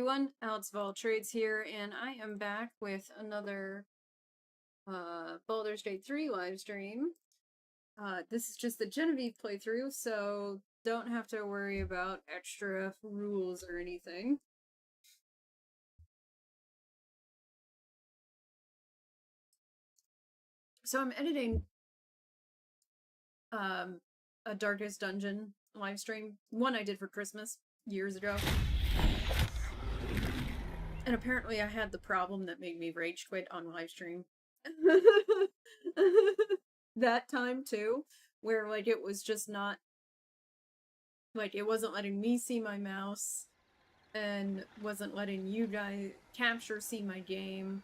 everyone, Alex of All Trades here, and I am back with another Baldur's Gate 3 live stream. This is just the Genevieve playthrough, so don't have to worry about extra rules or anything. So I'm editing a Darkest Dungeon live stream, one I did for Christmas years ago. And apparently I had the problem that made me rage quit on live stream. That time too, where like it was just not, like it wasn't letting me see my mouse and wasn't letting you guys see my game,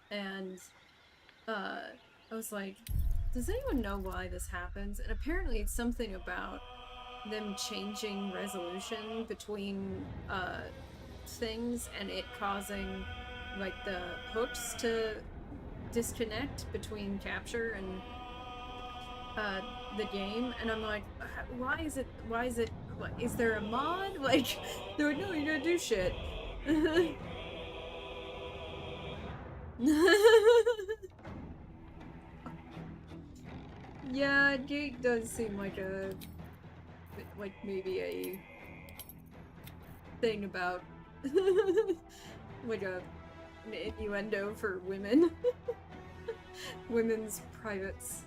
and I was like, does anyone know why this happens? And apparently it's something about them changing resolution between things and it causing like the hooks to disconnect between capture and the game, and I'm like, why is it, is there a mod? Like, they're like, no, you gotta do shit. Yeah, Gate does seem like a, like maybe a thing about like an innuendo for women. Women's privates.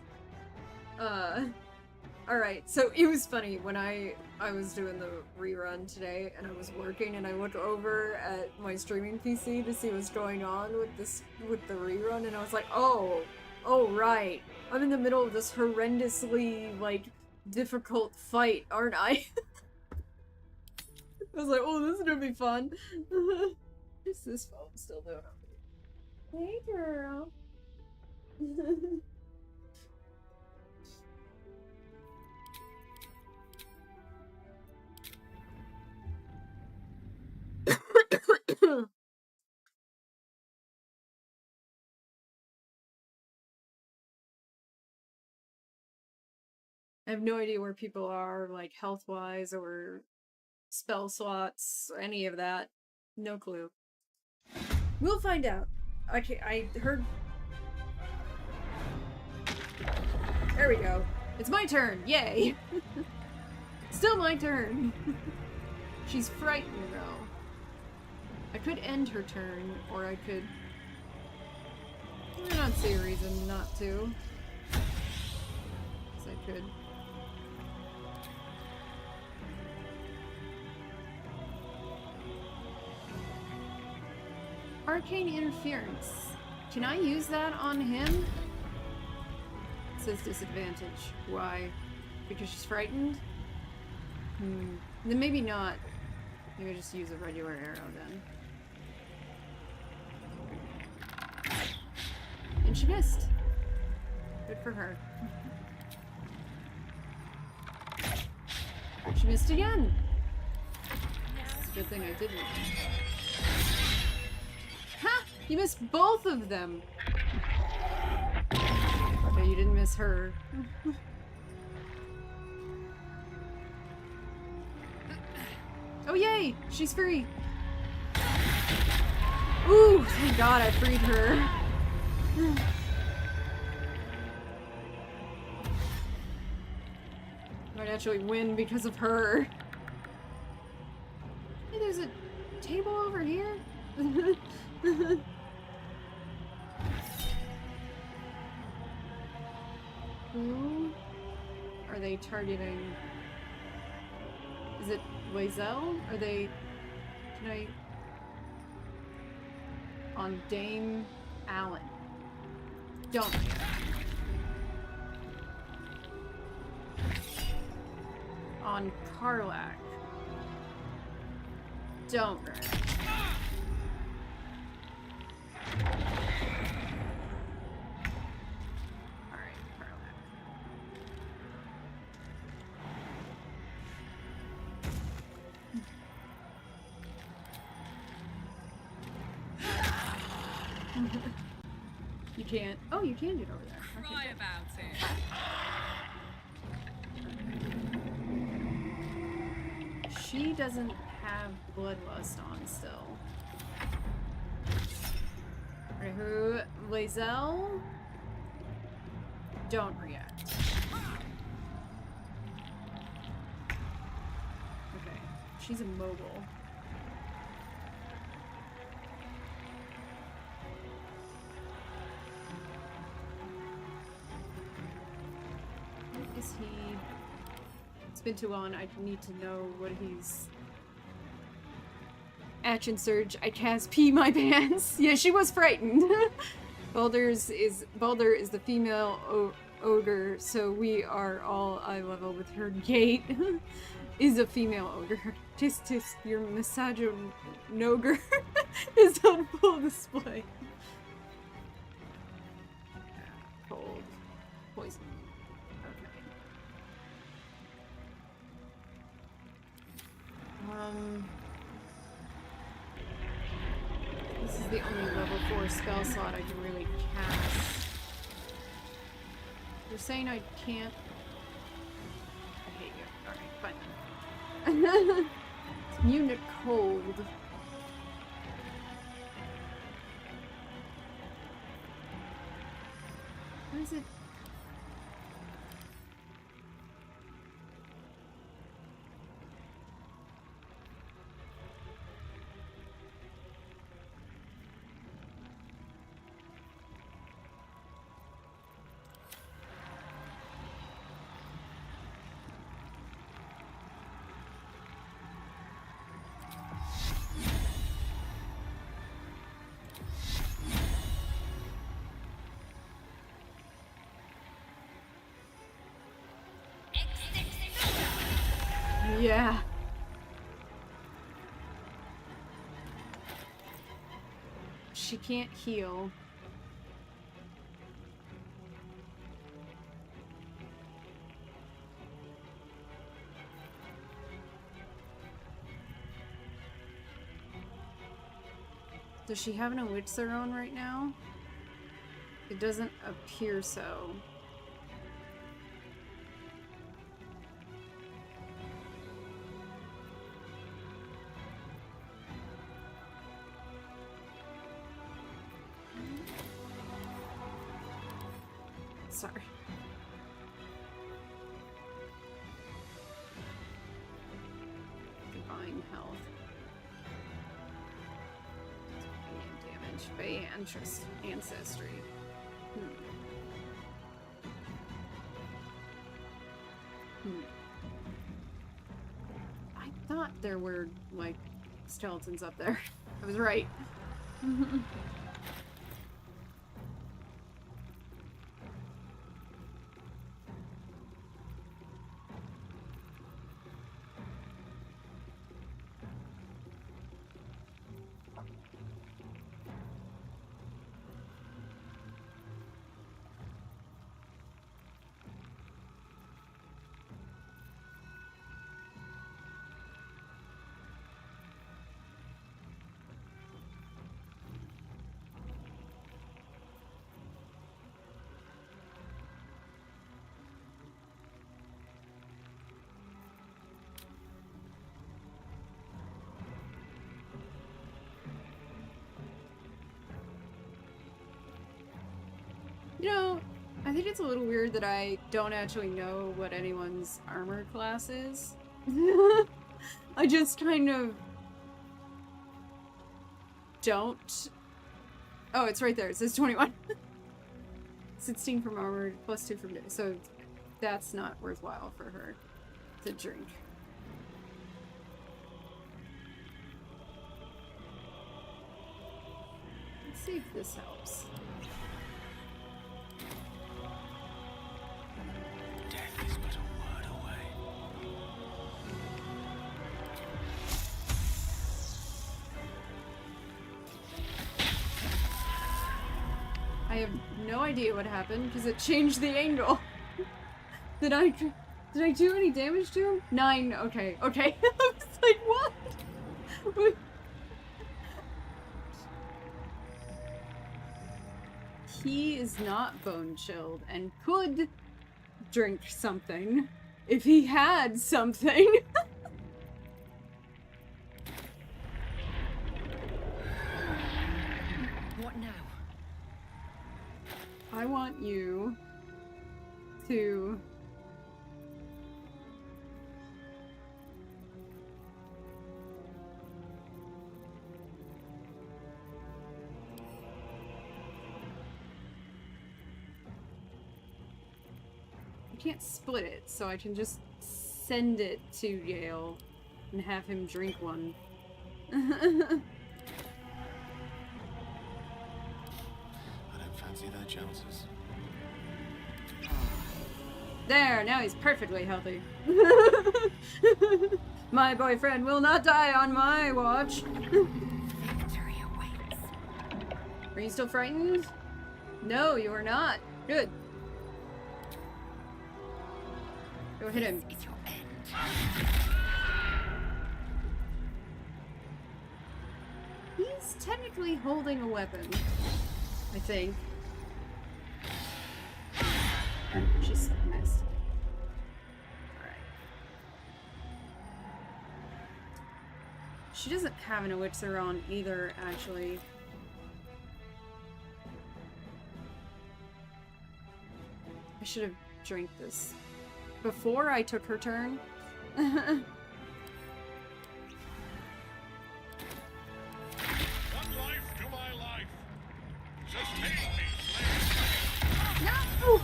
Alright, so it was funny when I was doing the rerun today and I was working and I looked over at my streaming PC to see what's going on with the rerun, and I was like, oh right, I'm in the middle of this horrendously, like, difficult fight, aren't I? I was like, oh, this is gonna be fun. Is this phone still doing okay? Hey, girl. I have no idea where people are, like, health-wise or spell slots, any of that. No clue. We'll find out. Okay, I heard... There we go. It's my turn! Yay! Still my turn! She's frightened, though. I could end her turn, or I could... I don't see a reason not to. Guess I could. Arcane Interference. Can I use that on him? It says disadvantage. Why? Because she's frightened? Then maybe not. Maybe I just use a regular arrow then. And she missed. Good for her. She missed again! It's a good thing I didn't. Ha! You missed both of them! Okay, you didn't miss her. Oh yay! She's free! Ooh! Thank God I freed her. Might actually win because of her. Hey, there's a table over here? Who are they targeting? Is it Loisel? Are they... Can I... On Dame Allen. Don't. On Karlak. Don't. Alright, Karlak. You can't. Oh, you can get over there. Cry about it. She doesn't have Bloodlust on still. Alright, who? Lae'zel? Don't react. Okay, she's immobile. What is he? It's been too long, I need to know what he's... Action Surge, I cast pee my pants. Yeah, she was frightened. Baldur is the female ogre, so we are all eye level with her gate. Is a female ogre. Tisk, your misogynoger is on full display. Cold. Poison. Okay. This is the only level 4 spell slot I can really cast. You're saying I can't... I hate you. Alright, fine then. It's immune to cold. What is it? Yeah. She can't heal. Does she have an elixir on right now? It doesn't appear so. Sorry. Divine health. Damage by ancestry. I thought there were, like, skeletons up there. I was right. You know, I think it's a little weird that I don't actually know what anyone's armor class is. I just kind of don't. Oh, it's right there. It says 21. 16 from armor, plus 2 from... So that's not worthwhile for her to drink. Let's see if this helps. I have no idea what happened because it changed the angle. Did I do any damage to him? 9. Okay. Okay. I was like, what? He is not bone chilled and could drink something if he had something. you to... I can't split it, so I can just send it to Yale and have him drink one. I don't fancy their chances. There, now he's perfectly healthy. My boyfriend will not die on my watch. Victory awaits. Are you still frightened? No, you are not. Good. Go hit him. This is your end. He's technically holding a weapon, I think. Just missed. Alright. She doesn't have an elixir on either, actually. I should have drank this before I took her turn. One life to my life. Sustain me, slave. No!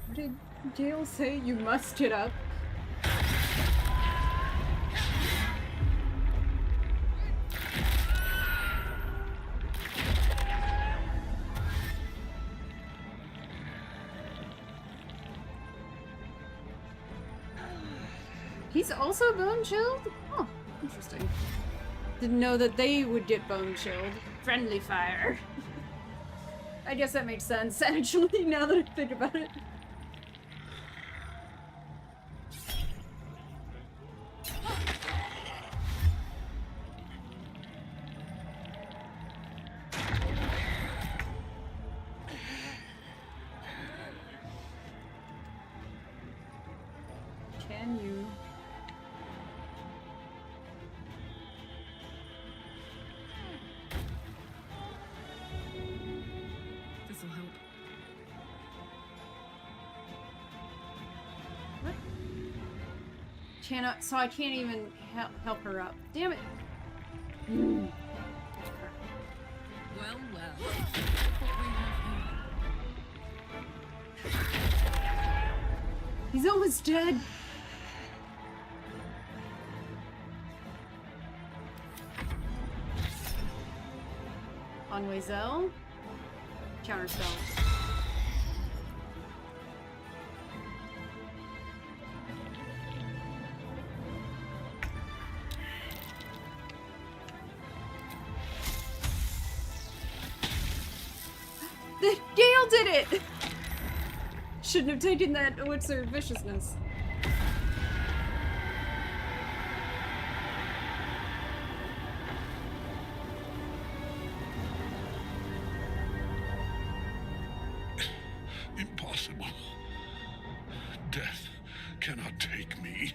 What did Gale say? You must get up. He's also bone chilled? Oh, interesting. Didn't know that they would get bone chilled. Friendly fire. I guess that makes sense, actually, now that I think about it. Can you... This'll help. What? Cannot, so I can't even help her up. Damn it! Well, well. What we have here. He's almost dead! On Wazel. Counterspell. The Gale did it! Shouldn't have taken that elixir of viciousness. Impossible. Death cannot take me.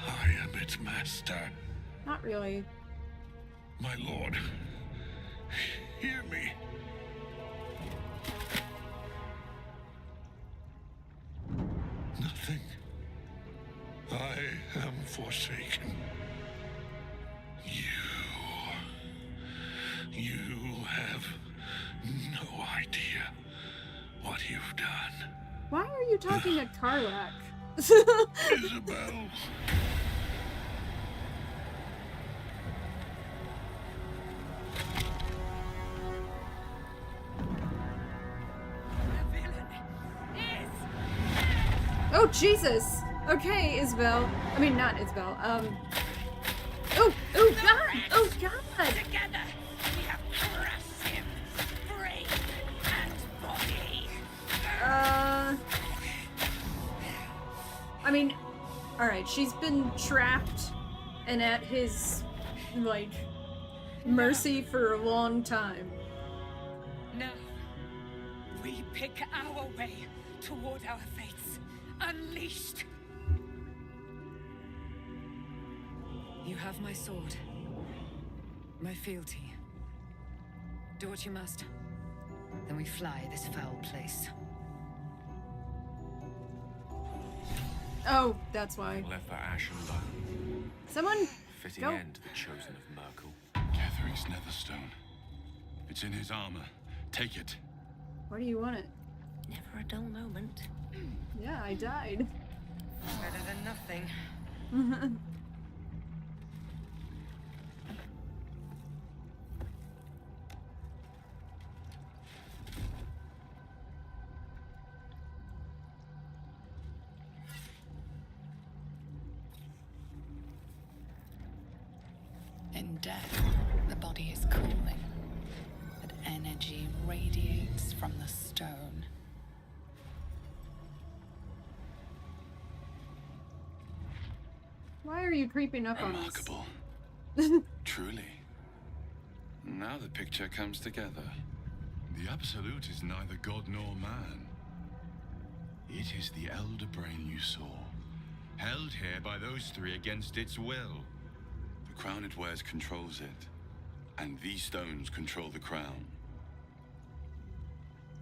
I am its master. Not really. My lord, hear me. Nothing. I am forsaken. You have no idea what you've done. Why are you talking to Karlak? Isabel. Oh, Jesus! Okay, Isabel. I mean, not Isabel. Oh, oh, God! Oh, God! Together, we have crushed him, brain and body. I mean, alright, she's been trapped and at his, like, mercy for a long time. Now, we pick our way toward our fates, unleashed. You have my sword. My fealty. Do what you must. Then we fly this foul place. Oh, that's why. Left for ash and bone. Someone Fitting go. end to the chosen of Merkel. Ketheric's netherstone. It's in his armor. Take it. Why do you want it? Never a dull moment. Yeah, I died. Better than nothing. In death, the body is cooling, but energy radiates from the stone. Why are you creeping up on us? Remarkable. Truly. Now the picture comes together. The Absolute is neither god nor man. It is the Elder Brain you saw, held here by those three against its will. The crown it wears controls it, and these stones control the crown.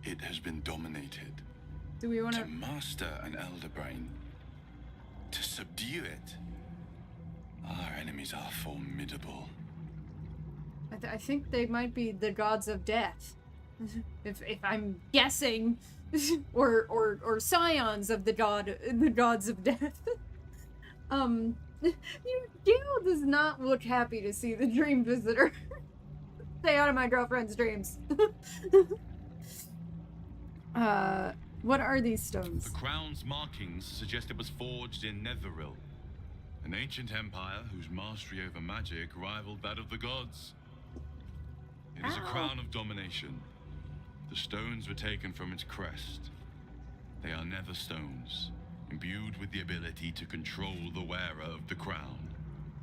It has been dominated. Do we want To to? master an Elder Brain, to subdue it. Our enemies are formidable. I think they might be the gods of death, if I'm guessing, or scions of the gods of death. Gale does not look happy to see the dream visitor. Stay out of my girlfriend's dreams. What are these stones? The crown's markings suggest it was forged in Netheril, an ancient empire whose mastery over magic rivaled that of the gods. It is a Ow. crown of domination. The stones were taken from its crest. They are nether stones, imbued with the ability to control the wearer of the crown.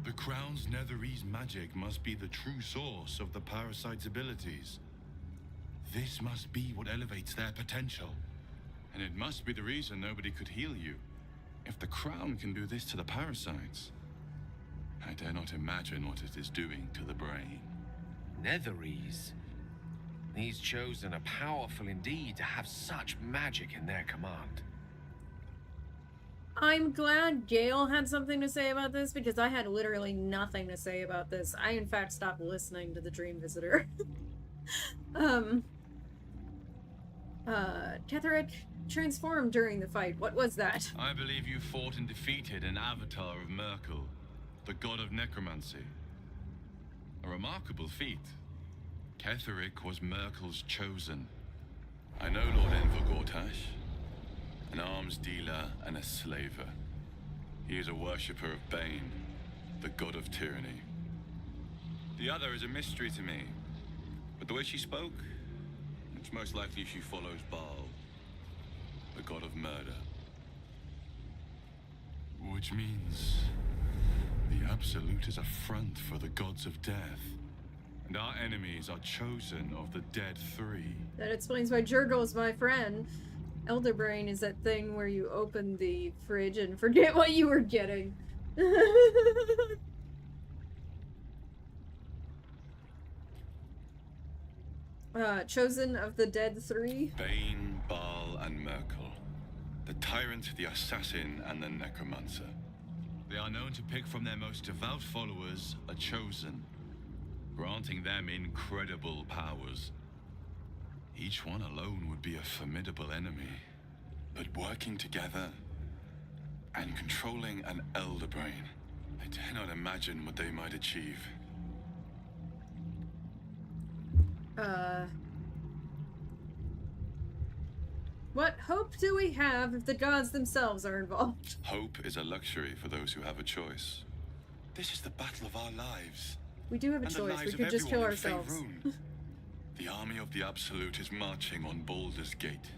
The crown's netherese magic must be the true source of the parasite's abilities. This must be what elevates their potential. And it must be the reason nobody could heal you. If the crown can do this to the parasites, I dare not imagine what it is doing to the brain. Netherese. These chosen are powerful indeed to have such magic in their command. I'm glad Gale had something to say about this, because I had literally nothing to say about this. I, in fact, stopped listening to the Dream Visitor. Ketheric transformed during the fight. What was that? I believe you fought and defeated an avatar of Merkel, the god of necromancy. A remarkable feat. Ketheric was Merkel's chosen. I know Lord Envergortash, an arms dealer and a slaver. He is a worshipper of Bane, the god of tyranny. The other is a mystery to me, but the way she spoke, it's most likely she follows Baal, the god of murder. Which means the Absolute is a front for the gods of death. And our enemies are chosen of the dead three. That explains why Jurgle's my friend. Elderbrain is that thing where you open the fridge and forget what you were getting. Chosen of the dead three. Bane, Baal, and Merkel. The tyrant, the assassin, and the necromancer. They are known to pick from their most devout followers a chosen, granting them incredible powers. Each one alone would be a formidable enemy. But working together and controlling an Elder Brain, I dare not imagine what they might achieve. What hope do we have if the gods themselves are involved? Hope is a luxury for those who have a choice. This is the battle of our lives. We do have a And the choice. lives We of could just kill everyone in ourselves. Faerun. The army of the Absolute is marching on Baldur's Gate.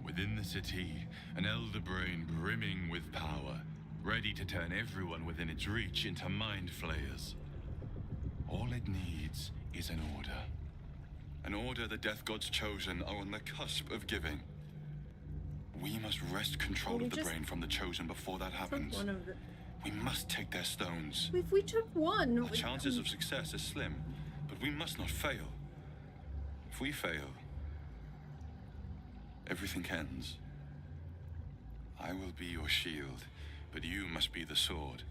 Within the city, an Elder Brain brimming with power, ready to turn everyone within its reach into mind flayers. All it needs is an order. An order the Death Gods chosen are on the cusp of giving. We must wrest control Well, we of the just brain from the chosen before that Took happens. one of the... We must take their stones. If we took one... Our chances of success are slim, but we must not fail. If we fail, everything ends. I will be your shield, but you must be the sword.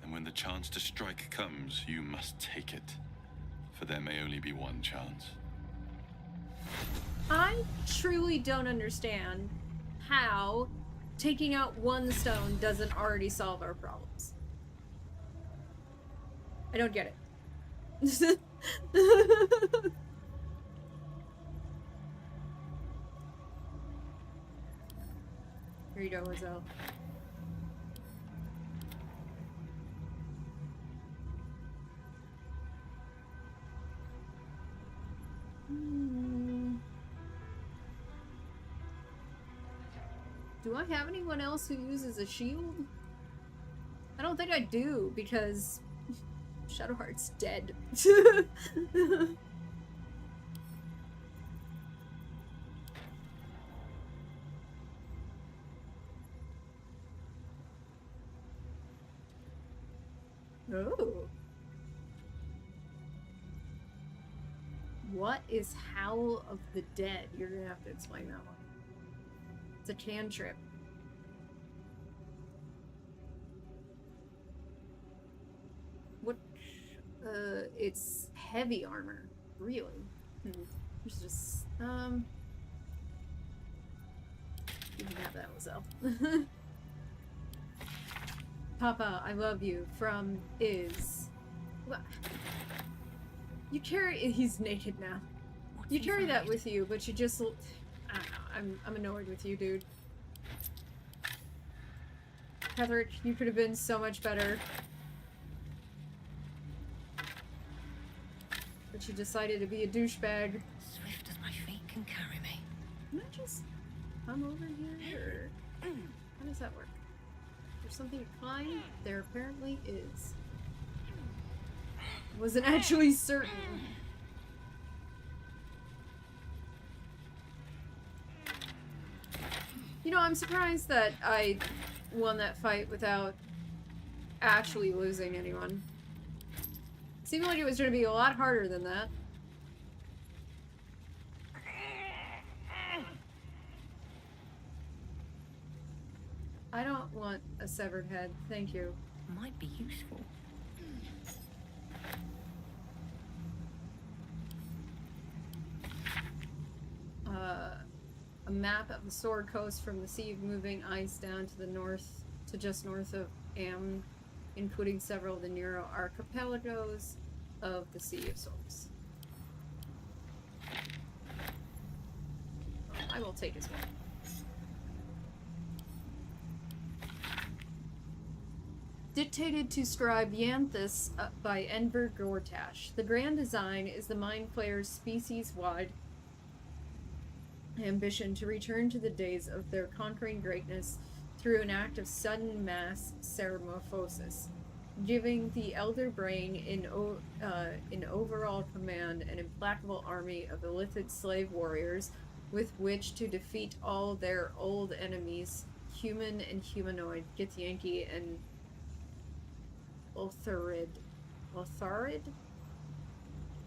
And when the chance to strike comes, you must take it. For there may only be one chance. I truly don't understand how taking out one stone doesn't already solve our problems. I don't get it. Here you go, Wizzo. Do I have anyone else who uses a shield? I don't think I do, because Shadowheart's dead. Oh. What is Howl of the Dead? You're gonna have to explain that one. It's a cantrip. What? It's heavy armor. Really? It's just, you can have that, Lizelle. Papa, I love you. From is. What? You carry. He's naked now. You carry that with you, but you just. I don't know. I'm annoyed with you, dude. Heather, you could have been so much better. But you decided to be a douchebag. Swift as my feet can carry me. Can I just come over here? Or how does that work? There's something to climb? There apparently is. Wasn't actually certain. You know, I'm surprised that I won that fight without actually losing anyone. Seemed like it was going to be a lot harder than that. I don't want a severed head, thank you. Might be useful. A map of the Sword Coast from the Sea of Moving Ice down to the north, to just north of Am, including several of the narrow archipelagos of the Sea of Souls. I will take his one. Dictated to scribe Yanthus by Enver Gortash. The grand design is the Mind Flayer's species-wide ambition to return to the days of their conquering greatness through an act of sudden mass metamorphosis, giving the Elder Brain in overall command an implacable army of illithid slave warriors with which to defeat all their old enemies, human and humanoid, Githyanki and Otharid. Otharid?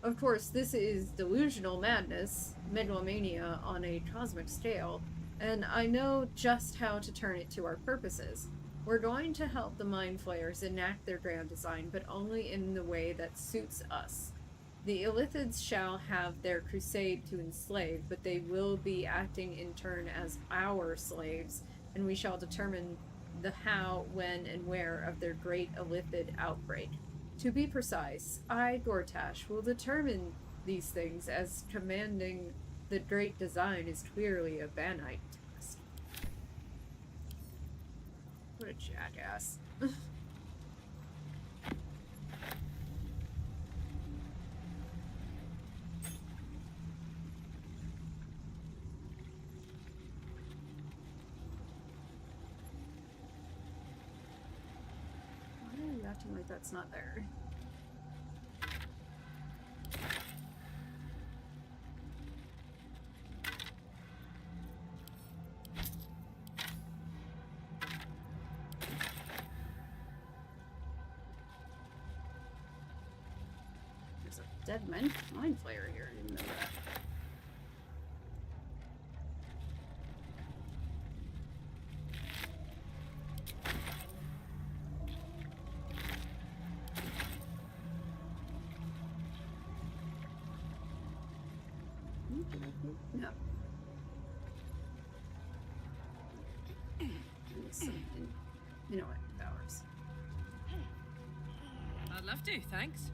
Of course, this is delusional madness, megalomania on a cosmic scale, and I know just how to turn it to our purposes. We're going to help the Mind Flayers enact their grand design, but only in the way that suits us. The Illithids shall have their crusade to enslave, but they will be acting in turn as our slaves, and we shall determine the how, when, and where of their great Illithid outbreak. To be precise, I, Gortash, will determine these things, as commanding the great design is clearly a Banite task. What a jackass. Why are you acting like that's not there? dead mind flayer here. I didn't know that. No. You know what? Powers. I'd love to, thanks.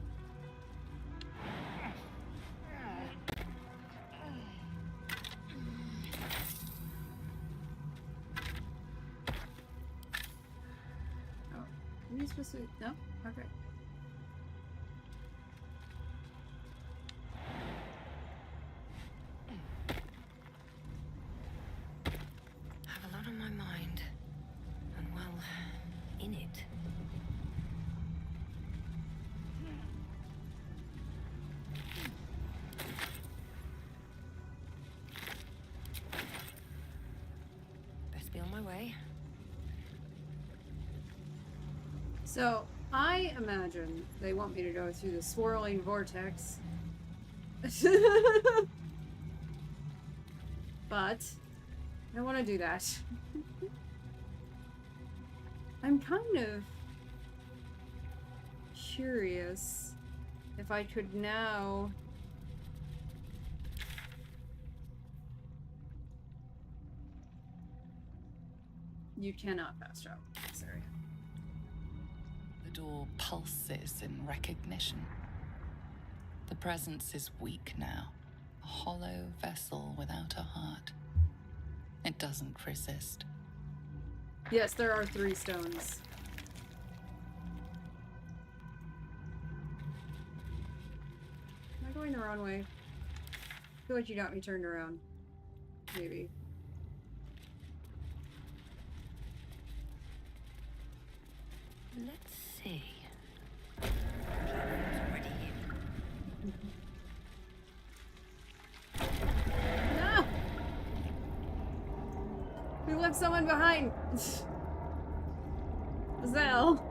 Oh, are you supposed to? No? Okay. Have a lot on my mind. And well, in it. Best be on my way. So, I imagine they want me to go through the swirling vortex. But, I don't want to do that. I'm kind of curious if I could now... You cannot fast travel in this area. The door pulses in recognition. The presence is weak now, a hollow vessel without a heart. It doesn't resist. Yes, there are 3 stones. Am I going the wrong way? I feel like you got me turned around. Maybe. Let's see. Already No! We left someone behind! Zell.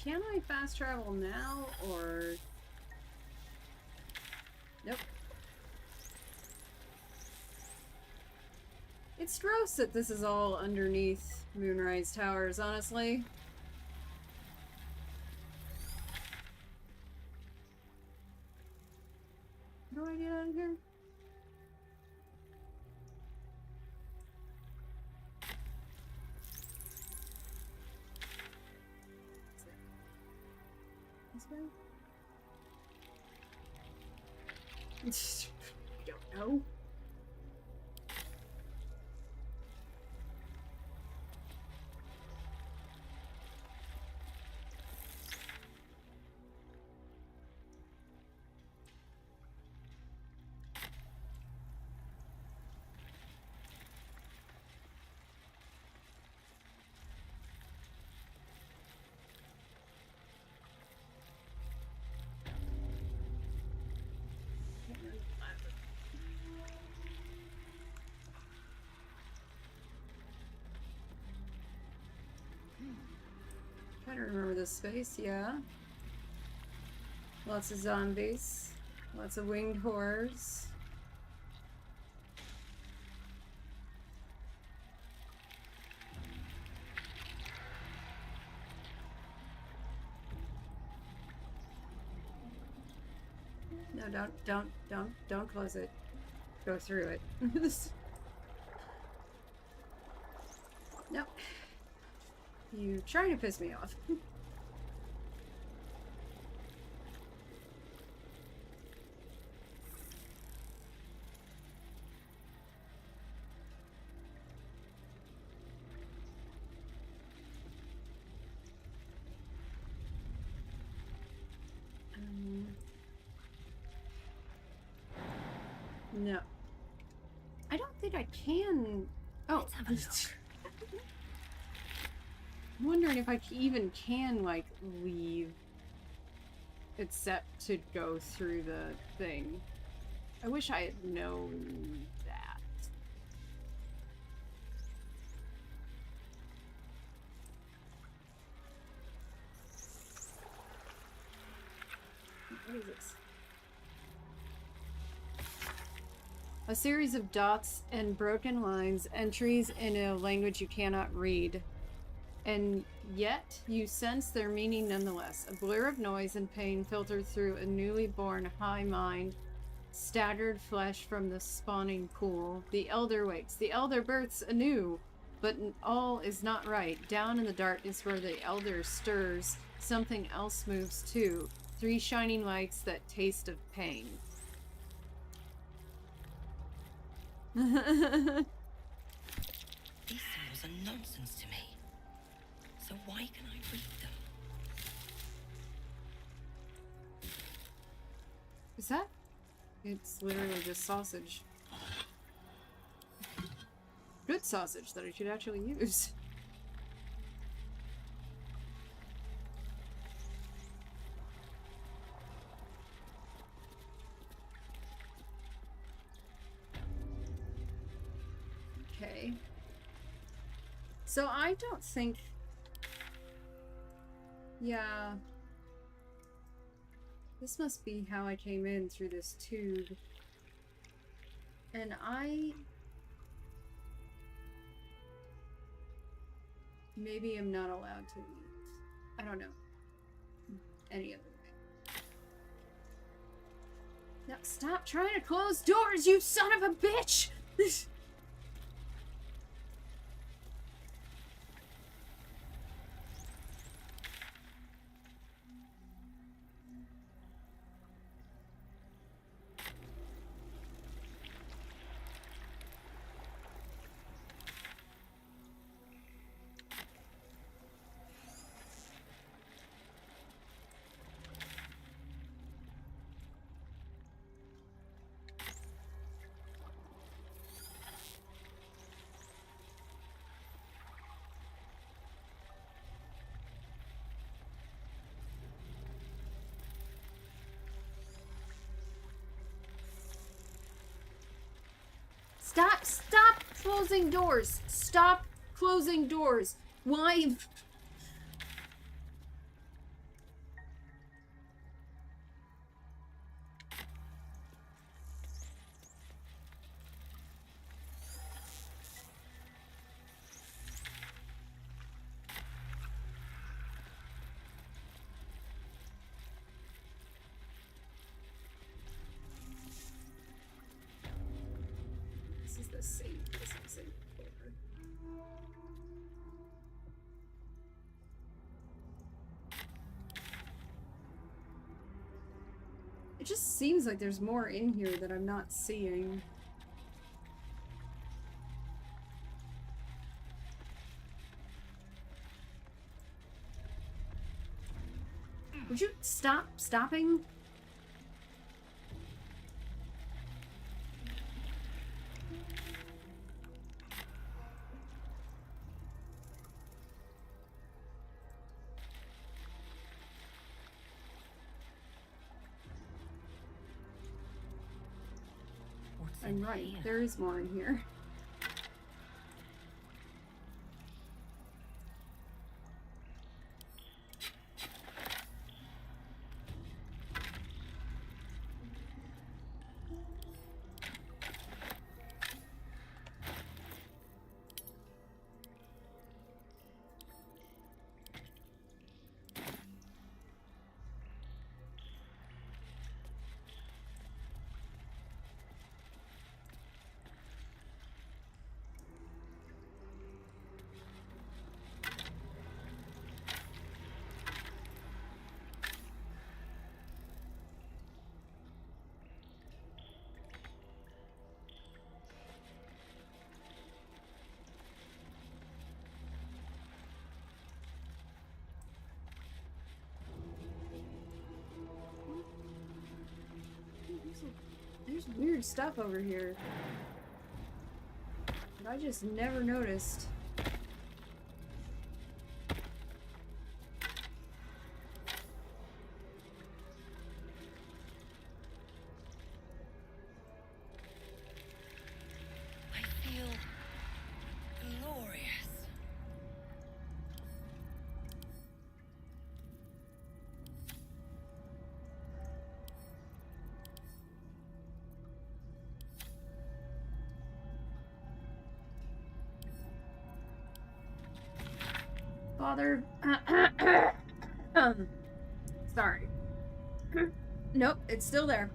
Can I fast travel now, or... Nope. It's gross that this is all underneath Moonrise Towers, honestly. How do I get out of here? This way? I don't know. Trying to remember this space, yeah. Lots of zombies. Lots of winged horrors. No, don't close it. Go through it. No. You trying to piss me off. No. I don't think I can. Oh, Let's have a look. I'm wondering if I even can, like, leave. Except to go through the thing. I wish I had known that. What is this? A series of dots and broken lines, entries in a language you cannot read. And yet, you sense their meaning nonetheless. A blur of noise and pain filtered through a newly born high mind. Staggered flesh from the spawning pool. The elder wakes. The elder births anew. But all is not right. Down in the darkness where the elder stirs, something else moves too. 3 shining lights that taste of pain. These symbols are nonsense to me. So why can I read them? Is that? It's literally just sausage. Good sausage that I should actually use. Okay. So I don't think... Yeah. This must be how I came in through this tube. And I... maybe I'm not allowed to leave. I don't know. Any other way. Now stop trying to close doors, you son of a bitch! Stop closing doors. Stop closing doors. Why? This is the same folder. It just seems like there's more in here that I'm not seeing. Would you stop stopping? What's I'm in right. here? There is more in here. There's weird stuff over here that I just never noticed. I feel glorious. Father, sorry. Nope, it's still there.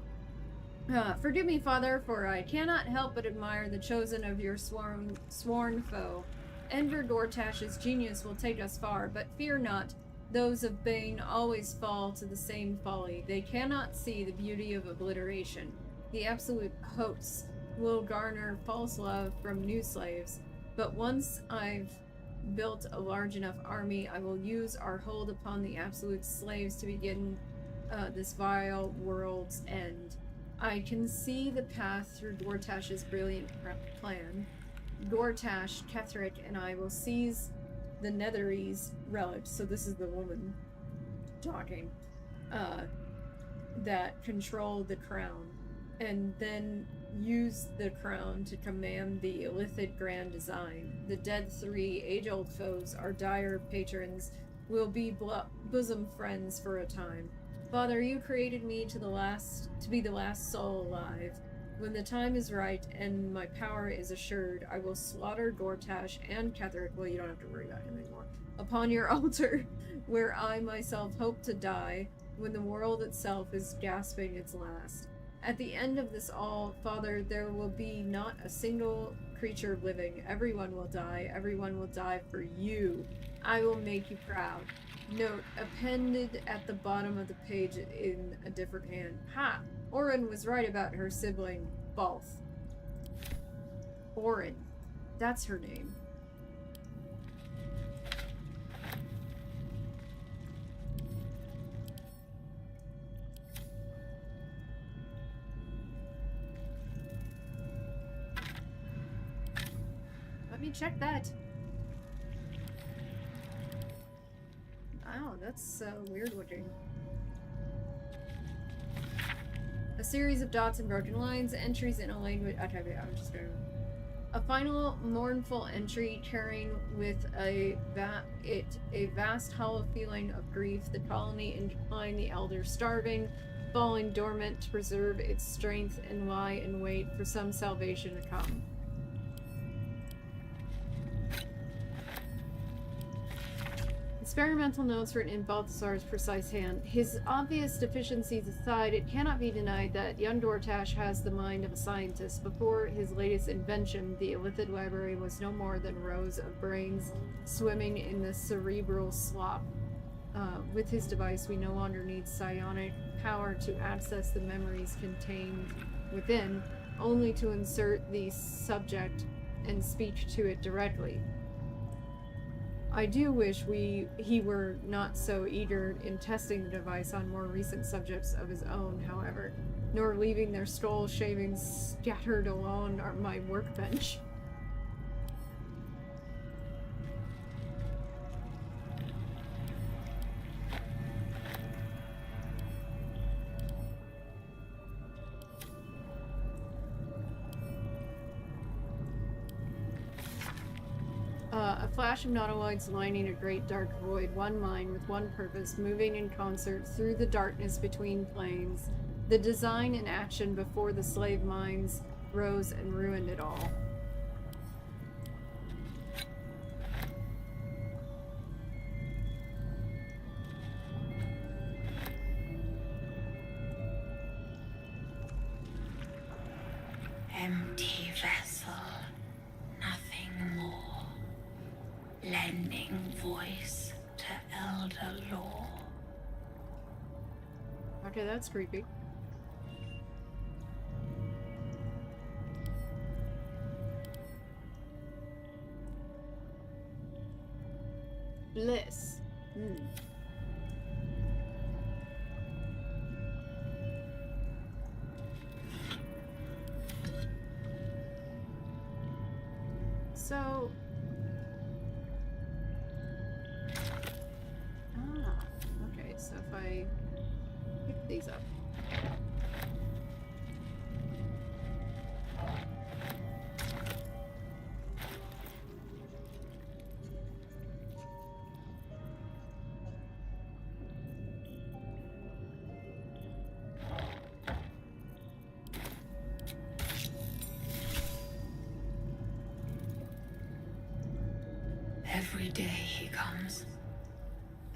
Forgive me, Father, for I cannot help but admire the chosen of your sworn foe. Enver Gortash's genius will take us far, but fear not. Those of Bane always fall to the same folly. They cannot see the beauty of obliteration. The absolute hosts will garner false love from new slaves, but once I've built a large enough army, I will use our hold upon the absolute slaves to begin this vile world's end. I can see the path through Gortash's brilliant plan. Gortash, Ketheric, and I will seize the Netherese relics, so this is the woman talking, that control the crown, and then use the crown to command the Illithid grand design. The dead three age-old foes, our dire patrons, will be bosom friends for a time. Father, you created me to be the last soul alive. When the time is right and my power is assured, I will slaughter Gortash and Ketheric, well, you don't have to worry about him anymore, upon your altar, where I myself hope to die, when the world itself is gasping its last. At the end of this all, Father, there will be not a single creature living. Everyone will die for you. I will make you proud. Note, appended at the bottom of the page in a different hand. Ha! Orin was right about her sibling, Balth. Orin. That's her name. Let me check that. Wow, that's weird looking. A series of dots and broken lines, entries in a language. Okay, I'm just gonna. A final mournful entry carrying with a vast hollow feeling of grief. The colony in decline, the elder starving, falling dormant to preserve its strength and lie in wait for some salvation to come. Experimental notes written in Balthasar's precise hand. His obvious deficiencies aside, it cannot be denied that young Gortash has the mind of a scientist. Before his latest invention, the Illithid library was no more than rows of brains swimming in the cerebral slop. With his device, we no longer need psionic power to access the memories contained within, only to insert the subject and speak to it directly. I do wish he were not so eager in testing the device on more recent subjects of his own, however, nor leaving their skull shavings scattered along my workbench. A flash of nautiloids lining a great dark void, one mind with one purpose, moving in concert through the darkness between planes. The design and action before the slave minds rose and ruined it all. Empty vessel, nothing more. Lending voice to elder law. Okay, that's creepy. Bliss. So... Ah, okay, so if I pick these up. Every day he comes.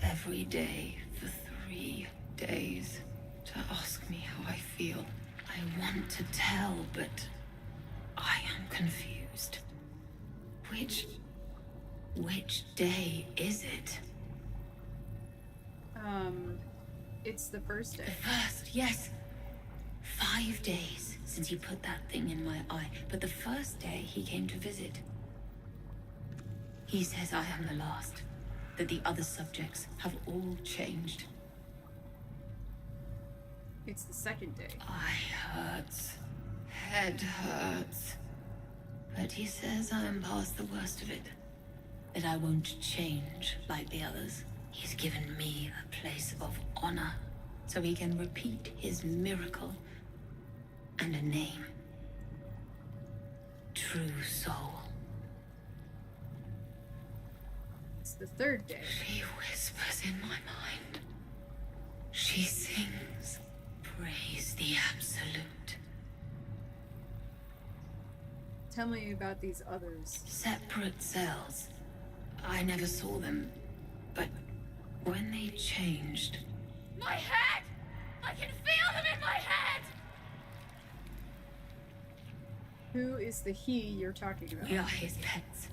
Every day for 3 days to ask me how I feel. I want to tell, but I am confused. Which day is it? It's the first day. The first, yes. 5 days since he put that thing in my eye, but the first day he came to visit. He says I am the last, that the other subjects have all changed. It's the second day. Eye hurts, head hurts, but he says I am past the worst of it, that I won't change like the others. He's given me a place of honor, so he can repeat his miracle and a name. True Soul. It's the third day. She whispers in my mind. She sings, praise the Absolute. Tell me about these others. Separate cells. I never saw them, but when they changed... My head! I can feel them in my head! Who is the he you're talking about? We are his pets.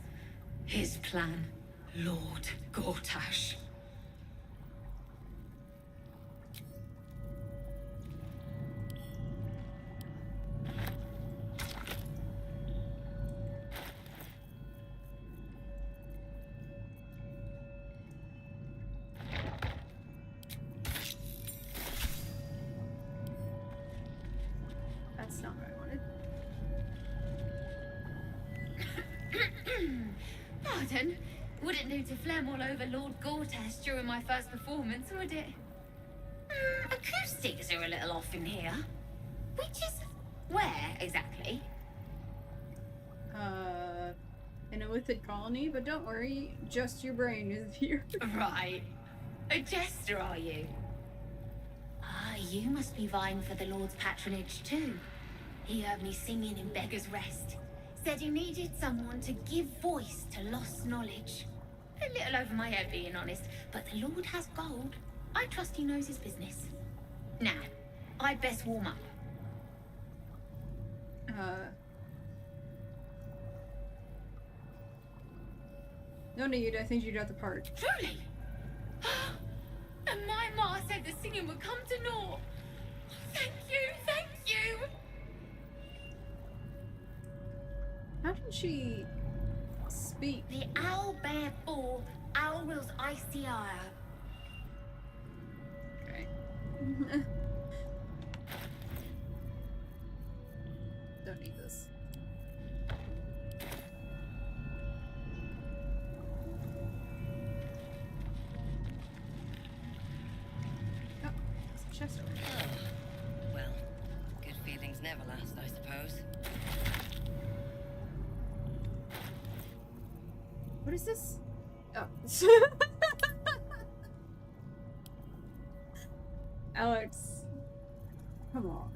His plan. Lord Gortash. That's not what I wanted. Pardon? Wouldn't do to phlegm all over Lord Gortash during my first performance, would it? Acoustics are a little off in here. Which is... where, exactly? An illithid colony, but don't worry, just your brain is here. Right. A jester, are you? Ah, you must be vying for the Lord's patronage, too. He heard me singing in Beggar's Rest. Said he needed someone to give voice to lost knowledge. A little over my head, being honest, but the Lord has gold. I trust he knows his business. Now, I'd best warm up. No need, I think you got the part. Truly? And my ma said the singing would come to naught. Thank you, thank you! How can she speak? The owl bear ball, owl will's icy ire. Okay. Don't need this. Oh, there's a chest over there. Oh, well, good feelings never last, I suppose. What is this? Oh. Alex. Come on.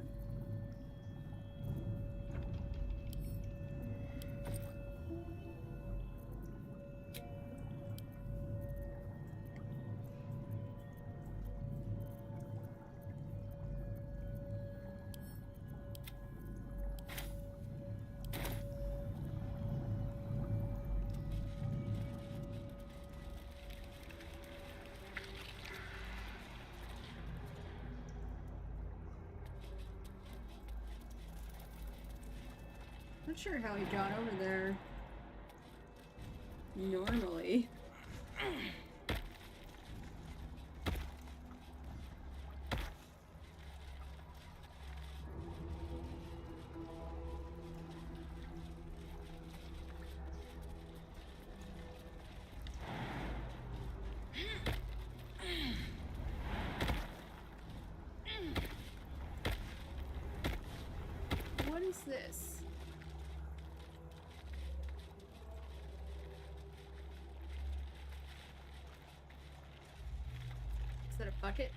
Not sure how he got over there normally. this? Is that a bucket?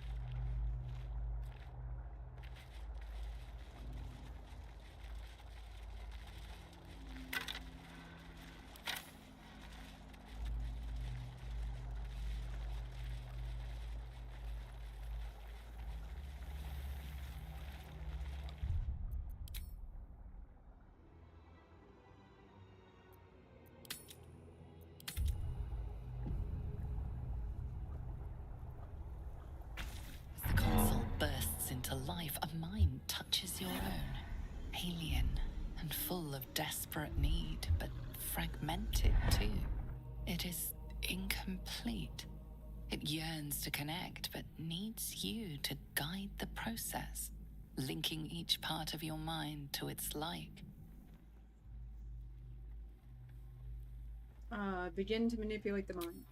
As the console bursts into life, a mind touches your own. Alien and full of desperate need, but fragmented too. It is incomplete. It yearns to connect, but needs you to guide the process, linking each part of your mind to its like. Begin to manipulate the mind.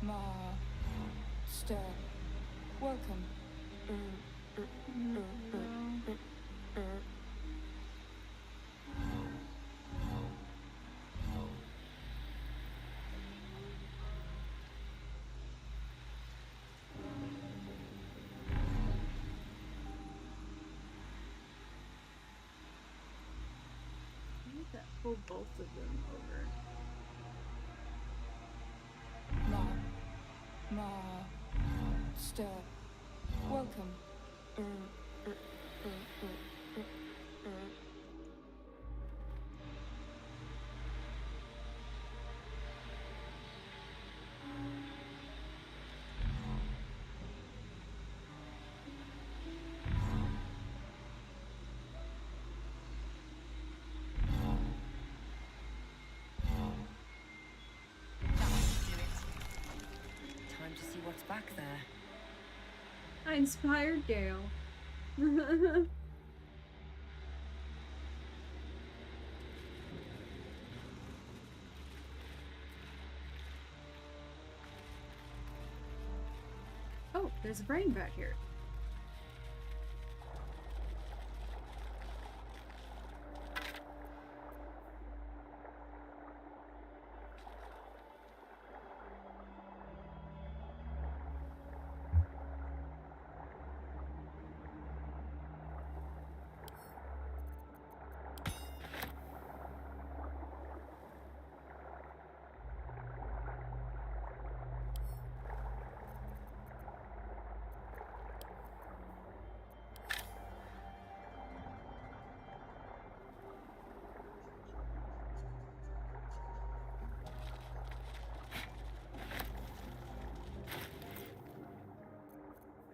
Master, welcome. I need to pull both of them over. Master, welcome. Time to see what's back there. I inspired Gale. Oh, there's a brain back here.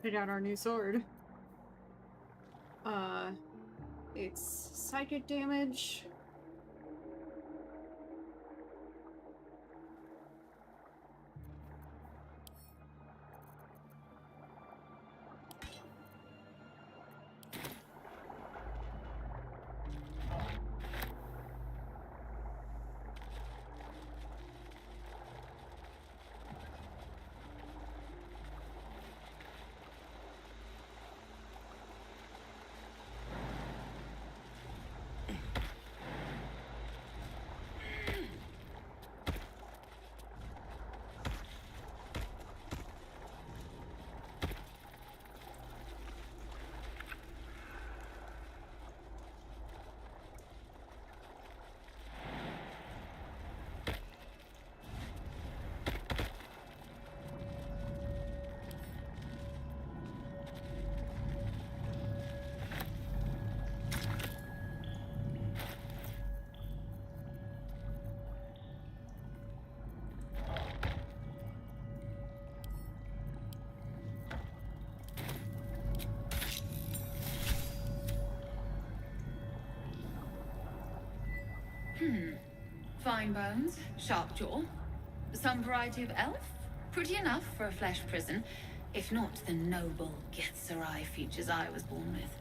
pick out our new sword. It's psychic damage. Fine bones, sharp jaw. Some variety of elf? Pretty enough for a flesh prison, if not the noble Githzerai features I was born with.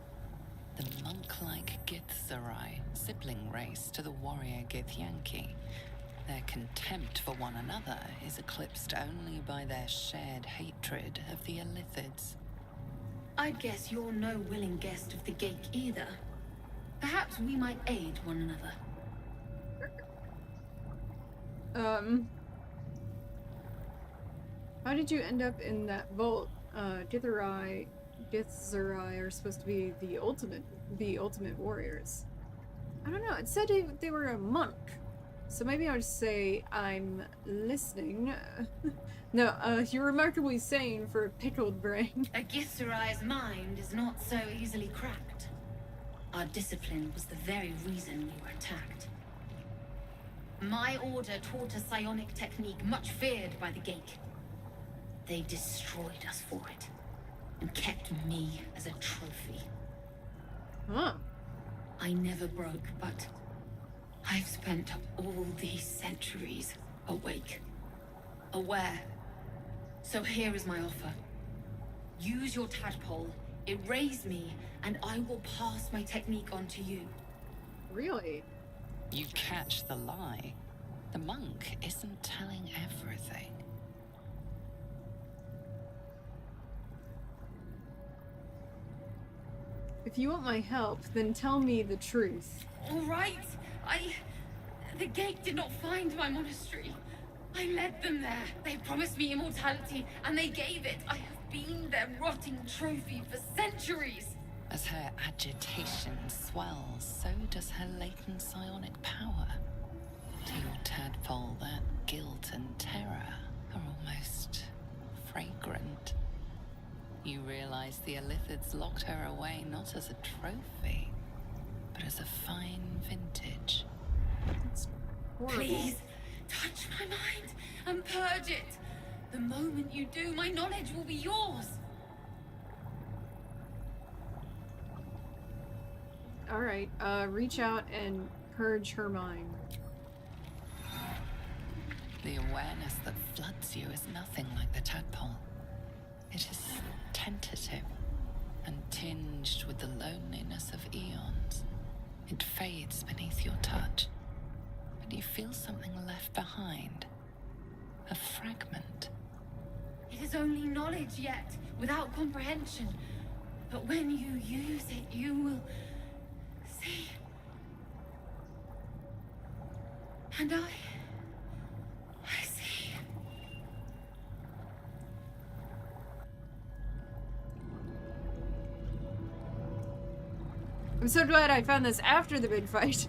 The monk-like Githzerai, sibling race to the warrior Githyanki. Their contempt for one another is eclipsed only by their shared hatred of the Illithids. I'd guess you're no willing guest of the Gake either. Perhaps we might aid one another. How did you end up in that vault? Githzerai are supposed to be the ultimate warriors. I don't know, it said they were a monk. So maybe I'll just say, I'm listening. No, you're remarkably sane for a pickled brain. A Githzerai's mind is not so easily cracked. Our discipline was the very reason we were attacked. My order taught a psionic technique much feared by the Gake. They destroyed us for it, and kept me as a trophy. Huh. I never broke, but I've spent all these centuries awake, aware. So here is my offer. Use your tadpole, erase me, and I will pass my technique on to you. Really? You catch the lie. The monk isn't telling everything. If you want my help, then tell me the truth. All right. The Gate did not find my monastery. I led them there. They promised me immortality, and they gave it. I have been their rotting trophy for centuries. As her agitation swells, so does her latent psionic power. To your tadpole, that guilt and terror are almost fragrant. You realize the Illithids locked her away not as a trophy, but as a fine vintage. It's horrible. Please, touch my mind and purge it. The moment you do, my knowledge will be yours. Alright, reach out and purge her mind. The awareness that floods you is nothing like the tadpole. It is tentative and tinged with the loneliness of eons. It fades beneath your touch, but you feel something left behind. A fragment. It is only knowledge yet, without comprehension. But when you use it, you will see. And I see. I'm so glad I found this after the big fight.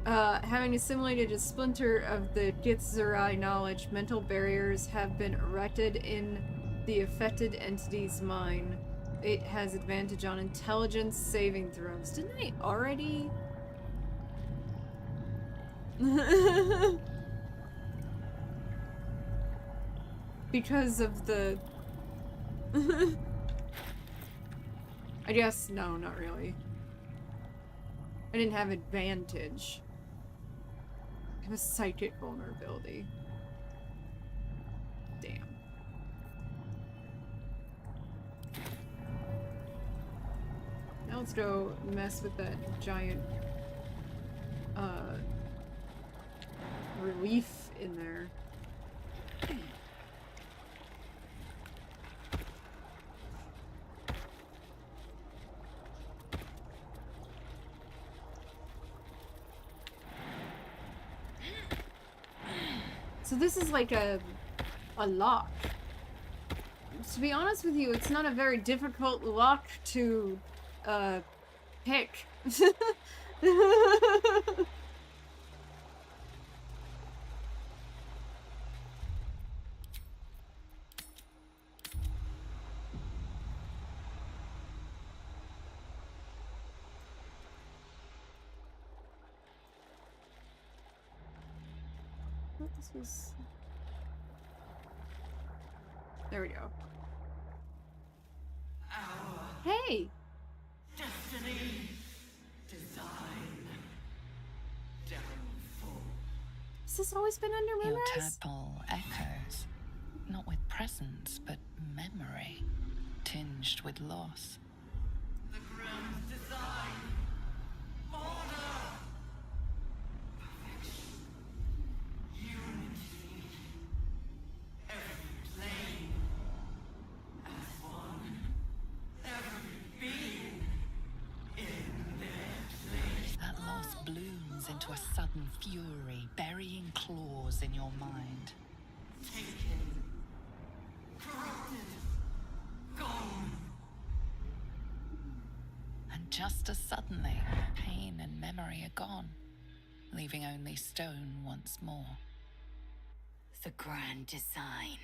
Having assimilated a splinter of the Githzerai knowledge, mental barriers have been erected in the affected entity's mind. It has advantage on intelligence saving throws. Didn't I already? because of the... I guess, no, not really. I didn't have advantage. It was psychic vulnerability. Damn. Now let's go mess with that giant relief in there. So this is like a lock. To be honest with you, it's not a very difficult lock to pick. What this was? There we go. Hey! Destiny, design, downfall. Has this always been under Your memories? tadpole echoes, not with presence, but memory, tinged with loss. The grand design, order, perfection, unity, every plane as one, every being in their place. That loss blooms into a sudden fury, burying claws in your mind. Taken, corrupted, gone. And just as suddenly, pain and memory are gone, leaving only stone once more. The grand design.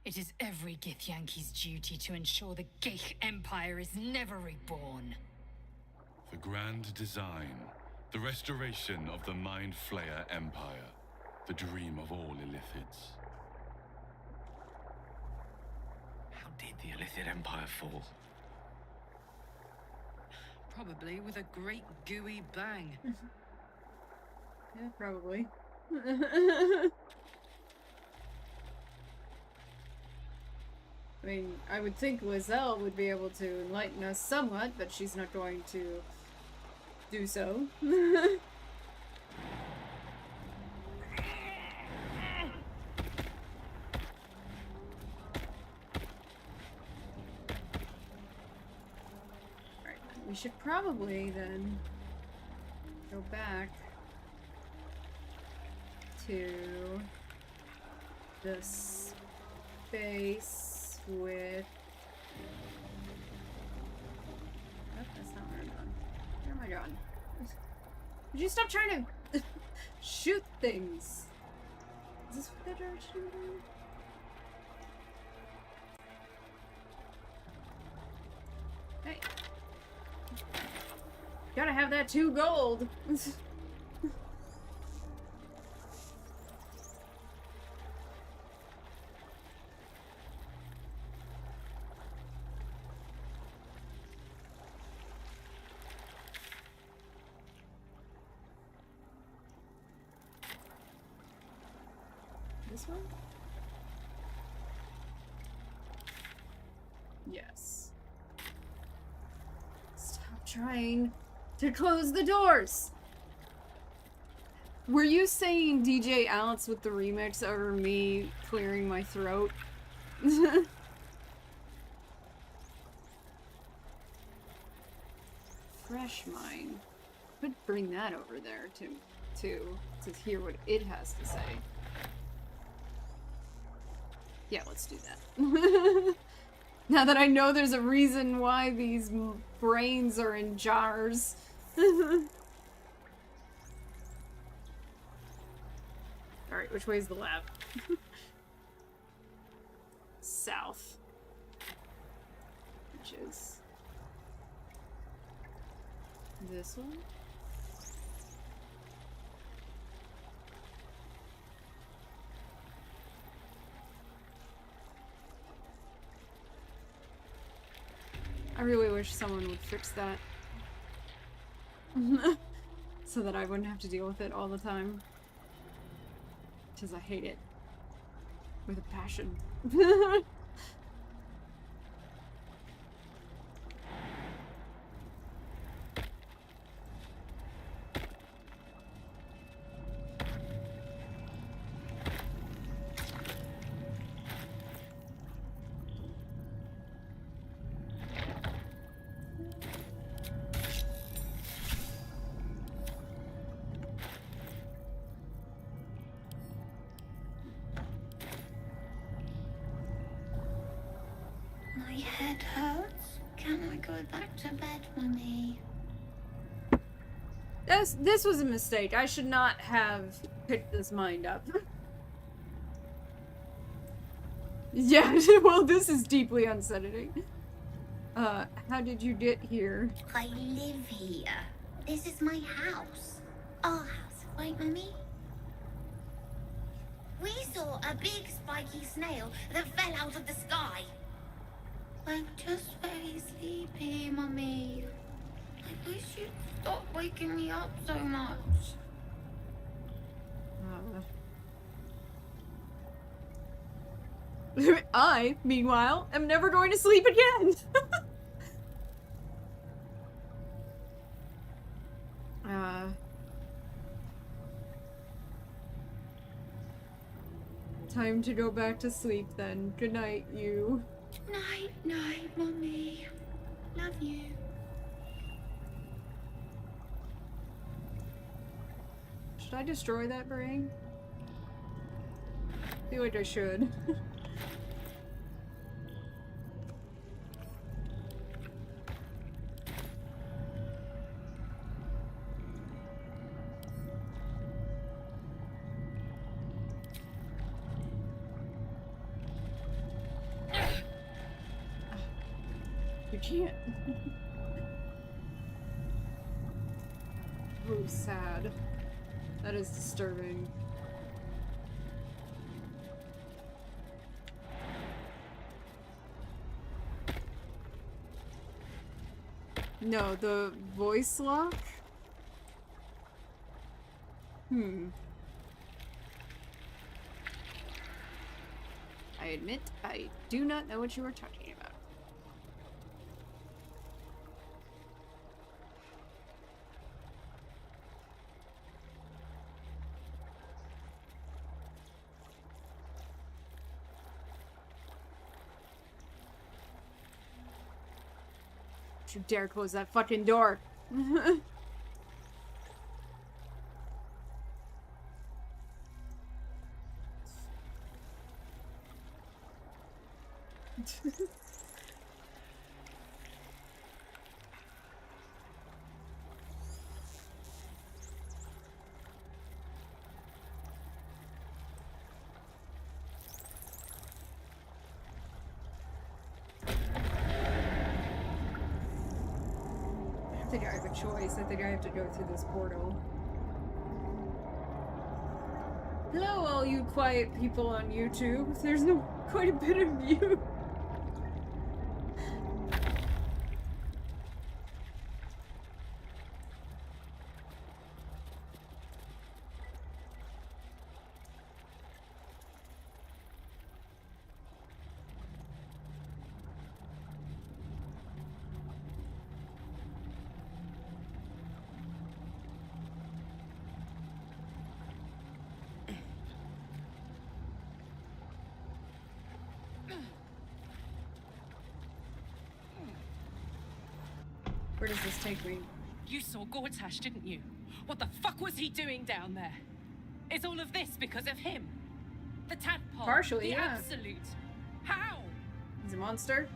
It is every Githyanki's duty to ensure the Geich Empire is never reborn. The grand design. The restoration of the Mind Flayer Empire. The dream of all Illithids. How did the Illithid Empire fall? Probably with a great gooey bang. Yeah, probably. I mean, I would think Lizelle would be able to enlighten us somewhat, but she's not going to do so. Alright, we should probably then go back to the space with... Oh, that's not where I'm going. Where am I going? Would you stop trying to shoot things? Is this what that direction I'm going? Hey. Gotta have that 2 gold. This one? Yes. Stop trying to close the doors! Were you saying DJ Alex with the remix over me clearing my throat? Fresh Mind. Could bring that over there to hear what it has to say. Yeah, let's do that. Now that I know there's a reason why these brains are in jars. Alright, which way is the lab? South. Which is... this one? I really wish someone would fix that. So that I wouldn't have to deal with it all the time. Because I hate it. With a passion. My head hurts. Can I go back to bed, Mummy? This was a mistake. I should not have picked this mind up. Yeah, well, this is deeply unsettling. How did you get here? I live here. This is my house. Our house, right, Mummy? We saw a big spiky snail that fell out of the sky. I'm just very sleepy, Mummy. I wish you'd stop waking me up so much. I, meanwhile, am never going to sleep again. Time to go back to sleep then. Good night, you. Night, night, Mummy. Love you. Should I destroy that brain? I feel like I should. You can't. Oh, sad. That is disturbing. No, the voice lock? I admit, I do not know what you are talking about. Don't you dare close that fucking door. I think I have a choice. I think I have to go through this portal. Hello, all you quiet people on YouTube. There's quite a bit of you. Where does this take me? You saw Gortash, didn't you? What the fuck was he doing down there? Is all of this because of him? The tadpole? Partially, the yeah. Absolute? How? He's a monster.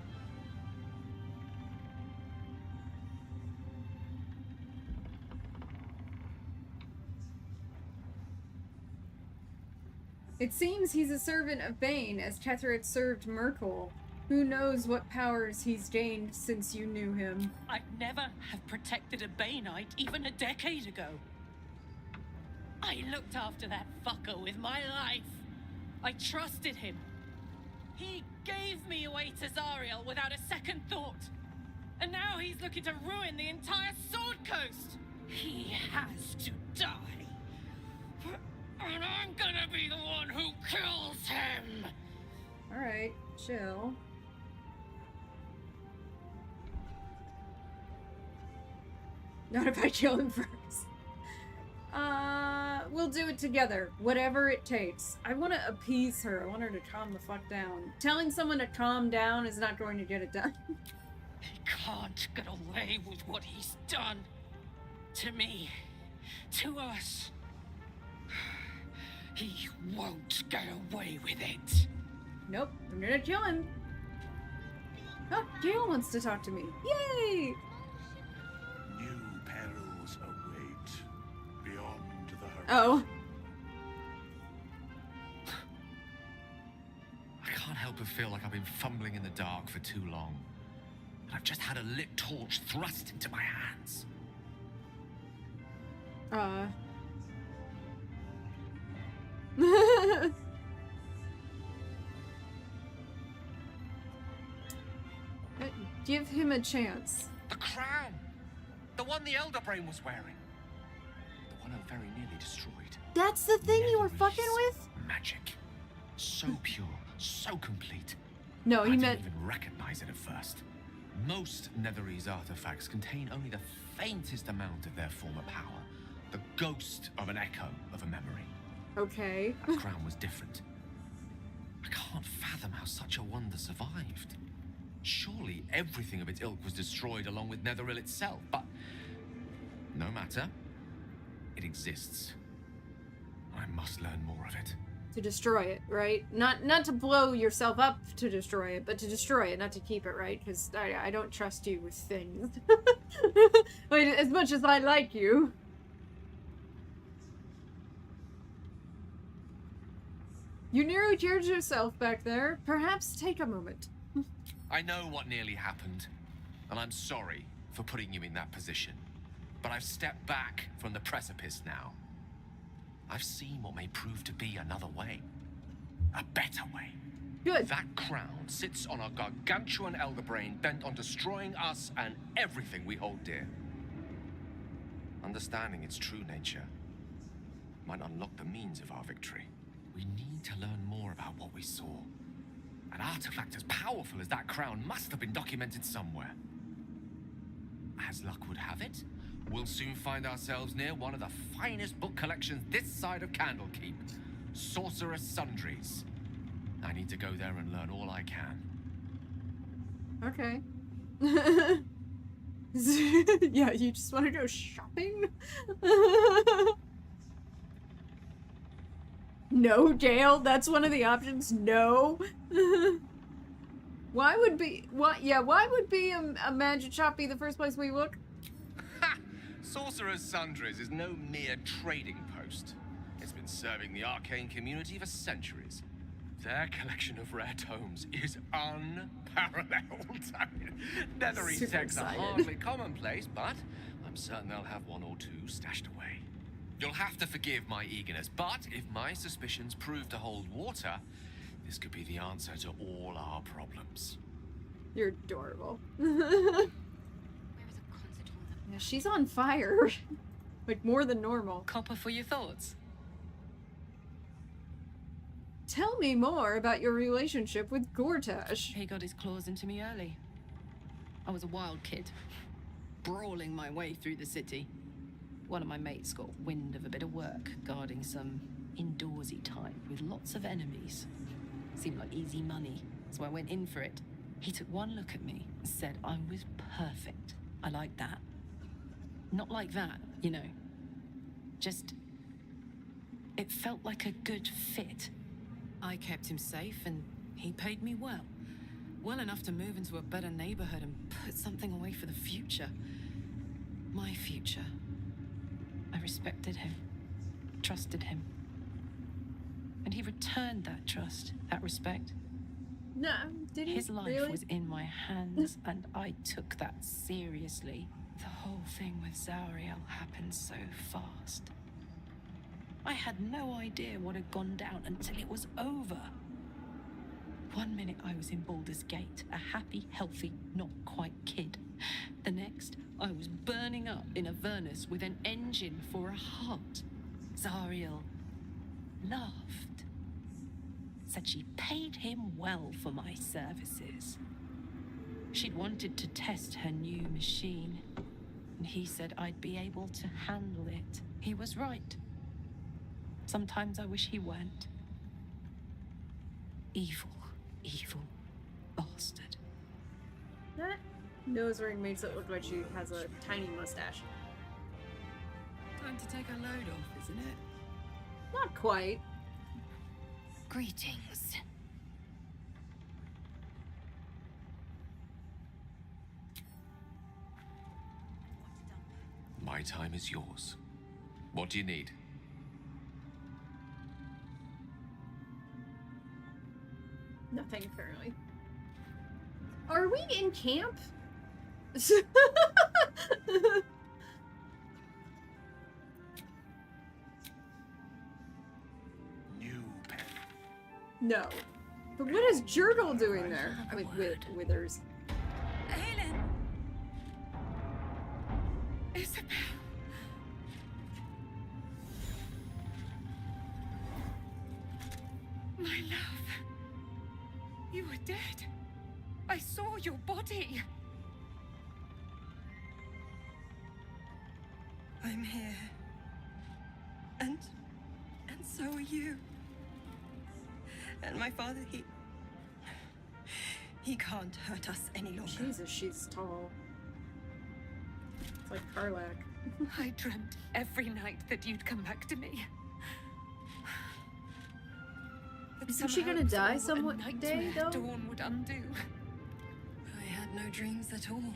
It seems he's a servant of Bane, as Ketheric served Merkel. Who knows what powers he's gained since you knew him. I'd never have protected a Baneite even a decade ago. I looked after that fucker with my life. I trusted him. He gave me away to Zariel without a second thought. And now he's looking to ruin the entire Sword Coast. He has to die. And I'm gonna be the one who kills him. Alright, chill. Not if I kill him first. We'll do it together. Whatever it takes. I want to appease her. I want her to calm the fuck down. Telling someone to calm down is not going to get it done. He can't get away with what he's done. To me. To us. He won't get away with it. Nope, I'm gonna kill him. Oh, Gale wants to talk to me. Yay! New perils await beyond the horizon. Oh. I can't help but feel like I've been fumbling in the dark for too long. And I've just had a lit torch thrust into my hands. Give him a chance. The crown! The one the Elder Brain was wearing. The one I very nearly destroyed. That's the thing you were fucking with? Magic. So pure, so complete. No, I he didn't meant... even recognize it at first. Most Netherese artifacts contain only the faintest amount of their former power. The ghost of an echo of a memory. Okay. That crown was different. I can't fathom how such a wonder survived. Surely everything of its ilk was destroyed along with Netheril itself, but no matter. It exists. I must learn more of it. To destroy it, right? Not to blow yourself up to destroy it, but to destroy it, not to keep it, right? Because I don't trust you with things. Like, as much as I like you. You nearly killed yourself back there. Perhaps take a moment. I know what nearly happened, and I'm sorry for putting you in that position. But I've stepped back from the precipice now. I've seen what may prove to be another way. A better way. Good. That crown sits on a gargantuan elder brain bent on destroying us and everything we hold dear. Understanding its true nature might unlock the means of our victory. We need to learn more about what we saw. An artifact as powerful as that crown must have been documented somewhere. As luck would have it, we'll soon find ourselves near one of the finest book collections this side of Candlekeep. Sorcerer's Sundries. I need to go there and learn all I can. Okay. Yeah, you just want to go shopping? No, Dale, that's one of the options. No. Why would be a magic shop be the first place we look? Ha! Sorcerer's Sundries is no mere trading post. It's been serving the arcane community for centuries. Their collection of rare tomes is unparalleled. I mean, Netherese Super texts are excited. hardly commonplace, but I'm certain they'll have one or two stashed away. You'll have to forgive my eagerness, but if my suspicions prove to hold water, this could be the answer to all our problems. You're adorable. Yeah, she's on fire. Like, more than normal. Copper for your thoughts. Tell me more about your relationship with Gortash. He got his claws into me early. I was a wild kid, brawling my way through the city. One of my mates got wind of a bit of work guarding some indoorsy type with lots of enemies. Seemed like easy money, so I went in for it. He took one look at me and said I was perfect. I like that. Not like that, you know. Just... it felt like a good fit. I kept him safe and he paid me well. Well enough to move into a better neighborhood and put something away for the future. My future. I respected him, trusted him. And he returned that trust, that respect. No, did he? His life really? was in my hands, and I took that seriously. The whole thing with Zauriel happened so fast. I had no idea what had gone down until it was over. 1 minute I was in Baldur's Gate, a happy, healthy, not quite kid. I was burning up in Avernus with an engine for a heart. Zariel laughed. Said she paid him well for my services. She'd wanted to test her new machine, and he said I'd be able to handle it. He was right. Sometimes I wish he weren't. Evil, evil bastard. That nose ring makes it look like she has a tiny mustache. Time to take a load off, isn't it? Not quite. Greetings. My time is yours. What do you need? Nothing, apparently. Are we in camp? New pen. No. But what is Jurgle doing there? With Withers. Aelin! Isabel! My love. You were dead. I saw your body. I'm here. And so are you. And my father, he can't hurt us any longer. Jesus, she's tall. It's like Karlak. I dreamt every night that you'd come back to me. Isn't she gonna die some day, though? Dawn would undo. I had no dreams at all.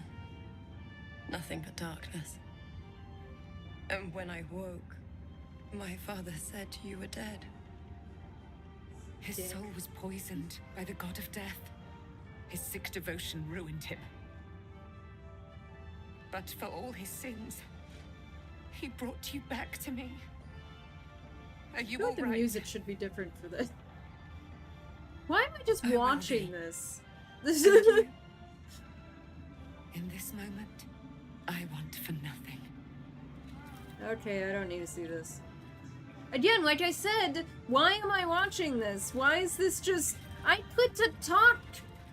Nothing but darkness. And when I woke, my father said you were dead. His soul was poisoned by the god of death. His sick devotion ruined him. But for all his sins, he brought you back to me. Are you all The right? music should be different for this. Why am I just I will watching be. this? And you? In this moment, I want for nothing. Okay, I don't need to see this. Again, like I said, why am I watching this? Why is this just... I put to talk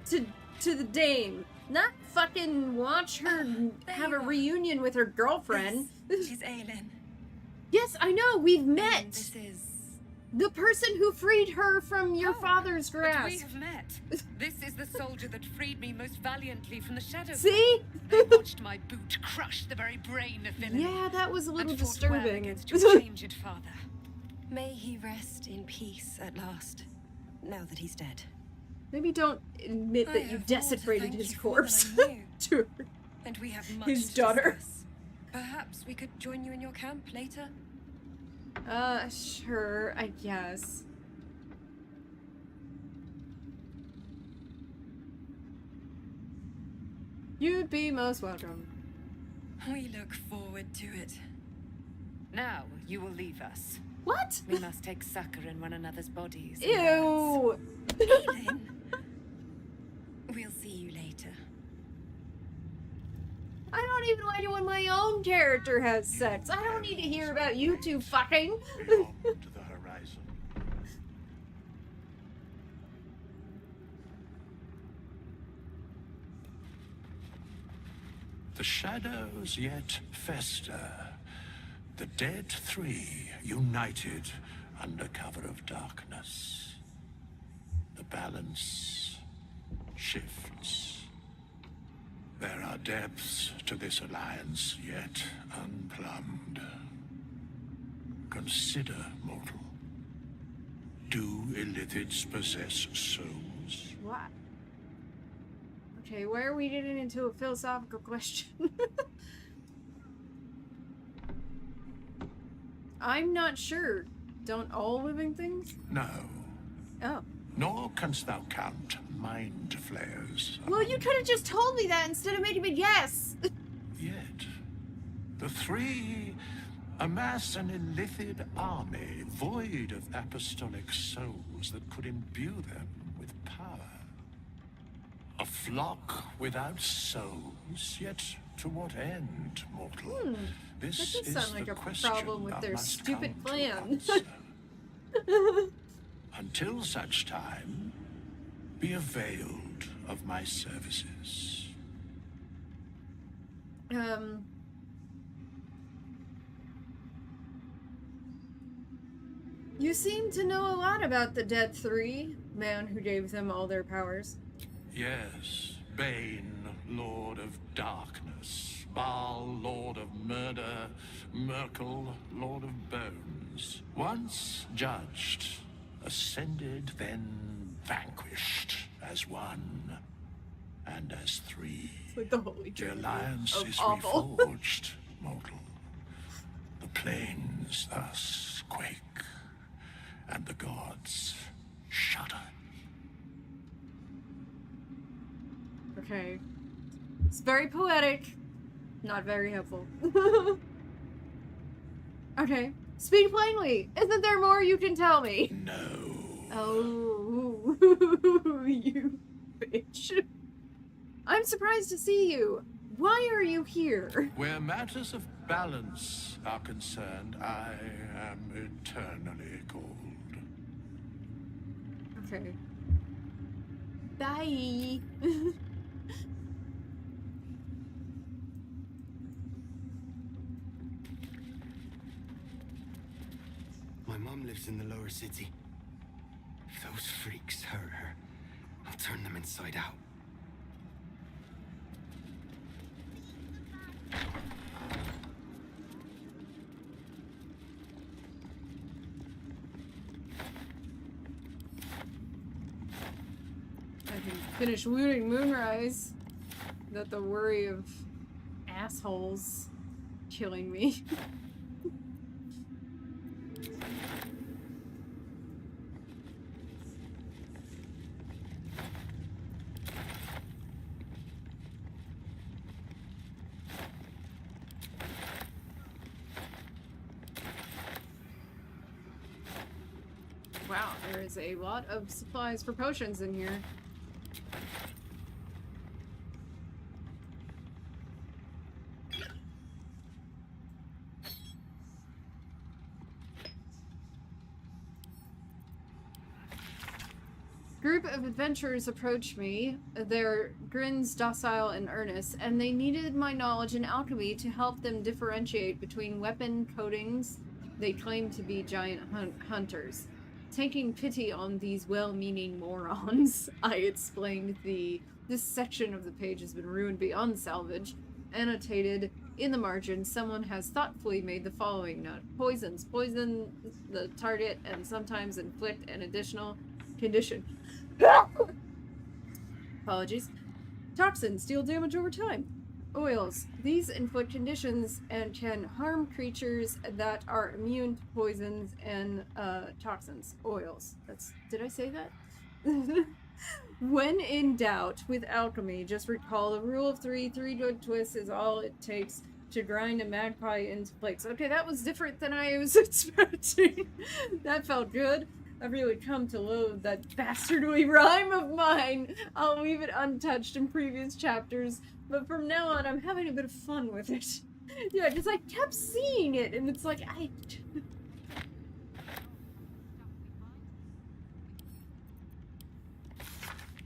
to the dame, not fucking watch her have a reunion with her girlfriend. This is Aelin. Yes, I know, we've met! And this is... The person who freed her from your father's But grasp. we have met. This is the soldier that freed me most valiantly from the shadows. See? They watched my boot crush the very brain of villainy. Yeah, that was a little and fought well disturbing. against your changed father. May he rest in peace at last, now that he's dead. Maybe don't admit that you desecrated his corpse to her. And we have much his to daughter. discuss. Perhaps we could join you in your camp later? Sure, I guess. You'd be most welcome. We look forward to it. Now you will leave us. What? We must take succor in one another's bodies. Ew! Aelin, we'll see you later. I don't even like it when my own character has sex. I don't need to hear about you two fucking. Beyond the horizon. The shadows yet fester. The dead three united under cover of darkness. The balance shifts. There are depths to this alliance yet unplumbed. Consider, mortal. Do illithids possess souls? What? Okay, why are we getting into a philosophical question? I'm not sure. Don't all living things? No. Oh. Nor canst thou count mind flayers. Well, you could have just told me that instead of making me guess. Yet, the three amass an illithid army void of apostolic souls that could imbue them with power. A flock without souls, yet To what end, mortal? This That does is sound like the a question problem with thou their must stupid come to plan. answer. Until such time, be availed of my services. You seem to know a lot about the Dead Three, man who gave them all their powers. Yes, Bane, Lord of Darkness, Baal, Lord of Murder, Merkel, Lord of Bones. Once judged, ascended, then vanquished as one, and as three. It's like the holy The trinity alliance of is awful. reforged, mortal. The plains thus quake, and the gods shudder. Okay. It's very poetic, not very helpful. Okay. Speak plainly. Isn't there more you can tell me? No. Oh, you bitch. I'm surprised to see you. Why are you here? Where matters of balance are concerned, I am eternally cold. Okay. Bye. My mom lives in the lower city. If those freaks hurt her, I'll turn them inside out. I can finish looting Moonrise without the worry of assholes killing me. Wow, there is a lot of supplies for potions in here. Group of adventurers approached me, their grins docile and earnest, and they needed my knowledge in alchemy to help them differentiate between weapon coatings they claimed to be giant hunters. Taking pity on these well-meaning morons, I explained this section of the page has been ruined beyond salvage. Annotated in the margin, someone has thoughtfully made the following note. Poisons. Poison the target and sometimes inflict an additional condition. Apologies. Toxins deal damage over time. Oils. These inflict conditions and can harm creatures that are immune to poisons and toxins. Oils. Did I say that? When in doubt with alchemy, just recall the rule of three. 3 good twists is all it takes to grind a magpie into plates. Okay, that was different than I was expecting. That felt good. I've really come to loathe that bastardly rhyme of mine. I'll leave it untouched in previous chapters, but from now on I'm having a bit of fun with it. Yeah, because I kept seeing it, and it's like,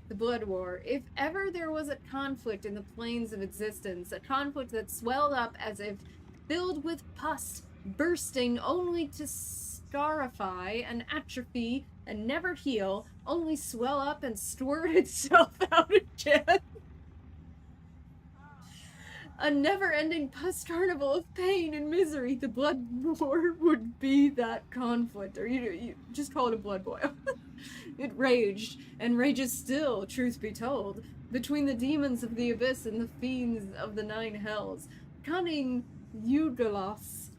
The Blood War. If ever there was a conflict in the planes of existence, a conflict that swelled up as if filled with pus, bursting only to scarify and atrophy and never heal, only swell up and squirt itself out again. A never-ending pus carnival of pain and misery. The Blood War would be that conflict, or you just call it a blood boil. It raged, and rages still, truth be told, between the demons of the abyss and the fiends of the 9 hells. Cunning Eugalos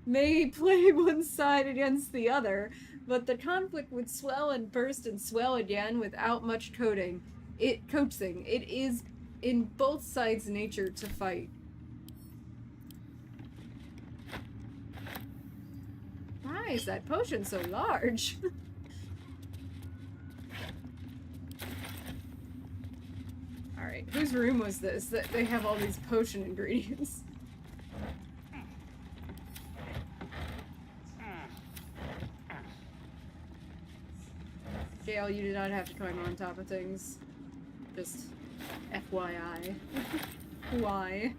may play one side against the other, but the conflict would swell and burst and swell again without much coaxing. It is in both sides' nature to fight. Why is that potion so large? Alright, whose room was this that they have all these potion ingredients? JL, you did not have to climb on top of things. Just FYI. Why?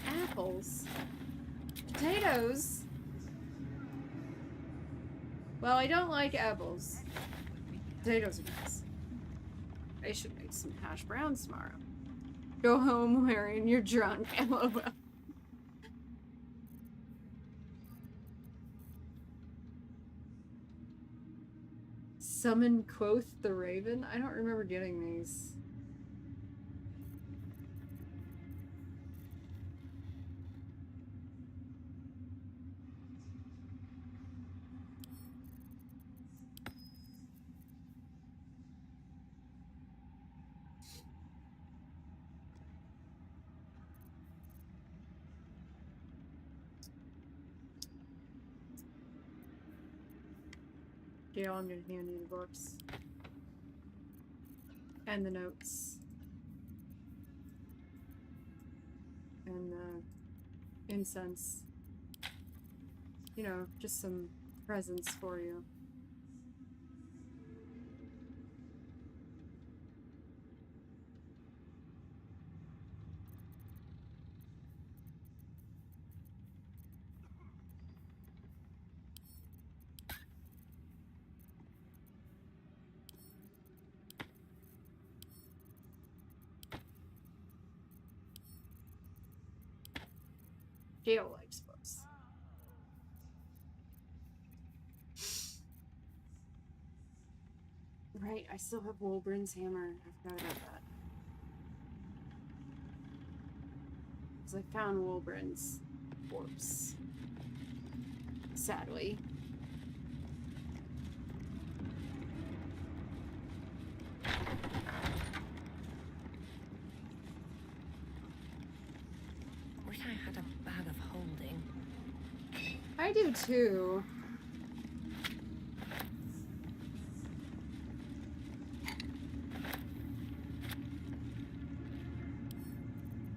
Apples. Potatoes. Well, I don't like apples. Potatoes are nice. I should make some hash browns tomorrow. Go home wearing you're drunk. LOL. Summon Quoth the Raven? I don't remember getting these. Gail, I'm gonna hand you the books. And the notes. And the incense. You know, just some presents for you. Gail likes books. Right, I still have Wolbrin's hammer. I forgot about that. Because I found Wolbrin's corpse. Sadly. Wish I had a bag of holding. I do too.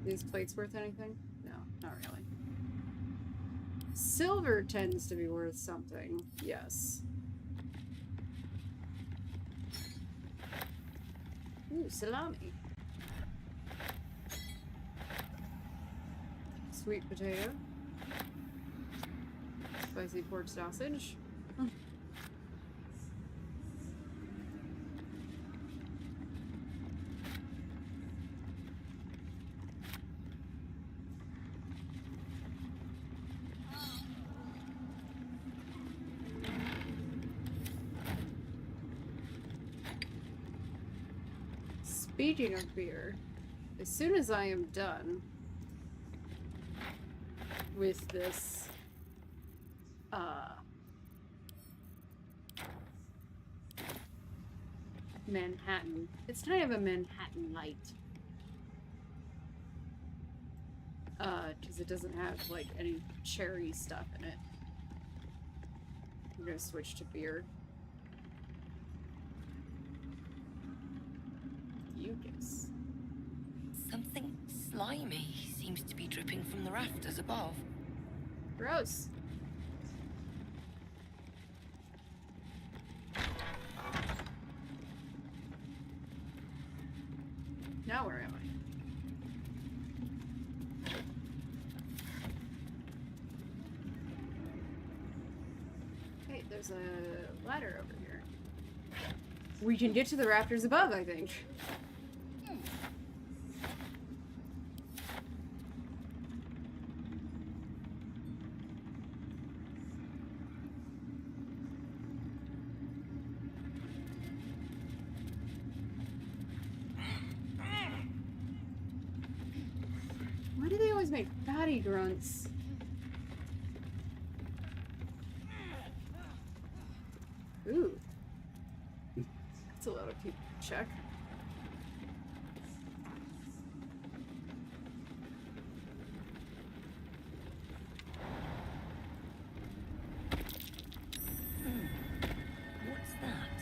These plates worth anything? No, not really. Silver tends to be worth something, yes. Ooh, salami. Sweet potato. Spicy pork sausage. Speaking of beer, as soon as I am done with this Manhattan, it's kind of a Manhattan light, because it doesn't have like any cherry stuff in it. I'm gonna switch to beer. Mucus. Something slimy seems to be dripping from the rafters above. Gross. Now where am I? Hey, there's a ladder over here. We can get to the rafters above, I think. Why do they always make fatty grunts? Ooh. That's a lot of people. check. What's that?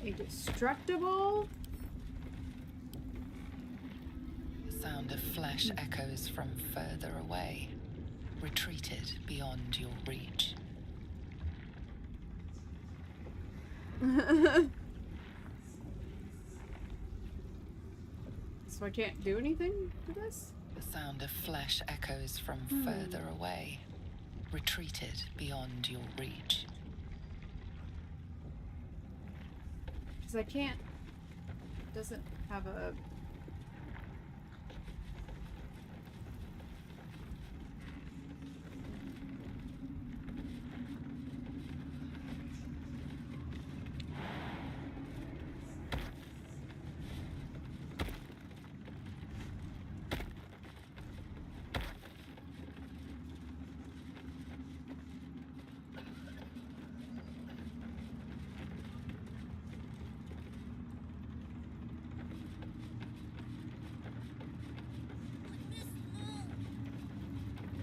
A destructible? The sound of flesh echoes from further away, retreated beyond your reach. So I can't do anything to this? The sound of flesh echoes from further away, retreated beyond your reach. Because I can't... Doesn't have a...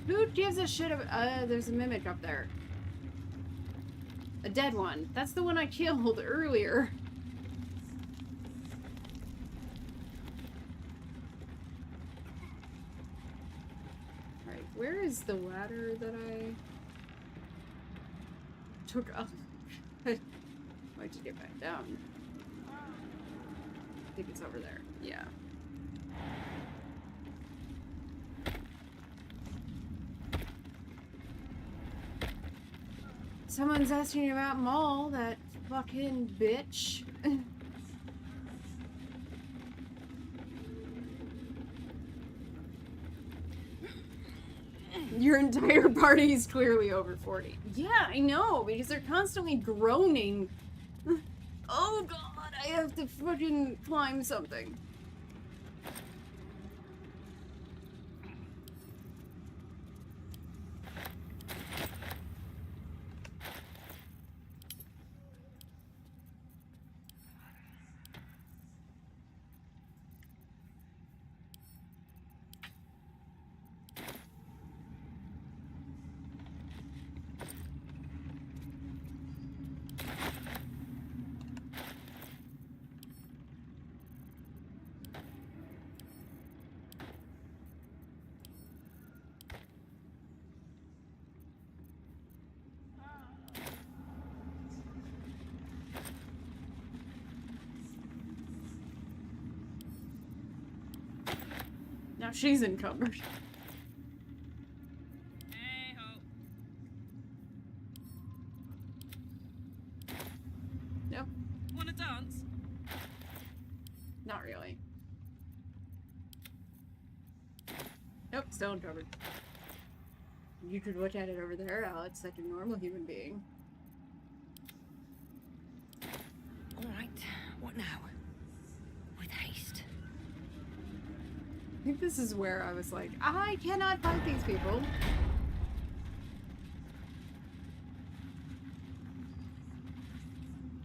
Who gives a shit about... there's a mimic up there. A dead one. That's the one I killed earlier. Alright, where is the ladder that I... took up? Why'd you get back down? I think it's over there. Yeah. Someone's asking about Maul, that fucking bitch. Your entire party is clearly over 40. Yeah, I know, because they're constantly groaning. Oh god, I have to fucking climb something. Now she's encumbered. Nope. Wanna dance? Not really. Nope, still encumbered. You could look at it over there, Alex, like a normal human being. Alright, what now? With haste. I think this is where I was like, I cannot fight these people.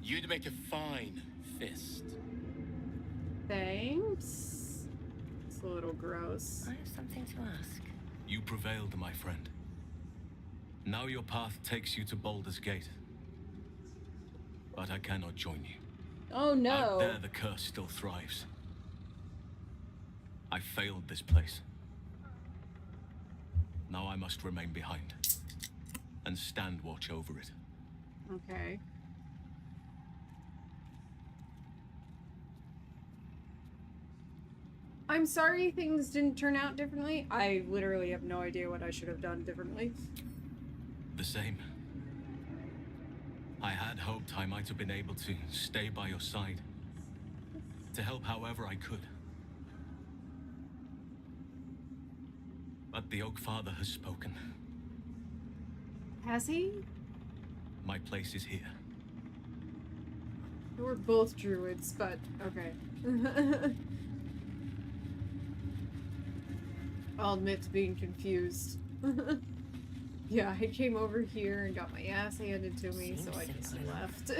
You'd make a fine fist. Thanks. It's a little gross. I have something to ask. You prevailed, my friend. Now your path takes you to Baldur's Gate. But I cannot join you. Oh no. Out there, the curse still thrives. I failed this place. Now I must remain behind and stand watch over it. Okay. I'm sorry things didn't turn out differently. I literally have no idea what I should have done differently. The same. I had hoped I might have been able to stay by your side, to help however I could. But the Oak Father has spoken. Has he? My place is here. We're both druids, but okay. I'll admit to being confused. Yeah, I came over here and got my ass handed to me, so I just left.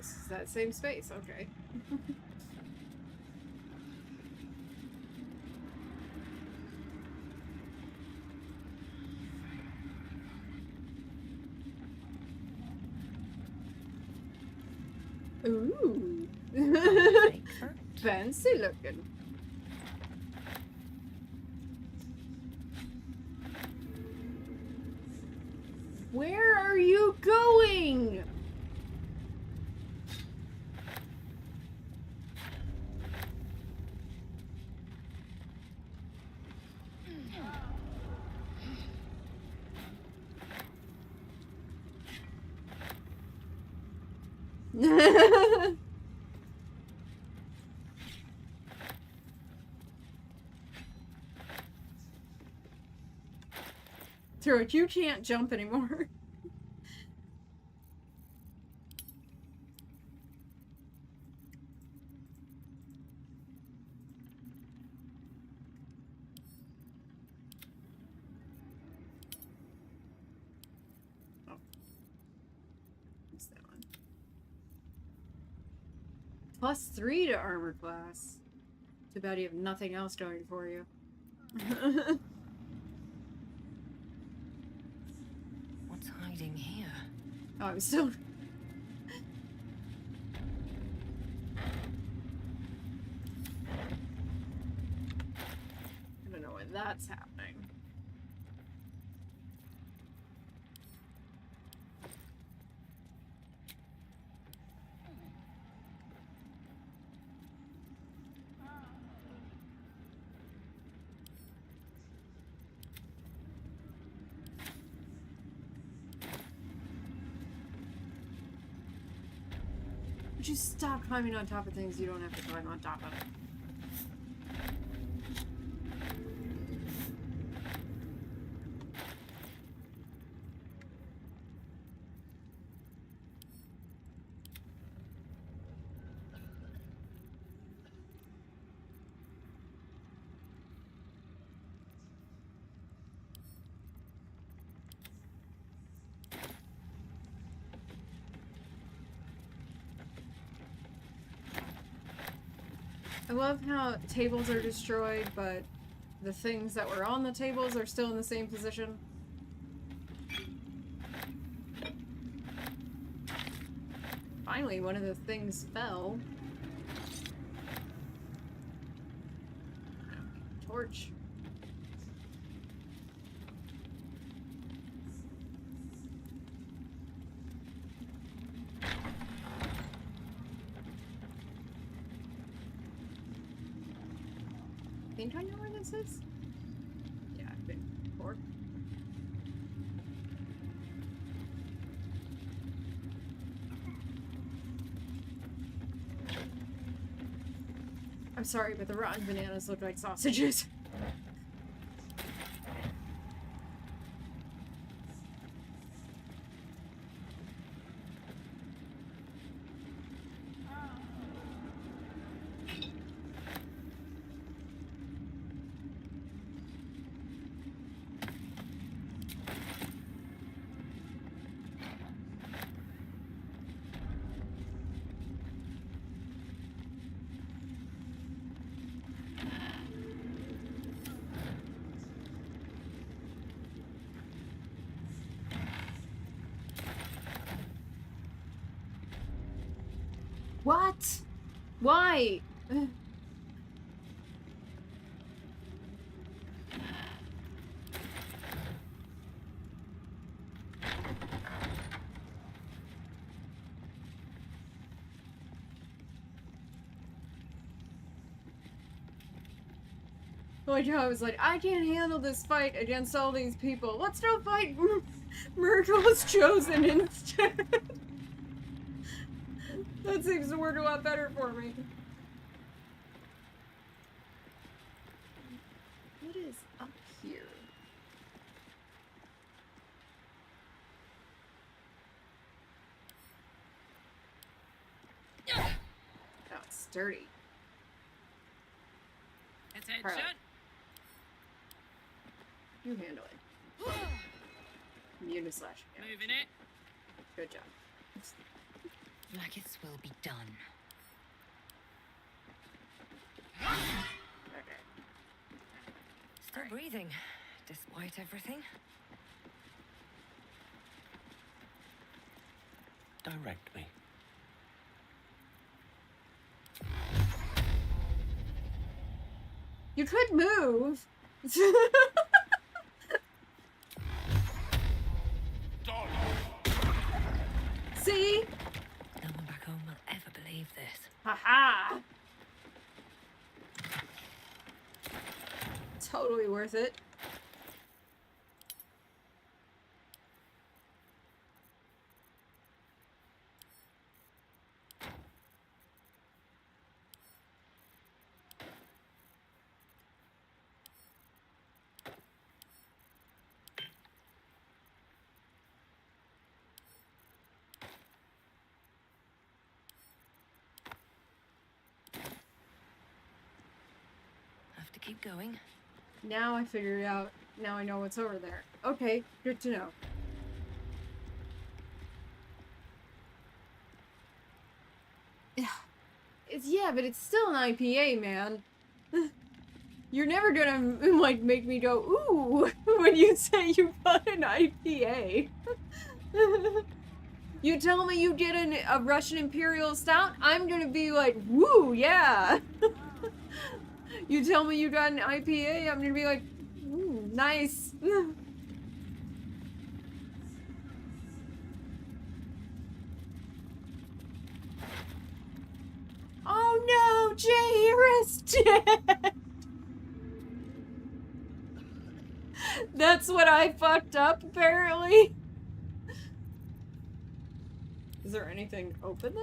this is that same space. Okay. Ooh. Fancy looking. Where are you going? Through it, you can't jump anymore. Oh. What's that one? +3 to armor class. Too bad you have nothing else going for you. What's hiding here? Oh, I'm still... I don't know when that's happening. Would you stop climbing on top of things you don't have to climb on top of? I love how tables are destroyed, but the things that were on the tables are still in the same position. Finally, one of the things fell. Torch. I think I know where this is. Yeah, I've been before. I'm sorry, but the rotten bananas look like sausages. What? Why? Like how I was like, I can't handle this fight against all these people. Let's not fight Myrtle's chosen instead. That seems to work a lot better for me. What is up here? Oh, it's sturdy. Attention! You handle it. Unislash. Yeah. Moving it. Good job. Vlaakith's will be done. Still breathing, despite everything. Direct me. You could move. See? No one back home will ever believe this. Haha. Totally worth it. Have to keep going. Now I figured it out. Now I know what's over there. Okay, good to know. Yeah, but it's still an IPA, man. You're never gonna, like, make me go, ooh, when you say you bought an IPA. You tell me you get a Russian Imperial Stout, I'm gonna be like, woo, yeah. You tell me you got an IPA, I'm gonna be like, ooh, nice. Oh no, Jaira's dead! That's what I fucked up, apparently. Is there anything open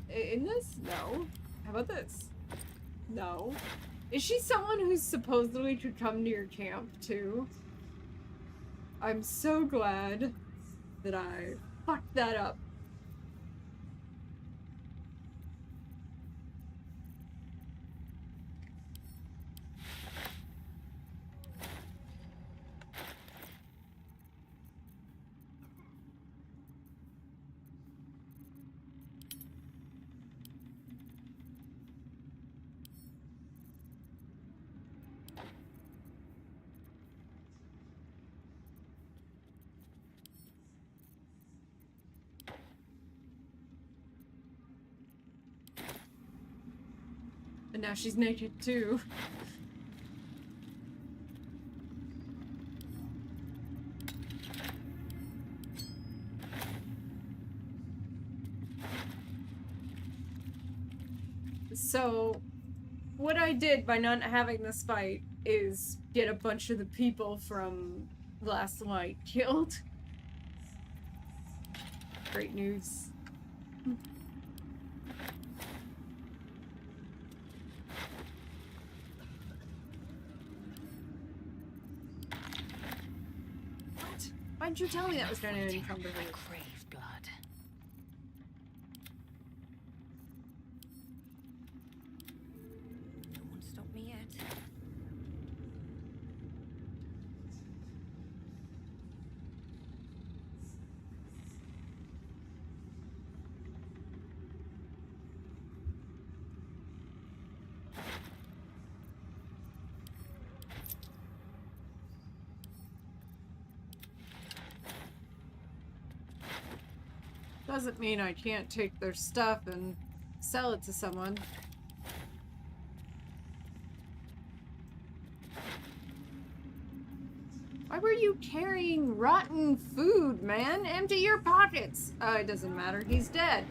in this? No. How about this? No. Is she someone who's supposedly to come to your camp, too? I'm so glad that I fucked that up. And now she's naked too. So, what I did by not having this fight is get a bunch of the people from Last Light killed. Great news. What? Why didn't you tell me that was going to encumber me? Crave blood. No one stopped me yet. Doesn't mean I can't take their stuff and sell it to someone. Why were you carrying rotten food, man? Empty your pockets! It doesn't matter. He's dead.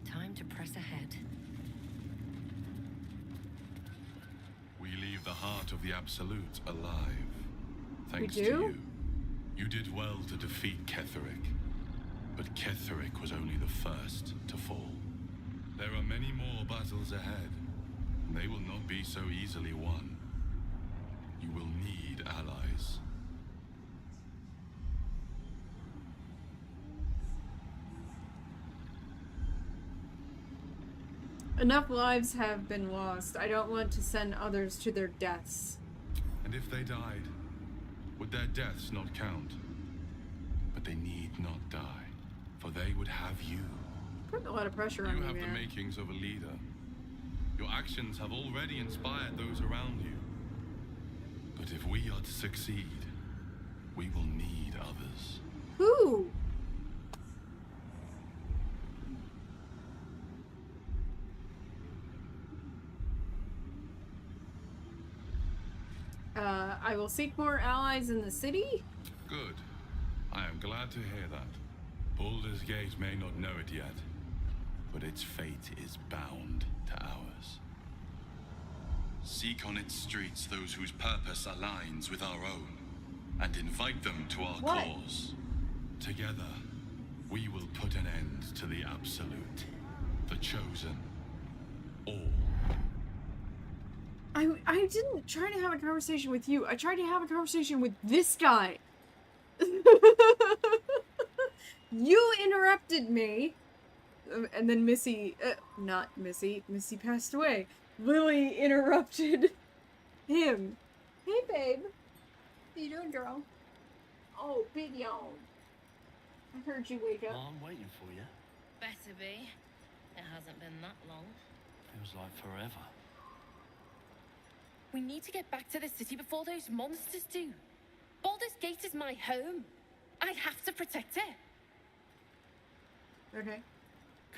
Time to press ahead. We leave the heart of the Absolute alive. Thanks We to do? you. You did well to defeat Ketheric. But Ketheric was only the first to fall. There are many more battles ahead. And they will not be so easily won. You will need allies. Enough lives have been lost. I don't want to send others to their deaths. And if they died, would their deaths not count? But they need not die, for they would have you. Putting a lot of pressure on You me, have the man. makings of a leader. Your actions have already inspired those around you. But if we are to succeed, we will need others. Who? I will seek more allies in the city? Good. I am glad to hear that. Baldur's Gate may not know it yet, but its fate is bound to ours. Seek on its streets those whose purpose aligns with our own, and invite them to our cause. Together, we will put an end to the Absolute, the Chosen, all. I didn't try to have a conversation with you. I tried to have a conversation with this guy. You interrupted me. And then Missy, not Missy, Missy passed away. Lily interrupted him. Hey, babe. How you doing, girl? Oh, big yawn. I heard you wake up. I'm waiting for you. Better be. It hasn't been that long. Feels like forever. We need to get back to the city before those monsters do. Baldur's Gate is my home. I have to protect it. Okay.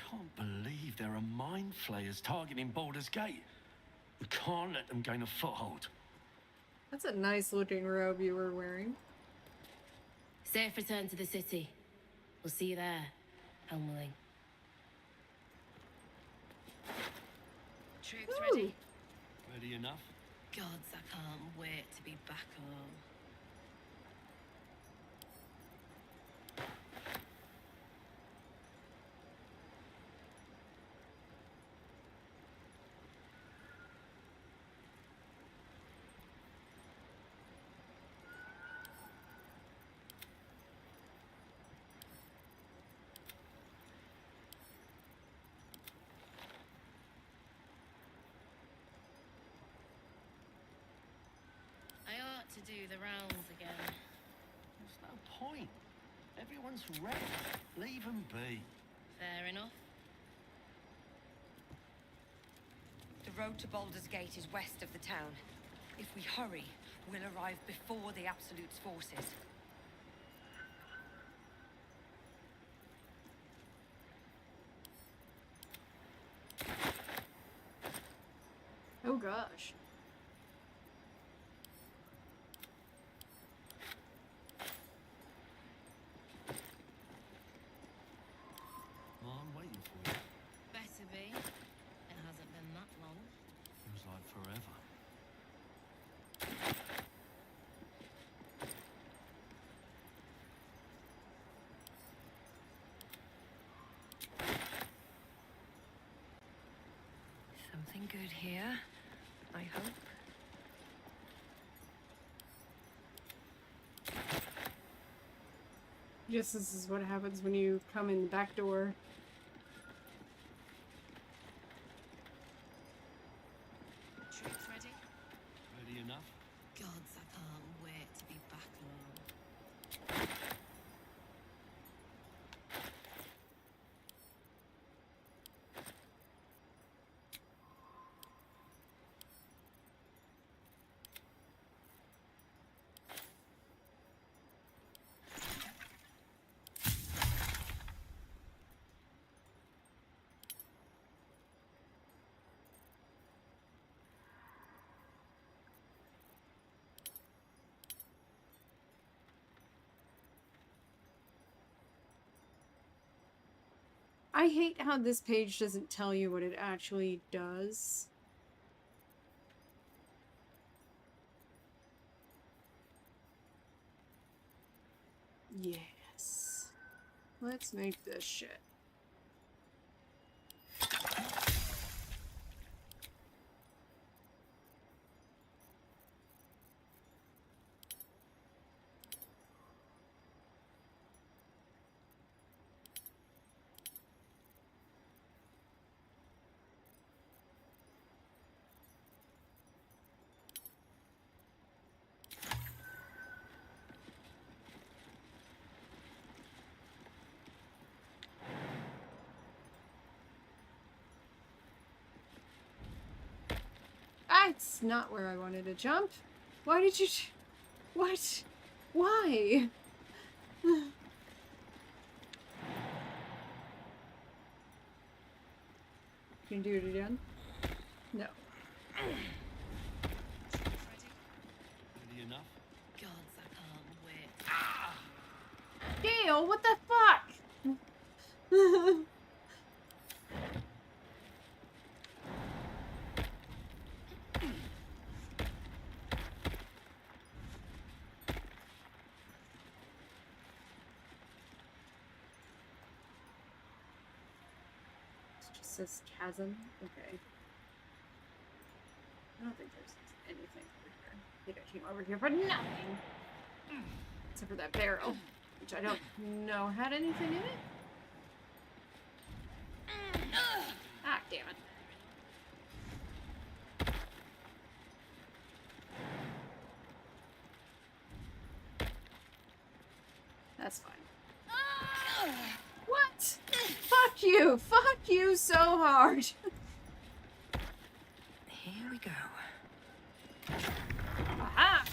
Can't believe there are mind flayers targeting Baldur's Gate. We can't let them gain a foothold. That's a nice looking robe you were wearing. Safe return to the city. We'll see you there, Helmling. Troops ready? Ready enough? Gods, I can't wait to be back home. I ought to do the rounds again. There's no point. Everyone's ready. Leave them be. Fair enough. The road to Baldur's Gate is west of the town. If we hurry, we'll arrive before the Absolute's forces. Oh gosh. I'm waiting for you. Better be. It hasn't been that long. Feels like forever. Something good here, I hope. Guess this is what happens when you come in the back door. Troops ready? Ready enough? Gods, I can't wait to be back home. I hate how this page doesn't tell you what it actually does. Yes. Let's make this shit. That's not where I wanted to jump. Why did you... What? Why? Can you do it again? No. Ready enough? Gods, I can't wait. Gale, what the fuck? It just says chasm. Okay. I don't think there's anything over here. I think I came over here for nothing. Except for that barrel, which I don't know had anything in it. Ah, damn it. That's fine. What? Fuck you! Fuck you so hard! Here we go. Aha!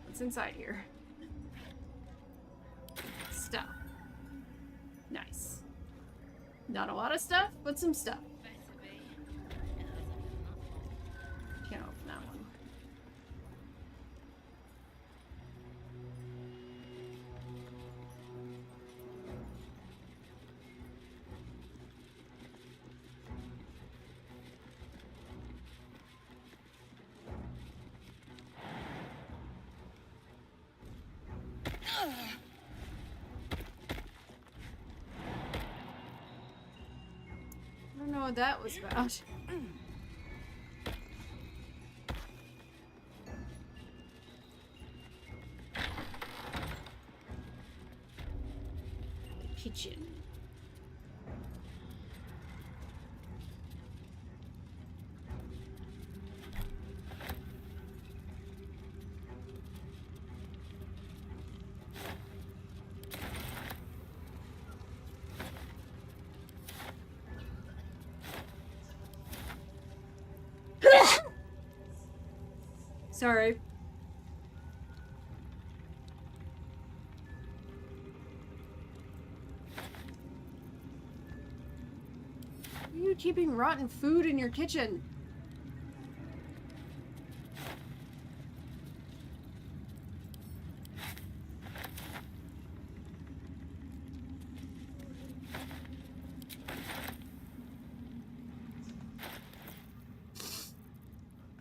What's inside here? Stuff. Nice. Not a lot of stuff, but some stuff. Can't open that one. I don't know what that was about. Kitchen. Sorry. Why are you keeping rotten food in your kitchen?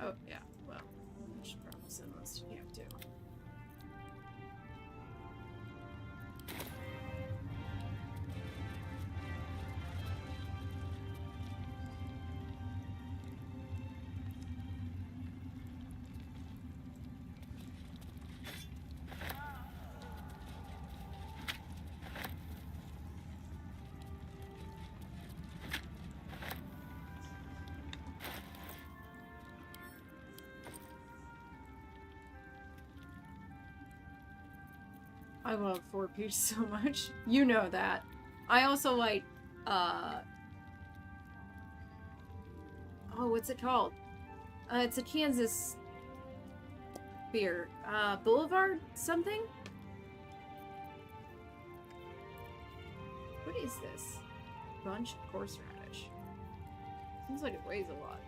Oh, yeah, well, I should probably send those to camp too. I love 4-Peach so much. You know that. I also like, oh, what's it called? It's a Kansas beer. Boulevard something? What is this? Bunch of horseradish. Seems like it weighs a lot.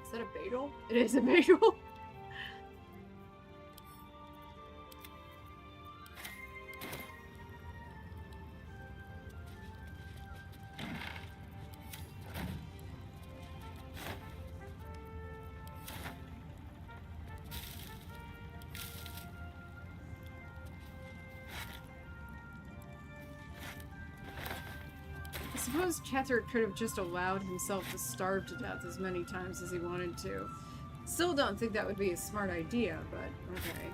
Is that a bagel? It is a bagel. I suppose Kethard could have just allowed himself to starve to death as many times as he wanted to. Still don't think that would be a smart idea, but okay.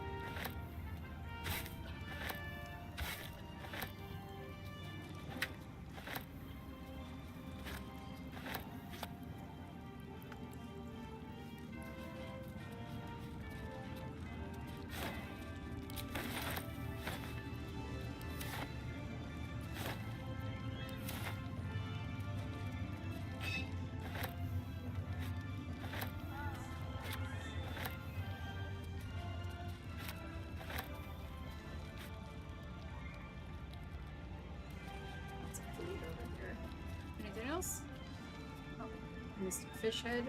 Mystic fish head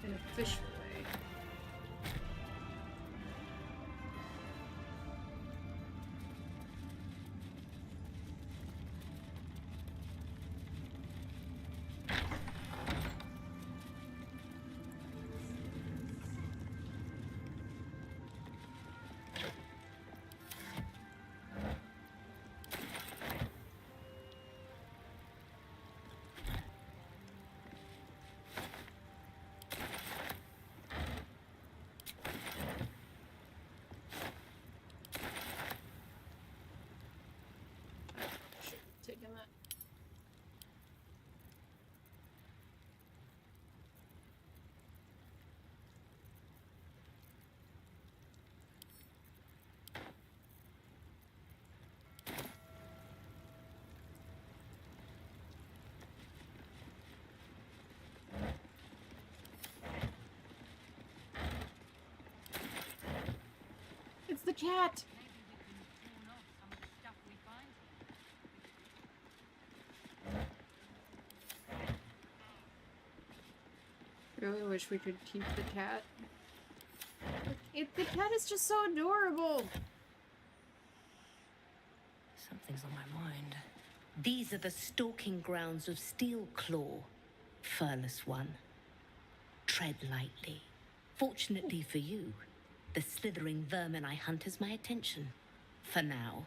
and a fish fillet. Taking that. It's the cat. Really wish we could keep the cat. The cat is just so adorable. Something's on my mind. These are the stalking grounds of Steelclaw, furless one. Tread lightly. Fortunately for you, the slithering vermin I hunt has my attention. For now.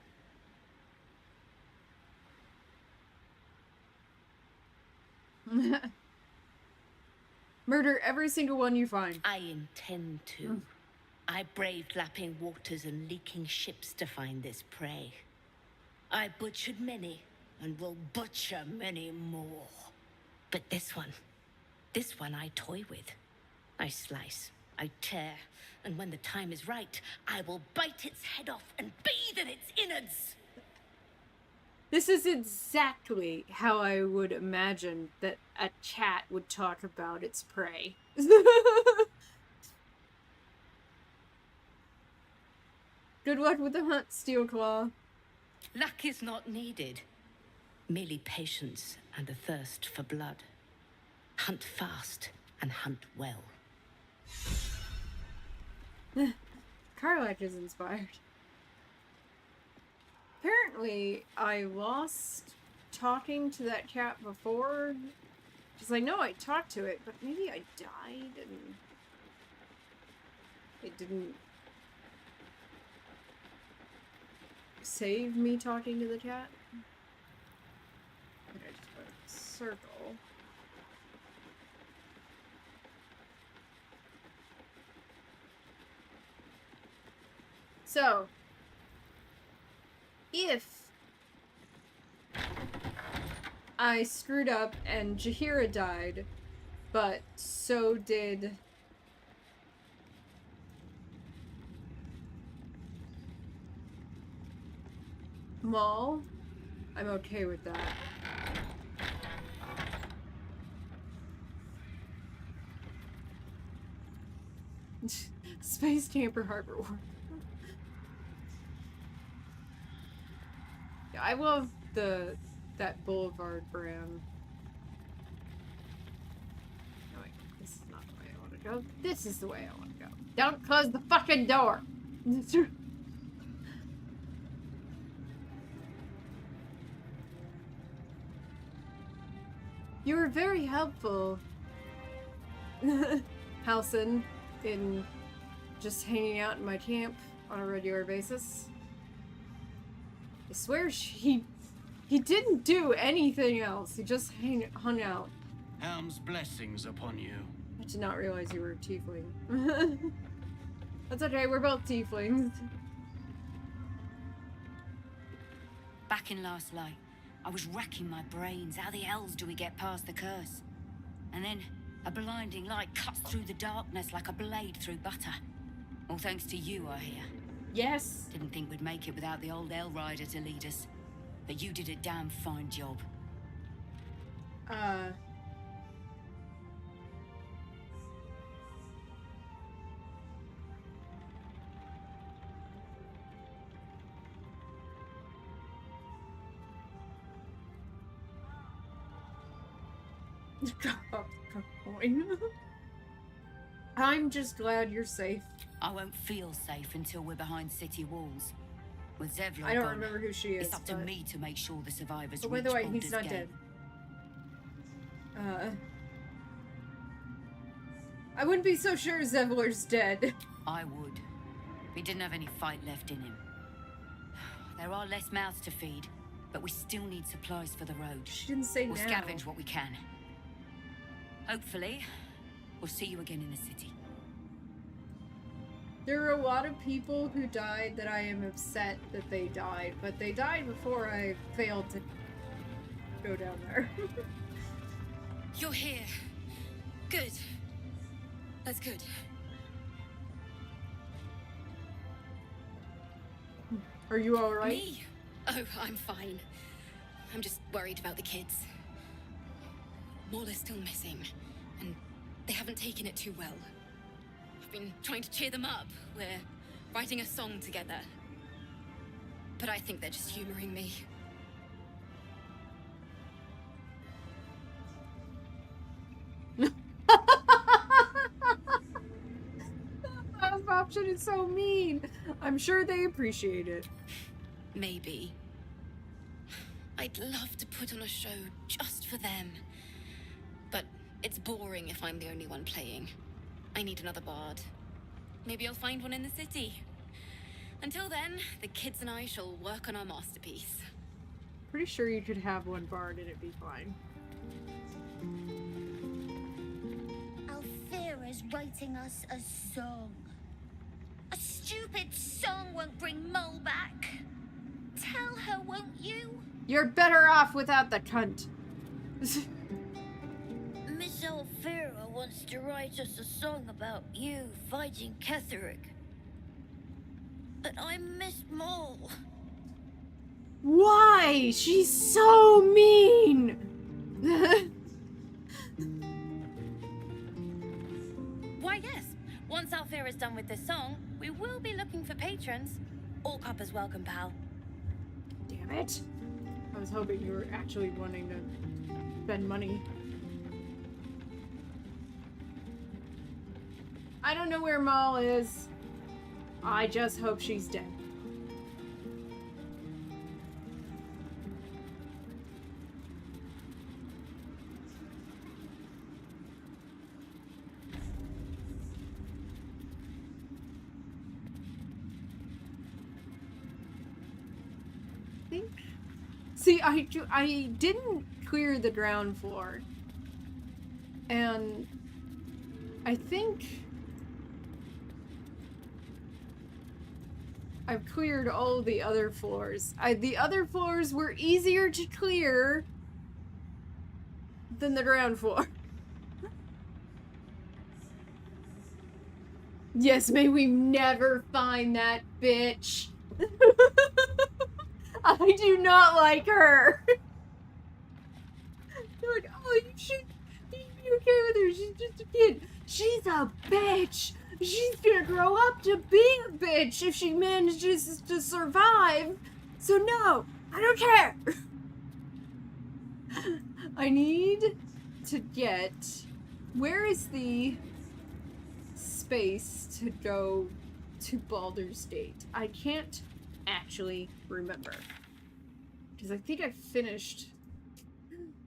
Murder every single one you find. I intend to. I braved lapping waters and leaking ships to find this prey. I butchered many, and will butcher many more. But this one I toy with. I slice, I tear, and when the time is right, I will bite its head off and bathe in its innards. This is exactly how I would imagine that a cat would talk about its prey. Good luck with the hunt, Steelclaw. Luck is not needed. Merely patience and a thirst for blood. Hunt fast and hunt well. Karlach is inspired. Apparently, I lost talking to that cat before. Because I know I talked to it, but maybe I died and it didn't save me talking to the cat. Okay, just put a circle. So, if I screwed up and Jaheira died, but so did Maul, I'm okay with that. Space Tamper Harbor War. I love that Boulevard brand. No, wait, this is not the way I want to go. This is the way I want to go. Don't close the fucking door! You were very helpful, Halson, in just hanging out in my camp on a regular basis. I swear he didn't do anything else. He just hung out. Helm's blessings upon you. I did not realize you were a tiefling. That's okay, we're both tieflings. Back in last light, I was racking my brains. How the hells do we get past the curse? And then a blinding light cuts through the darkness like a blade through butter. All thanks to you, I hear. Yes. Didn't think we'd make it without the old El Rider to lead us. But you did a damn fine job. Drop a coin. I'm just glad you're safe. I won't feel safe until we're behind city walls. With Zevlor I don't gone, remember who she is. it's up to me to make sure the survivors But by reach the way, Baldur's he's not Gate. dead. I wouldn't be so sure Zevlor's dead. I would. He didn't have any fight left in him. There are less mouths to feed, but we still need supplies for the road. She didn't say We'll now. scavenge what we can. Hopefully, we'll see you again in the city. There are a lot of people who died that I am upset that they died, but they died before I failed to go down there. You're here. Good. That's good. Are you alright? Me? Oh, I'm fine. I'm just worried about the kids. Mauler's still missing, and they haven't taken it too well. I've been trying to cheer them up. We're writing a song together. But I think they're just humoring me. Last option is so mean. I'm sure they appreciate it. Maybe. I'd love to put on a show just for them. But it's boring if I'm the only one playing. I need another bard. Maybe I'll find one in the city. Until then, the kids and I shall work on our masterpiece. Pretty sure you could have one bard and it'd be fine. Alfira's writing us a song. A stupid song won't bring Mole back. Tell her, won't you? You're better off without the cunt. Miss Alfira wants to write us a song about you fighting Ketheric. But I miss Mole. Why? She's so mean! Why, yes. Once Alfira's done with this song, we will be looking for patrons. All cuppers welcome, pal. Damn it. I was hoping you were actually wanting to spend money. I don't know where Maul is. I just hope she's dead. See, I didn't clear the ground floor. And I think I've cleared all the other floors. The other floors were easier to clear than the ground floor. Yes, may we never find that bitch. I do not like her. You're like, oh, you should be okay with her. She's just a kid. She's a bitch. She's gonna grow up to be a bitch if she manages to survive. So no, I don't care. I need to get... Where is the space to go to Baldur's Gate? I can't actually remember. Because I think I finished...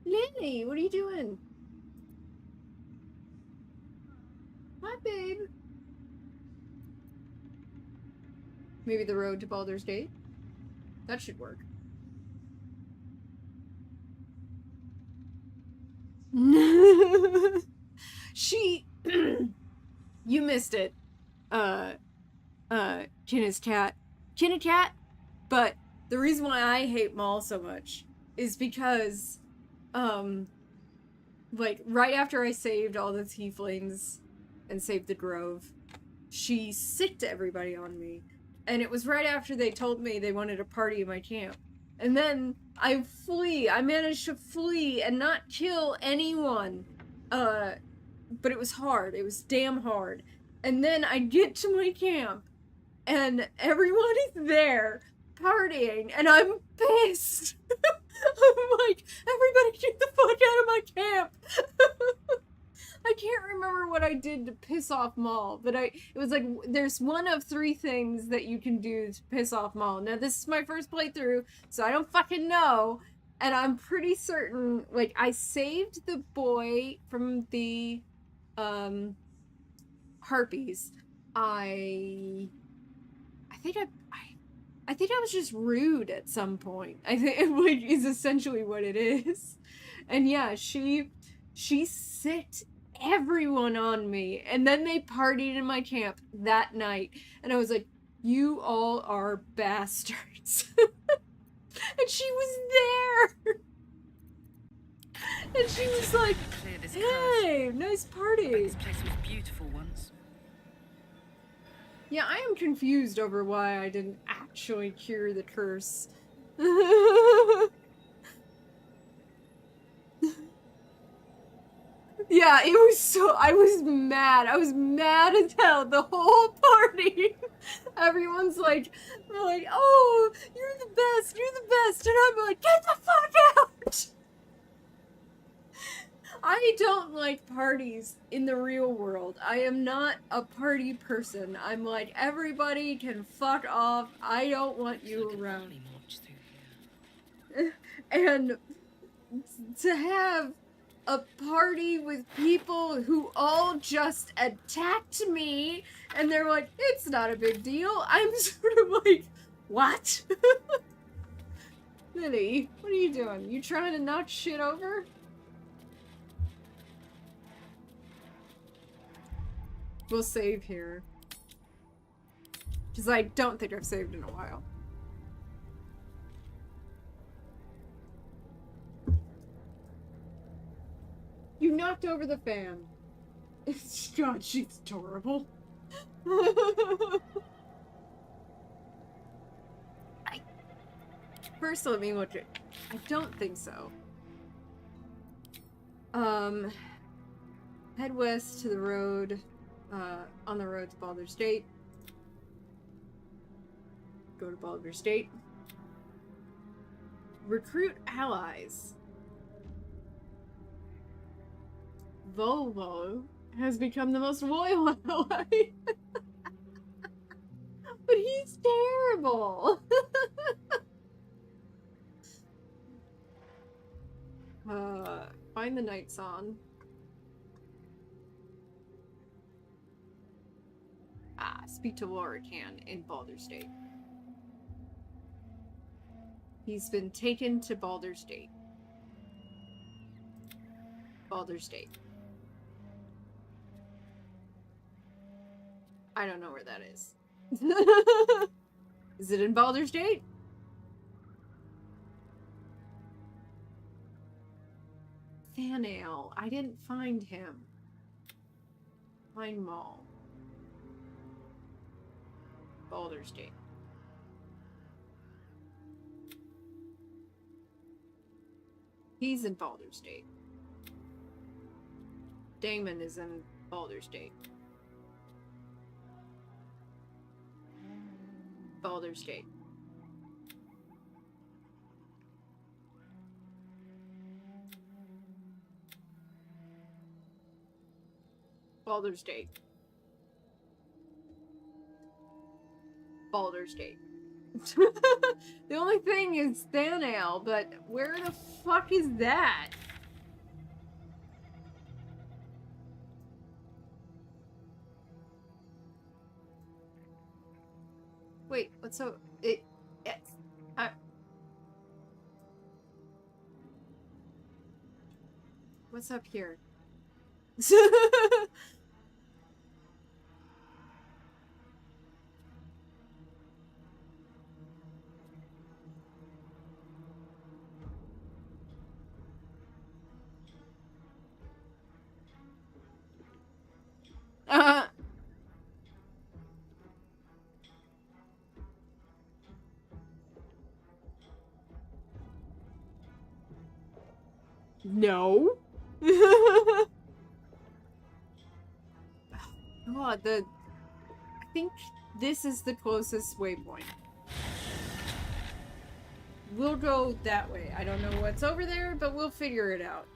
Lily, what are you doing? Hi, babe. Maybe the road to Baldur's Gate? That should work. She... You missed it. Kinna's cat. Kinna cat? But the reason why I hate Maul so much is because, like, right after I saved all the tieflings and saved the grove, she sicked everybody on me. And it was right after they told me they wanted a party in my camp. And then I managed to flee and not kill anyone. But it was hard. It was damn hard. And then I get to my camp and everyone is there partying and I'm pissed. I'm like, everybody get the fuck out of my camp! I can't remember what I did to piss off Maul, but it was like, there's one of 3 things that you can do to piss off Maul. Now, this is my first playthrough, so I don't fucking know, and I'm pretty certain, like, I saved the boy from the, harpies. I think I was just rude at some point. I think like is essentially what it is. And yeah, she sicked everyone on me. And then they partied in my camp that night. And I was like, you all are bastards. And she was there. And she was like, hey, nice party. This place was beautiful once. Yeah, I am confused over why I didn't actually cure the curse. Yeah, it was so, I was mad as hell the whole party. Everyone's like, oh, you're the best, and I'm like, get the fuck out! I don't like parties in the real world. I am not a party person. I'm like, everybody can fuck off. I don't want you around. And to have a party with people who all just attacked me, and they're like, it's not a big deal. I'm sort of like, what? Lily, what are you doing? You trying to knock shit over? We'll save here. Because I don't think I've saved in a while. You knocked over the fan. God, she's adorable. First, let me look at... I don't think so. Head west to the road. On the road to Baldur State. Go to Baldur State. Recruit allies. Volvo has become the most loyal ally. But he's terrible. Find the night song. Speak to Lorican in Baldur State. He's been taken to Baldur State. Baldur State. I don't know where that is. Is it in Baldur State? Thanael. I didn't find him. Find Maul. Baldur State. He's in Baldur State. Damon is in Baldur State. Baldur State. Baldur State. Baldur State. The only thing is Thanael, but where the fuck is that? Wait, what's so what's up here? No. God, I think this is the closest waypoint. we'll go that way. I don't know what's over there, but we'll figure it out.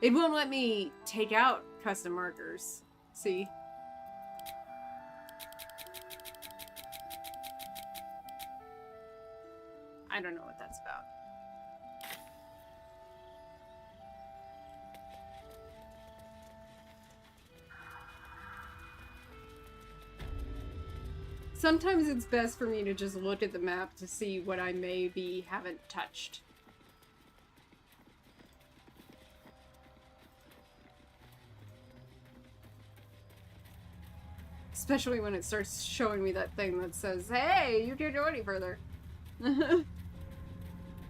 It won't let me take out custom markers. See? I don't know what that's about. Sometimes it's best for me to just look at the map to see what I maybe haven't touched. Especially when it starts showing me that thing that says, hey, you can't go any further.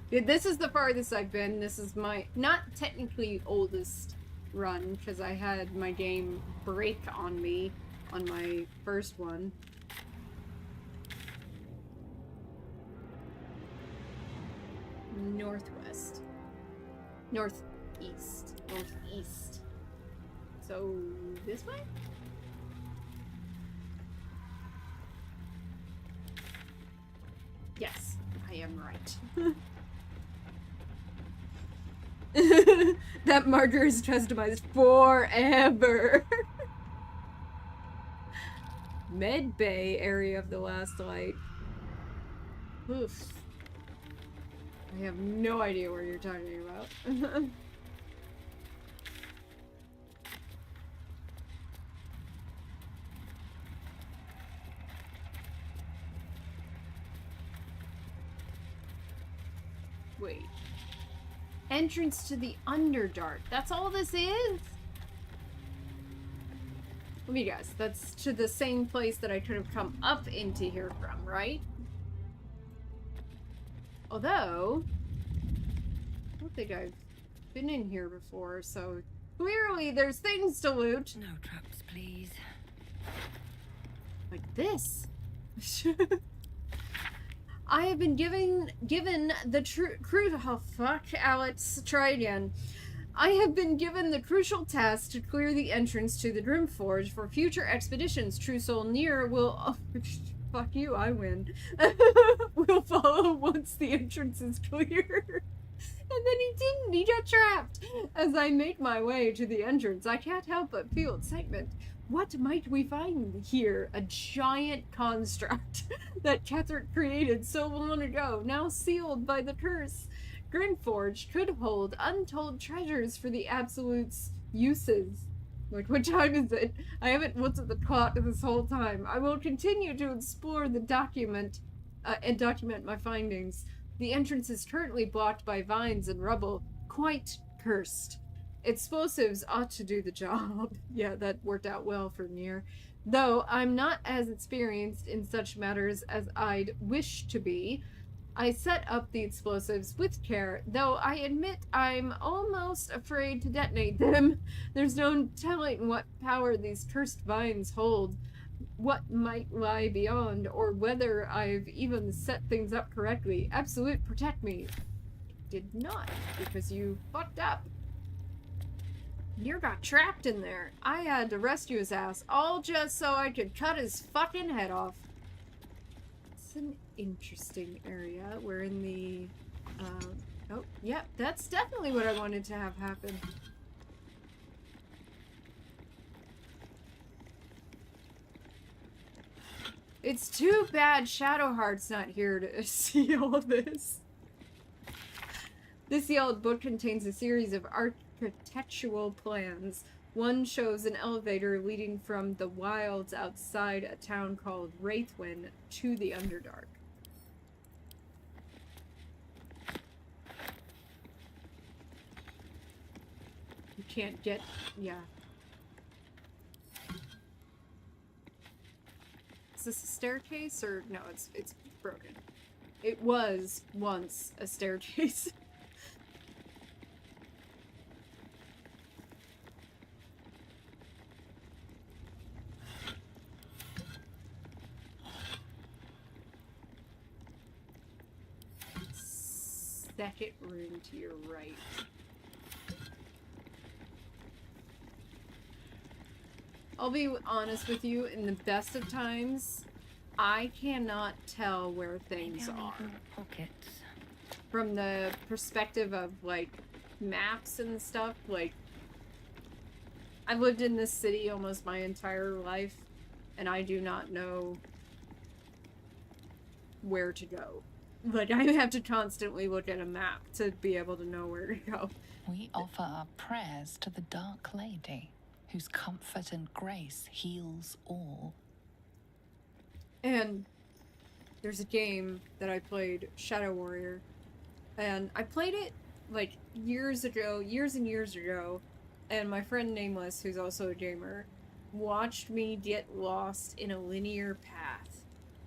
Yeah, this is the farthest I've been. This is my, not technically oldest run, because I had my game break on me on my first one. Northwest. Northeast. Northeast. So, this way? Yes, I am right. That marker is customized forever. Med Bay area of the last light. Oof. I have no idea what you're talking about. Wait. Entrance to the Underdark. That's all this is? Let me guess. That's to the same place that I could have come up into here from, right? Although, I don't think I've been in here before, so clearly there's things to loot. No traps, please. Like this. I have been given the oh fuck, Alex, try again. I have been given the crucial task to clear the entrance to the Grimforge for future expeditions. True Soul Near will, oh, fuck you, I win. Will follow once the entrance is clear. And then he didn't, he got trapped. As I make my way to the entrance, I can't help but feel excitement. What might we find here? A giant construct that Ketherick created so long ago, now sealed by the curse. Grimforge could hold untold treasures for the Absolute's uses. Like, what time is it? I haven't looked at the clock this whole time. I will continue to explore the document and document my findings. The entrance is currently blocked by vines and rubble, quite cursed. Explosives ought to do the job. Yeah, that worked out well for Nier. Though I'm not as experienced in such matters as I'd wish to be, I set up the explosives with care, though I admit I'm almost afraid to detonate them. There's no telling what power these cursed vines hold, what might lie beyond, or whether I've even set things up correctly. Absolute, protect me. Did not, because you fucked up. You got trapped in there. I had to rescue his ass, all just so I could cut his fucking head off. It's an interesting area. We're in the, oh, yeah, that's definitely what I wanted to have happen. It's too bad Shadowheart's not here to see all of this. This yellowed book contains a series of architectural plans. One shows an elevator leading from the wilds outside a town called Wraithwin to the Underdark. You can't get, yeah. Is this a staircase or no? It's broken. It was once a staircase. Second room to your right. I'll be honest with you, in the best of times, I cannot tell where things are. Pockets. From the perspective of, like, maps and stuff, like, I've lived in this city almost my entire life, and I do not know where to go. Like, I have to constantly look at a map to be able to know where to go. We offer our prayers to the Dark Lady, whose comfort and grace heals all. And there's a game that I played, Shadow Warrior, and I played it, like, years and years ago, and my friend Nameless, who's also a gamer, watched me get lost in a linear path.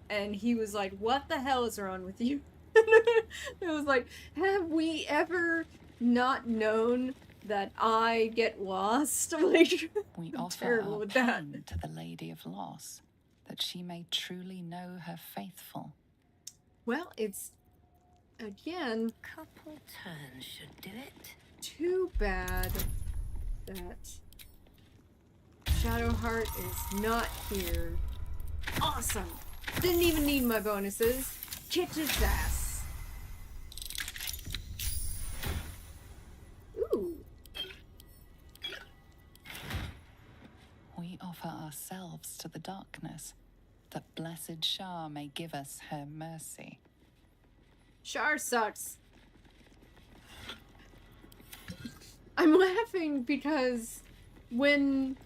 And he was like, what the hell is wrong with you? It was like, have we ever not known that I get lost? Like, We I'm offer terrible our with that. pain to the Lady of Loss, that she may truly know her faithful. Well, it's, again, Couple turns should do it. too bad that Shadowheart is not here. Awesome! Didn't even need my bonuses. Kicked his ass. Ooh. We offer ourselves to the darkness, that blessed Shah may give us her mercy. Char sucks. I'm laughing because when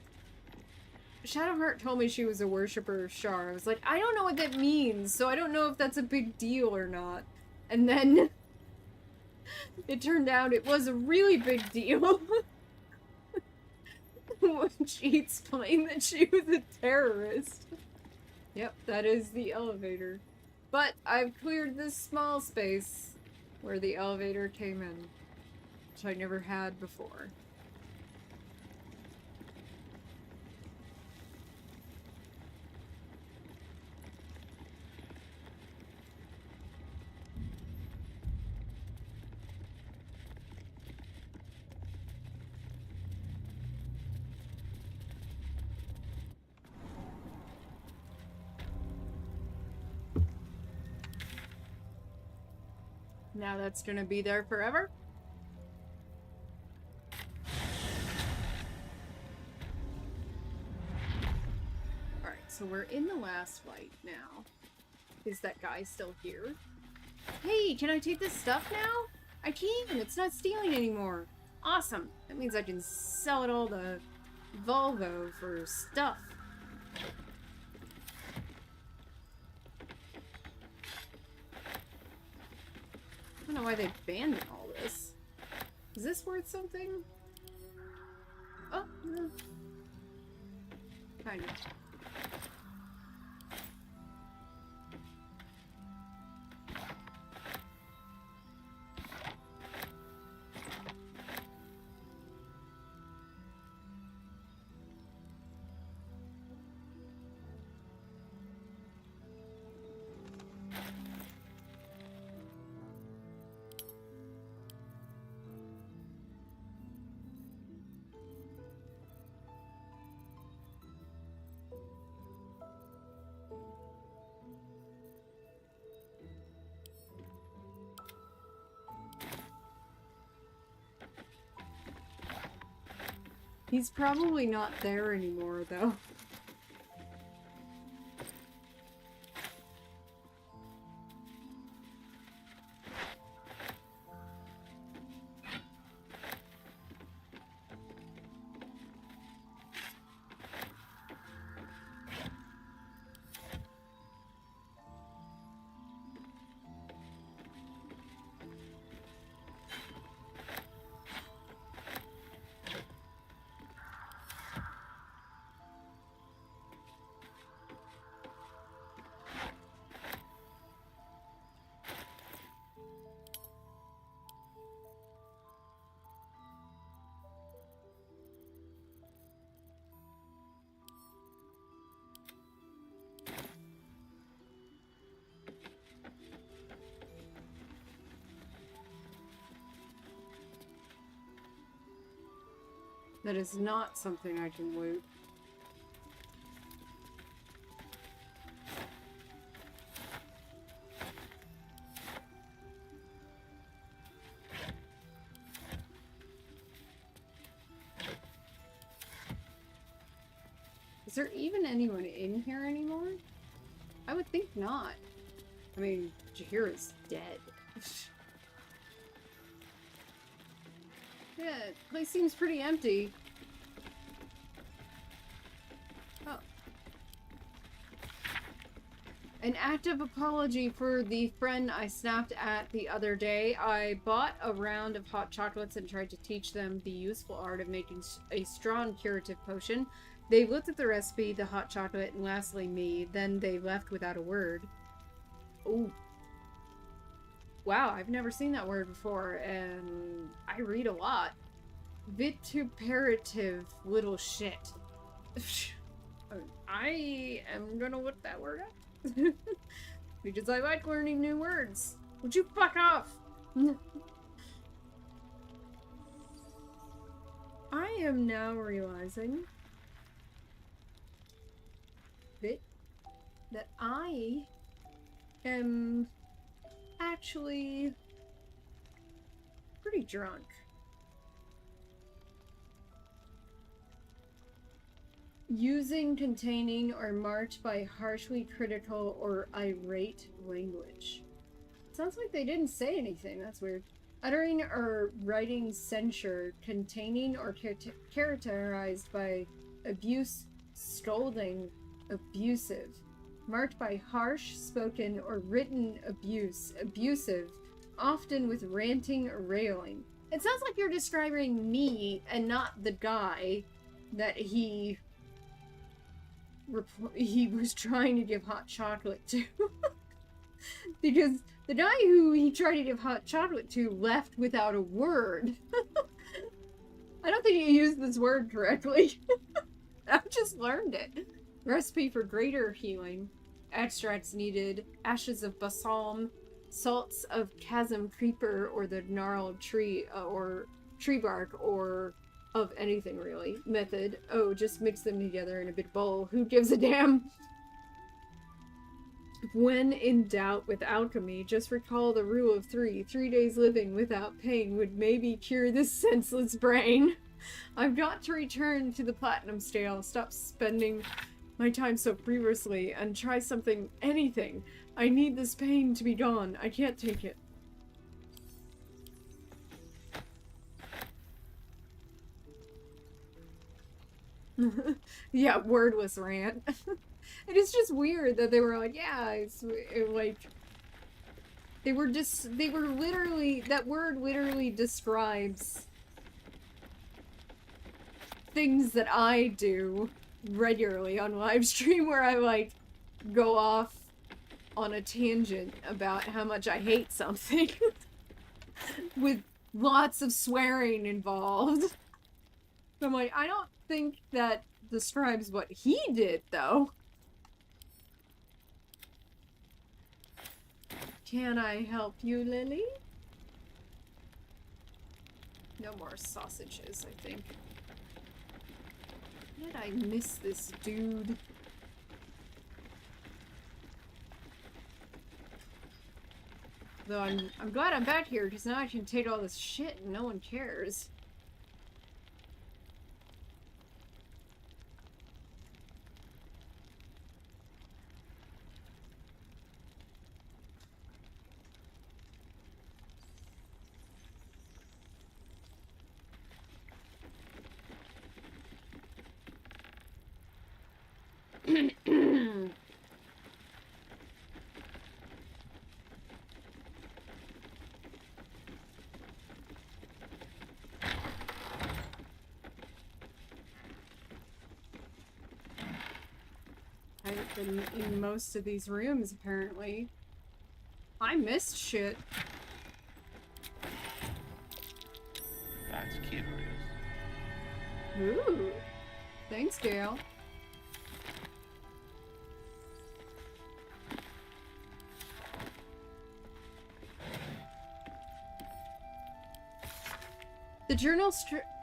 Shadowheart told me she was a worshiper of Shar, I was like, I don't know what that means, so I don't know if that's a big deal or not. And then it turned out it was a really big deal. When she explained that she was a terrorist. Yep, that is the elevator. But I've cleared this small space where the elevator came in, which I never had before. Now that's gonna be there forever. Alright, so we're in the last fight now. Is that guy still here? Hey, can I take this stuff now? I can! It's not stealing anymore. Awesome! That means I can sell it all to Volvo for stuff. I don't know why they banned all this. Is this worth something? Oh, no. Kind of. He's probably not there anymore, though. That is not something I can loot. Is there even anyone in here anymore? I would think not. I mean, Jahira's dead. Yeah, the place seems pretty empty. Oh. An active apology for the friend I snapped at the other day. I bought a round of hot chocolates and tried to teach them the useful art of making a strong curative potion. They looked at the recipe, the hot chocolate, and lastly me. Then they left without a word. Ooh. Wow, I've never seen that word before, and I read a lot. Vituperative little shit. I am gonna look that word up. Because I like learning new words. Would you fuck off? I am now realizing that I am actually pretty drunk. Using, containing, or marked by harshly critical or irate language. Sounds like they didn't say anything. That's weird. Uttering or writing censure, containing or characterized by abuse, scolding, abusive. Marked by harsh, spoken, or written abuse, abusive, often with ranting or railing. It sounds like you're describing me and not the guy that he was trying to give hot chocolate to. Because the guy who he tried to give hot chocolate to left without a word. I don't think he used this word correctly. I just learned it. Recipe for greater healing. Extracts needed. Ashes of balsam. Salts of chasm creeper or the gnarled tree or tree bark or of anything really. Method. Oh, just mix them together in a big bowl. Who gives a damn? When in doubt with alchemy, just recall the rule of 3. 3 days living without pain would maybe cure this senseless brain. I've got to return to the platinum scale. Stop spending my time so frivolously and try something, anything. I need this pain to be gone. I can't take it. Yeah, wordless rant. It is just weird that they were like, yeah, like they were literally, that word literally describes things that I do regularly on live stream where I like go off on a tangent about how much I hate something with lots of swearing involved. So I'm like, I don't think that describes what he did, though. Can I help you, Lily? No more sausages, I think. How did I miss this dude? Though I'm glad I'm back here, because now I can take all this shit and no one cares. I've been in most of these rooms, apparently. I missed shit. That's curious. Ooh. Thanks, Gale. The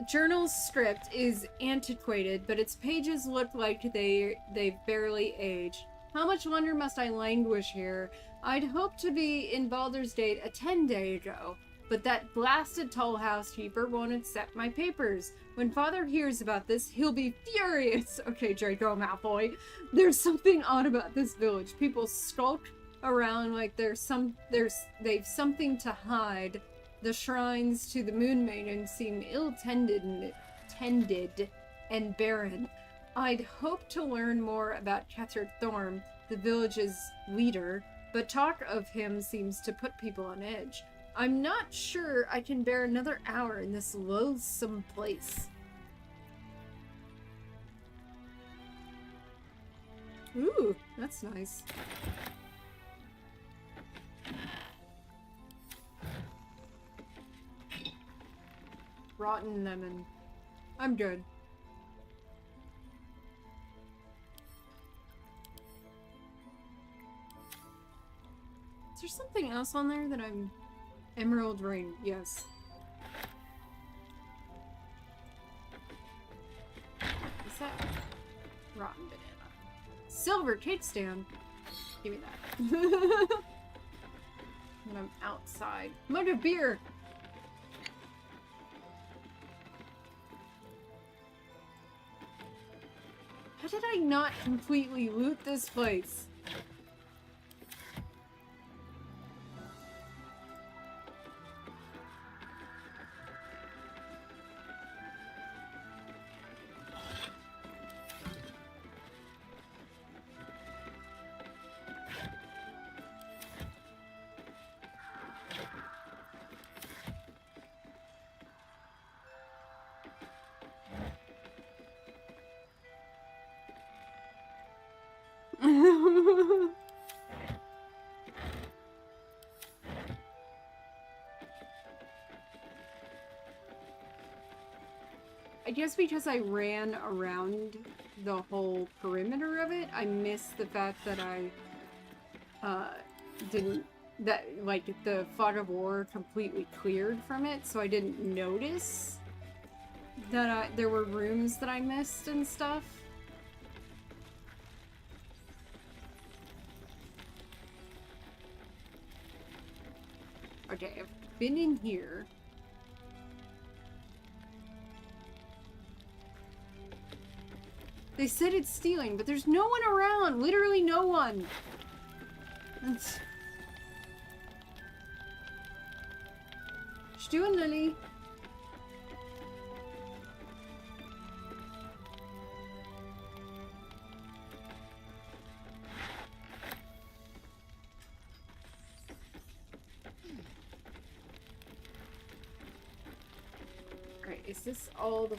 journal's script is antiquated, but its pages look like they've barely aged. How much longer must I languish here? I'd hoped to be in Baldur's Gate a 10-day ago. but that blasted tall housekeeper won't accept my papers. When Father hears about this, he'll be furious. Okay, Draco Malfoy. There's something odd about this village. People skulk around like they've something to hide. The shrines to the Moon Maiden seem ill-tended and barren. I'd hoped to learn more about Cather Thorm, the village's leader, but talk of him seems to put people on edge. I'm not sure I can bear another hour in this loathsome place. Ooh, that's nice. Rotten lemon. I'm good. Is there something else on there that I'm... Emerald ring, yes. Is that rotten banana? Silver cake stand. Give me that. When I'm outside. Mug of beer. How did I not completely loot this place? I guess because I ran around the whole perimeter of it, I missed the fact that I like the fog of war completely cleared from it, so I didn't notice that there were rooms that I missed and stuff. Okay, I've been in here. They said it's stealing, but there's no one around. Literally no one. What you doing, Lily? Alright, is this all the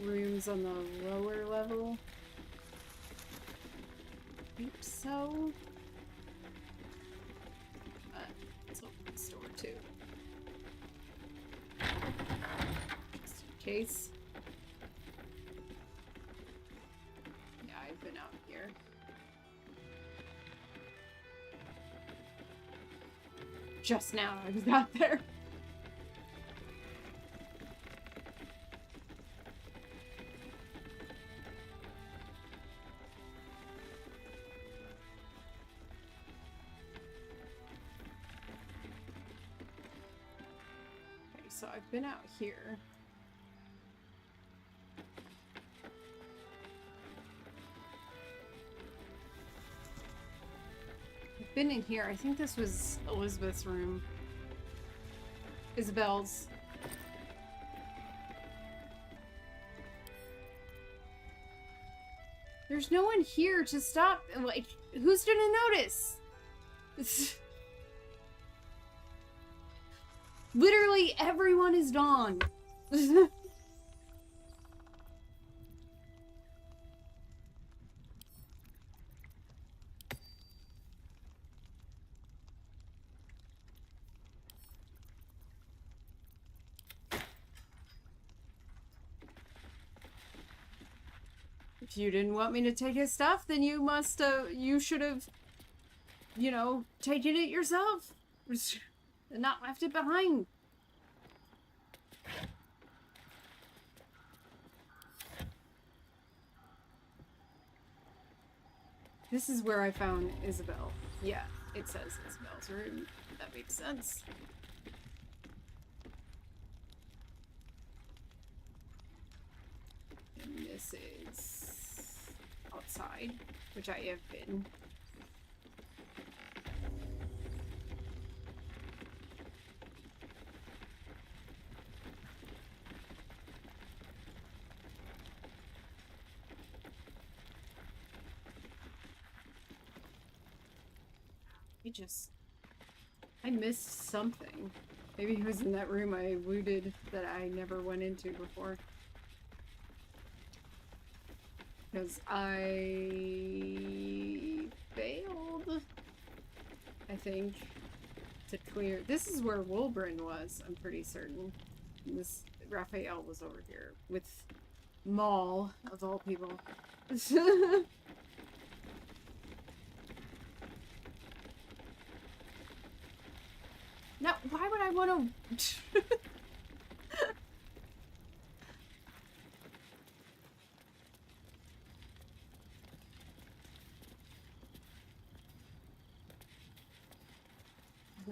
rooms on the lower level? I think so. Let's open this door too. Just in case. Yeah, I've been out here. Just now I was out there. So I've been out here. I've been in here. I think this was Elizabeth's room. Isabel's. There's no one here to stop. Like, who's gonna notice? Literally everyone is gone. If you didn't want me to take his stuff, then you must, you should have, you know, taken it yourself. And not left it behind. This is where I found Isabel. Yeah, it says Isabel's room. That makes sense. this is outside, which I have been. I missed something. Maybe he was in that room I looted that I never went into before. Because I failed, I think, to clear. This is where Wolbrin was, I'm pretty certain. And this Raphael was over here with Maul, of all people. Now, why would I want to...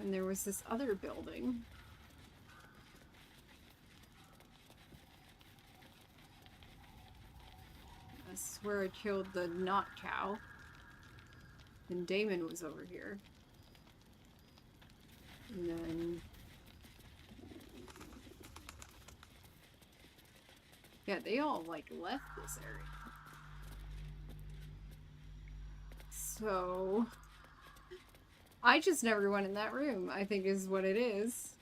And there was this other building. That's where I killed the not cow. And Damon was over here. And then... yeah, they all, like, left this area. So... I just never went in that room, I think is what it is.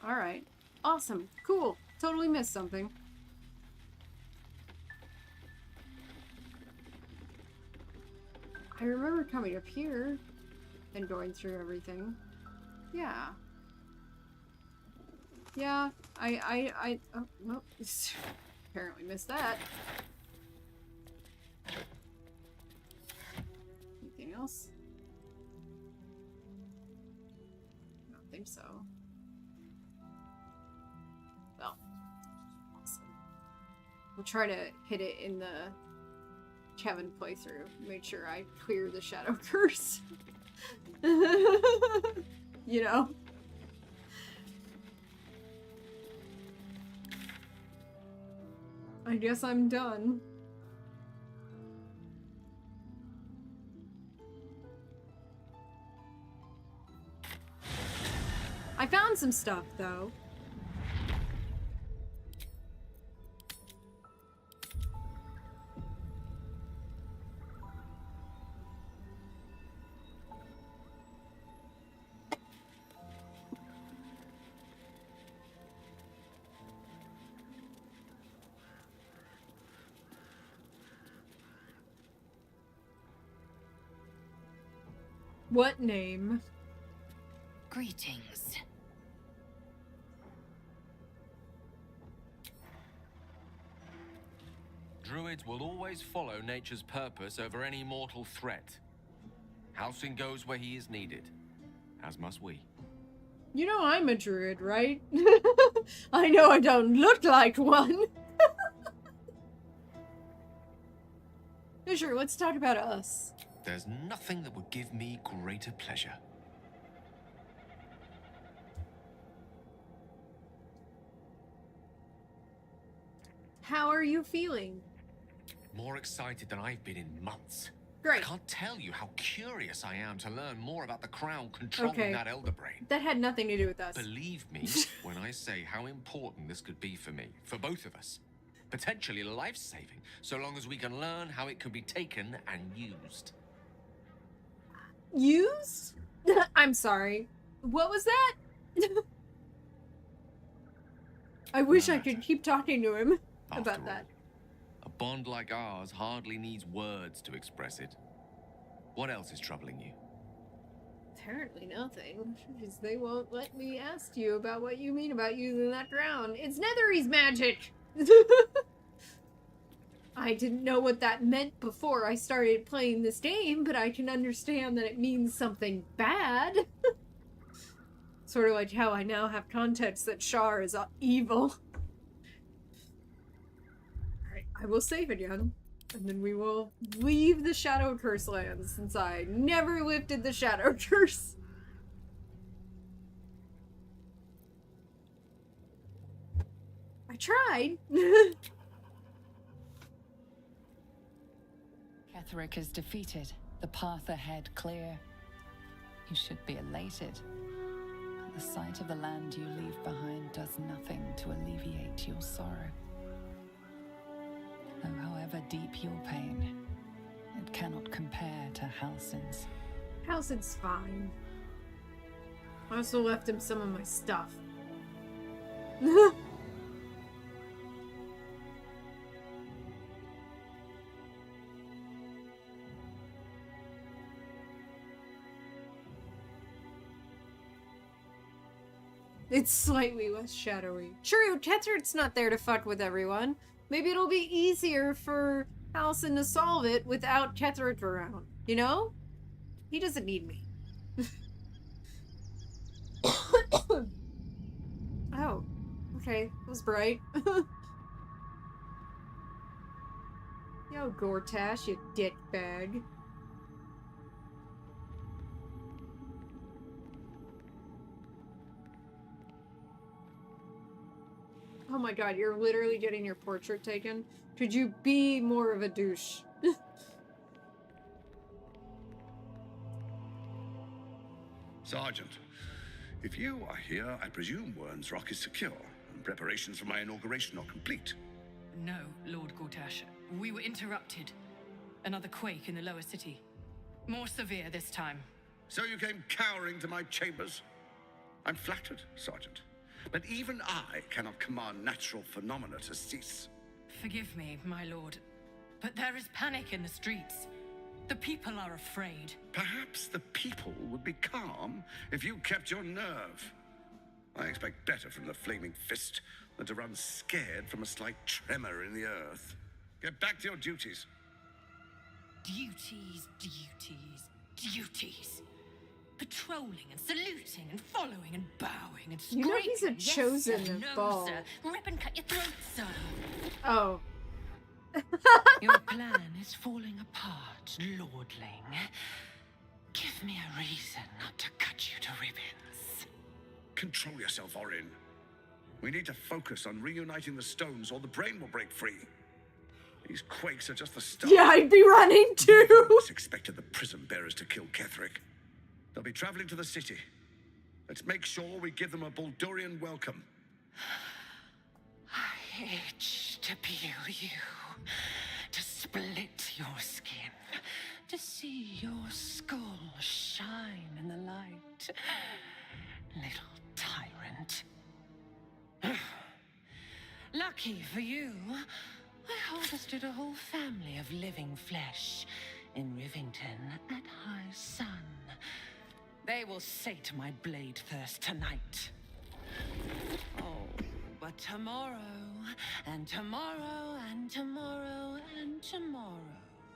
Alright. Awesome. Cool. Totally missed something. I remember coming up here and going through everything. Yeah. Yeah, oh, well, apparently missed that. Anything else? I don't think so. Well, awesome. We'll try to hit it in the Kevin playthrough. Make sure I clear the shadow curse. You know? I guess I'm done. I found some stuff, though. What name? Greetings. Druids will always follow nature's purpose over any mortal threat. Halcyon goes where he is needed, as must we. You know I'm a druid, right? I know I don't look like one. Sure, let's talk about us. There's nothing that would give me greater pleasure. How are you feeling? More excited than I've been in months. Great. I can't tell you how curious I am to learn more about the crown controlling that elder brain. That had nothing to do with us. Believe me when I say how important this could be for me, for both of us. Potentially life-saving, so long as we can learn how it can be taken and used. Used? I'm sorry. What was that? I wish I could keep talking to him about that. A bond like ours hardly needs words to express it. What else is troubling you? Apparently nothing. Because they won't let me ask you about what you mean about using that crown. It's Netherese magic! I didn't know what that meant before I started playing this game, but I can understand that it means something bad. Sort of like how I now have context that Shar is evil. Alright, I will save again. And then we will leave the Shadow Curse lands, since I never lifted the Shadow Curse. I tried. Ketheric is defeated, the path ahead clear. You should be elated. But the sight of the land you leave behind does nothing to alleviate your sorrow. Though however deep your pain, it cannot compare to Halsin's. Halsin's fine. I also left him some of my stuff. It's slightly less shadowy. True, Ketheric's not there to fuck with everyone. Maybe it'll be easier for Halsin to solve it without Ketheric around. You know? He doesn't need me. Oh. Okay, that was bright. Yo, Gortash, you dickbag. Oh my god, you're literally getting your portrait taken? Could you be more of a douche? Sergeant, if you are here, I presume Wern's Rock is secure, and preparations for my inauguration are complete. No, Lord Gortash. We were interrupted. Another quake in the lower city. More severe this time. So you came cowering to my chambers? I'm flattered, Sergeant. But even I cannot command natural phenomena to cease. Forgive me, my lord, but there is panic in the streets. The people are afraid. Perhaps the people would be calm if you kept your nerve. I expect better from the Flaming Fist than to run scared from a slight tremor in the earth. Get back to your duties. Duties, duties, duties. Patrolling and saluting and following and bowing and scraping. You know he's a chosen yes, sir, no, ball. sir. Rip and cut your throat, sir. Oh. Your plan is falling apart, lordling. Give me a reason not to cut you to ribbons. Control yourself, Orin. We need to focus on reuniting the stones or the brain will break free. These quakes are just the start. Yeah, I'd be running too. I expected the prison bearers to kill Ketheric. They'll be traveling to the city. Let's make sure we give them a Baldurian welcome. I itch to peel you, to split your skin, to see your skull shine in the light. Little tyrant. Lucky for you, I harvested a whole family of living flesh in Rivington at high sun. They will sate my blade thirst tonight. Oh, but tomorrow, and tomorrow, and tomorrow, and tomorrow,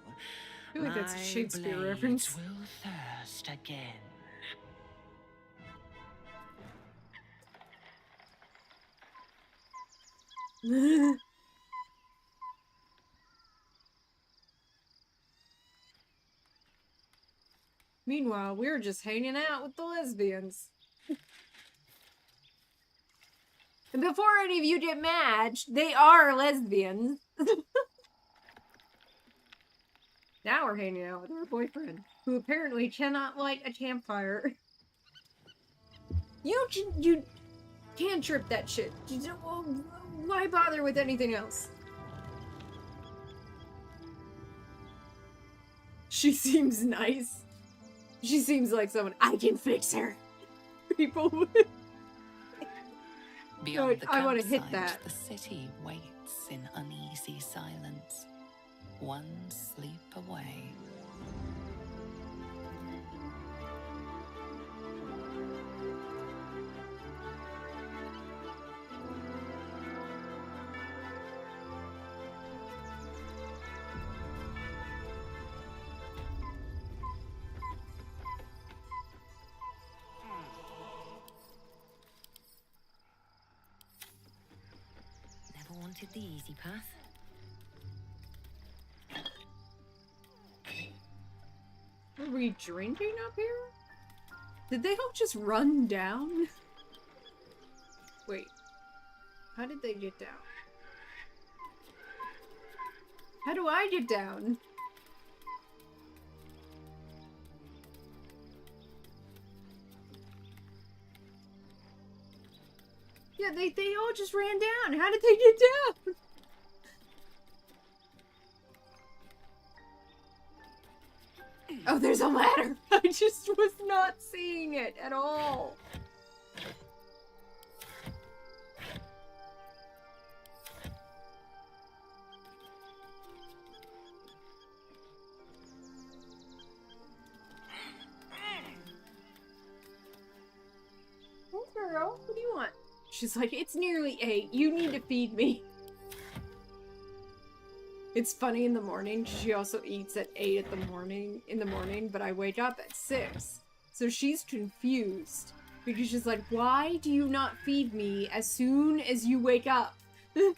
I feel like that's a Shakespeare my reference. blades will thirst again. Meanwhile, we're just hanging out with the lesbians. And before any of you get mad, they are lesbians. Now we're hanging out with our boyfriend, who apparently cannot light a campfire. You can't trip that shit. Why bother with anything else? She seems nice. She seems like someone I can fix her. People would. Beyond the I want to hit campsite, that. The city waits in uneasy silence, one sleep away. Never wanted the easy path. Are we drinking up here? Did they all just run down? Wait. How did they get down? How do I get down? Yeah, they all just ran down. How did they get down? Oh, there's a ladder. I just was not seeing it at all. Hey, girl, what do you want? She's like, it's nearly 8. You need to feed me. It's funny in the morning. She also eats at 8 in the morning, but I wake up at 6. So she's confused because she's like, why do you not feed me as soon as you wake up? This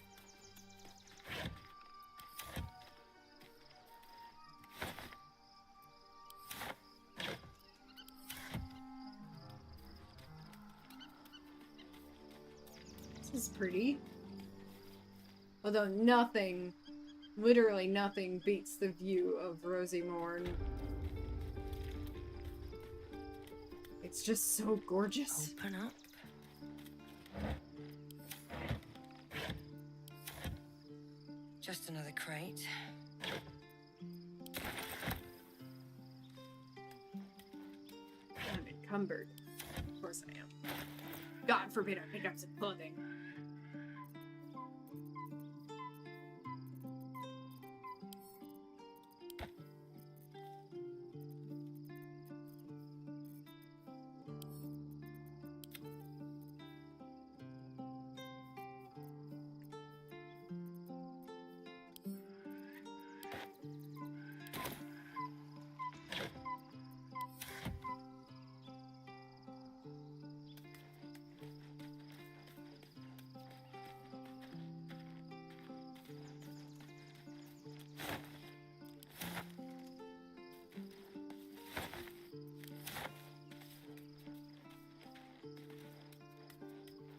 is pretty. Although nothing, literally nothing beats the view of Rosy Morn. It's just so gorgeous. Open up. Just another crate. I'm encumbered. Of course I am. God forbid I pick up some clothing.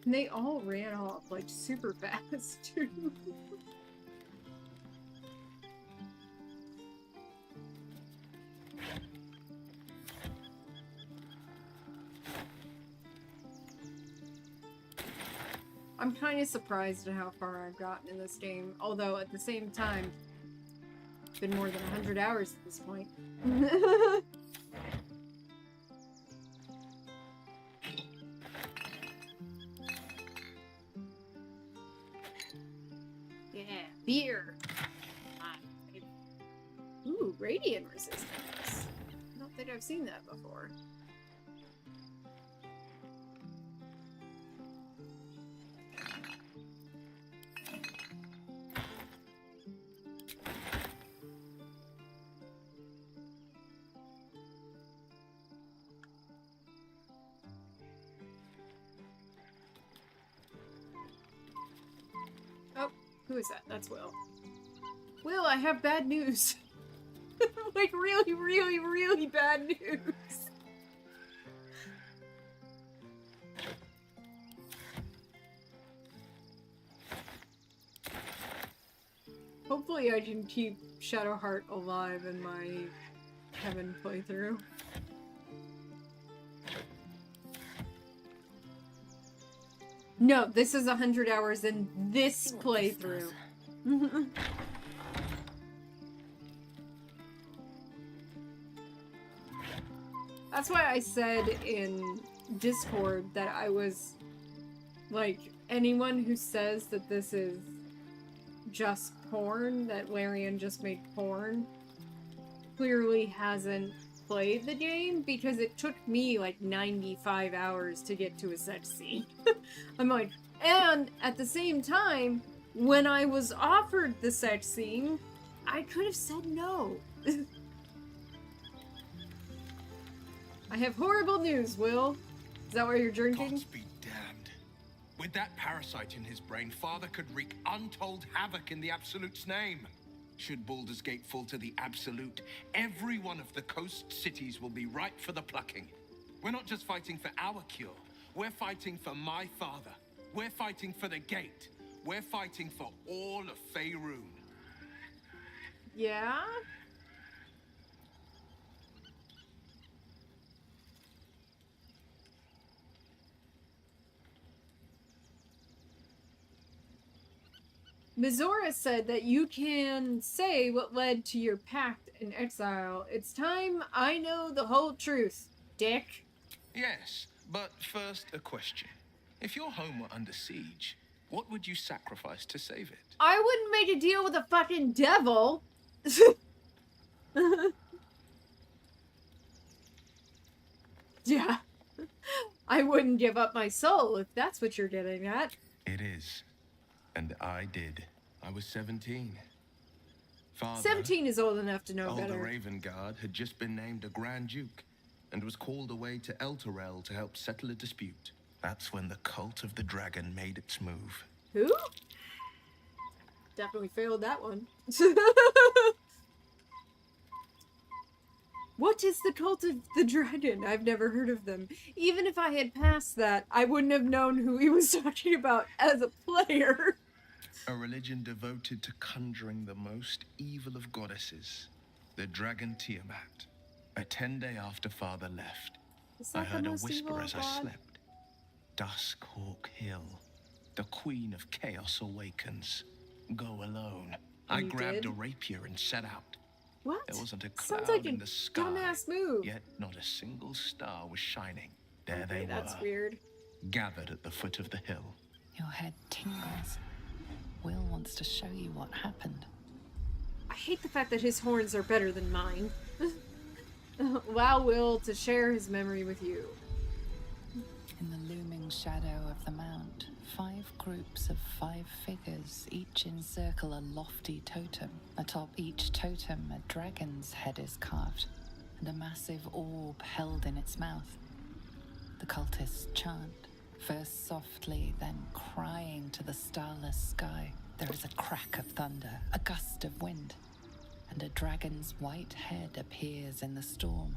And they all ran off, like, super fast, too. I'm kind of surprised at how far I've gotten in this game, although at the same time, it's been more than 100 hours at this point. Yeah, beer. Ooh, radiant resistance. I don't think I've seen that before. Oh, who is that? That's Will. Will, I have bad news. Like, really, really, really bad news. Hopefully I can keep Shadowheart alive in my Heaven playthrough. No, this is 100 hours in this playthrough. That's why I said in Discord that I was, like, anyone who says that this is just porn, that Larian just made porn, clearly hasn't played the game, because it took me like 95 hours to get to a sex scene. I'm like, and at the same time, when I was offered the sex scene, I could have said no. I have horrible news, Will. Is that why you're drinking? Gods be damned. With that parasite in his brain, Father could wreak untold havoc in the Absolute's name. Should Baldur's Gate fall to the Absolute, every one of the coast cities will be ripe for the plucking. We're not just fighting for our cure, we're fighting for my father. We're fighting for the gate. We're fighting for all of Faerun. Yeah? Mizora said that you can say what led to your pact in exile. It's time I know the whole truth, dick. Yes, but first a question. If your home were under siege, what would you sacrifice to save it? I wouldn't make a deal with a fucking devil. Yeah. I wouldn't give up my soul if that's what you're getting at. It is. And I did. I was 17. Father, 17 is old enough to know Baldur better. Ravengard had just been named a Grand Duke and was called away to Elturel to help settle a dispute. That's when the cult of the dragon made its move. Who? Definitely failed that one. What is the cult of the dragon? I've never heard of them. Even if I had passed that, I wouldn't have known who he was talking about as a player. A religion devoted to conjuring the most evil of goddesses, the dragon Tiamat. A 10-day after Father left, I heard a whisper as I slept. Duskhawk Hill, the queen of chaos awakens. Go alone. I grabbed a rapier and set out. What? There wasn't a cloud Sounds like in a the sky, dumbass move. yet not a single star was shining. There Okay, they that's were, weird. gathered at the foot of the hill. Your head tingles. Will wants to show you what happened. I hate the fact that his horns are better than mine. Allow Will to share his memory with you. In the looming shadow of the mount, 5 groups of 5 figures each encircle a lofty totem. Atop each totem, a dragon's head is carved, and a massive orb held in its mouth. The cultists chant, first softly, then crying to the starless sky. There is a crack of thunder, a gust of wind, and a dragon's white head appears in the storm.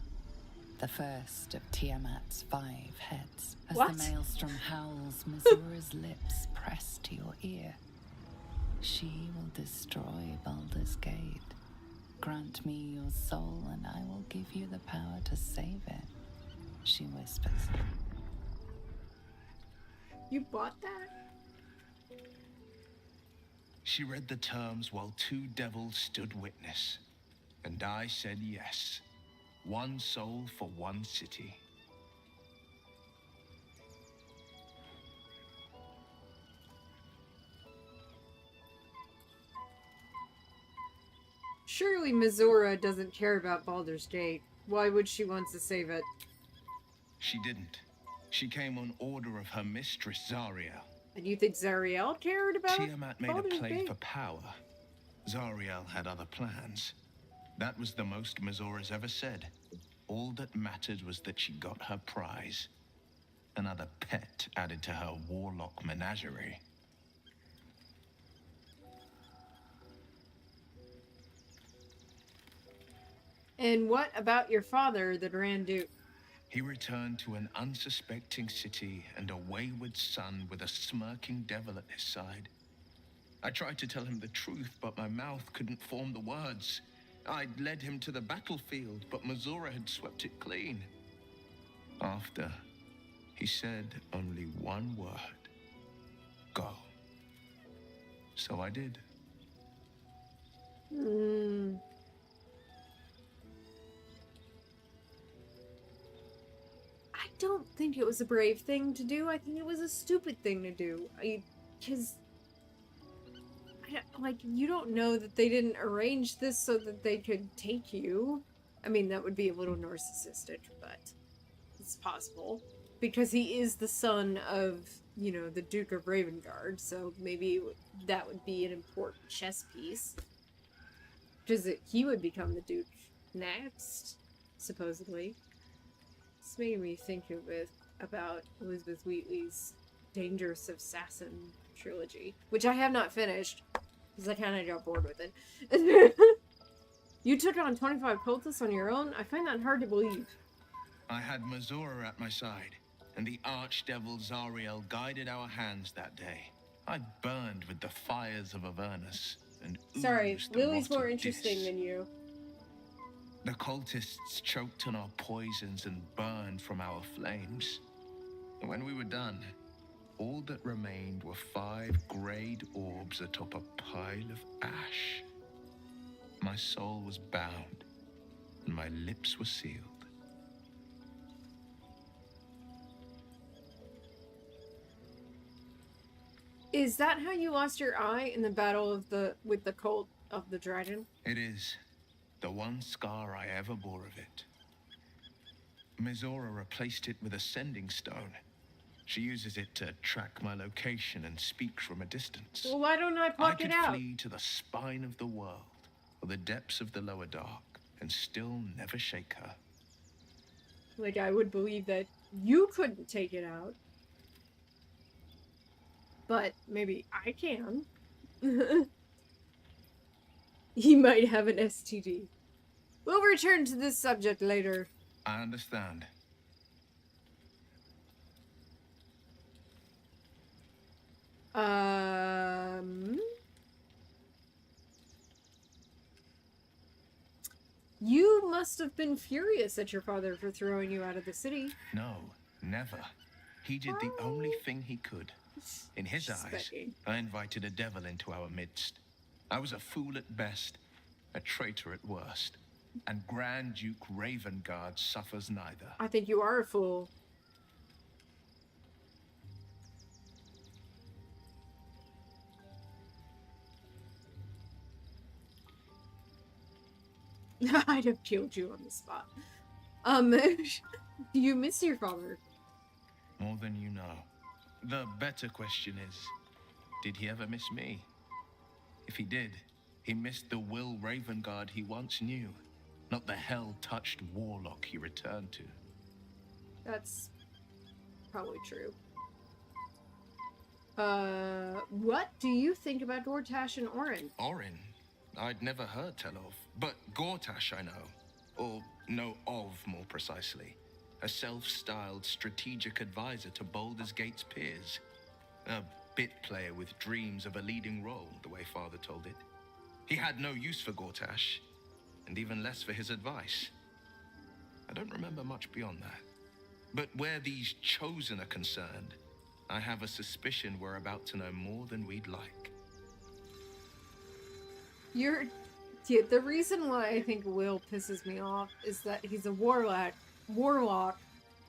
The first of Tiamat's 5 heads. As What? the maelstrom howls, Missoura's lips press to your ear. She will destroy Baldur's Gate. Grant me your soul, and I will give you the power to save it, she whispers. You bought that? She read the terms while 2 devils stood witness, and I said yes. 1 soul for 1 city. Surely Mizora doesn't care about Baldur's Gate. Why would she want to save it? She didn't. She came on order of her mistress, Zariel. And you think Zariel cared about Tiamat made Baldur's a play Gate? for power. Zariel had other plans. That was the most Mizora's ever said. All that mattered was that she got her prize. Another pet added to her warlock menagerie. And what about your father, the Grand Duke? He returned to an unsuspecting city and a wayward son with a smirking devil at his side. I tried to tell him the truth, but my mouth couldn't form the words. I'd led him to the battlefield, but Mizora had swept it clean. After, he said only one word. Go. So I did. I don't think it was a brave thing to do. I think it was a stupid thing to do. Because, like, you don't know that they didn't arrange this so that they could take you. I mean, that would be a little narcissistic, but it's possible. Because he is the son of, you know, the Duke of Ravengard, so maybe that would be an important chess piece. Because he would become the Duke next, supposedly. This made me think about Elizabeth Wheatley's Dangerous Assassin trilogy, which I have not finished, because I kind of got bored with it. You took on 25 cultists on your own? I find that hard to believe. I had Mizora at my side. and the archdevil Zariel guided our hands that day. I burned with the fires of Avernus and Sorry, oozed the Lily's rot more of interesting Dis. than you. The cultists choked on our poisons and burned from our flames. And when we were done, all that remained were 5 greyed orbs atop a pile of ash. My soul was bound, and my lips were sealed. Is that how you lost your eye in the battle with the cult of the dragon? It is the one scar I ever bore of it. Mizora replaced it with a sending stone. She uses it to track my location and speak from a distance. Well, why don't I pluck it out? I could flee to the spine of the world, or the depths of the lower dark, and still never shake her. Like, I would believe that you couldn't take it out. But maybe I can. He might have an STD. We'll return to this subject later. I understand. You must have been furious at your father for throwing you out of the city. No, never. He did the only thing he could. In his eyes, I invited a devil into our midst. I was a fool at best, a traitor at worst. And Grand Duke Ravengard suffers neither. I think you are a fool. I'd have killed you on the spot. Do you miss your father? More than you know. The better question is, did he ever miss me? If he did, he missed the Will Ravengard he once knew, not the hell-touched warlock he returned to. That's probably true. What do you think about Gortash and Orin? Orin? I'd never heard tell of, but Gortash I know. Or know of, more precisely. A self-styled strategic advisor to Baldur's Gate's peers. A bit player with dreams of a leading role, the way Father told it. He had no use for Gortash, and even less for his advice. I don't remember much beyond that. But where these Chosen are concerned, I have a suspicion we're about to know more than we'd like. The reason why I think Will pisses me off is that he's a warlock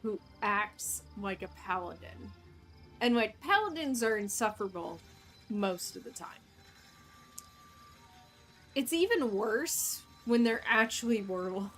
who acts like a paladin. And like, paladins are insufferable most of the time. It's even worse when they're actually warlocks.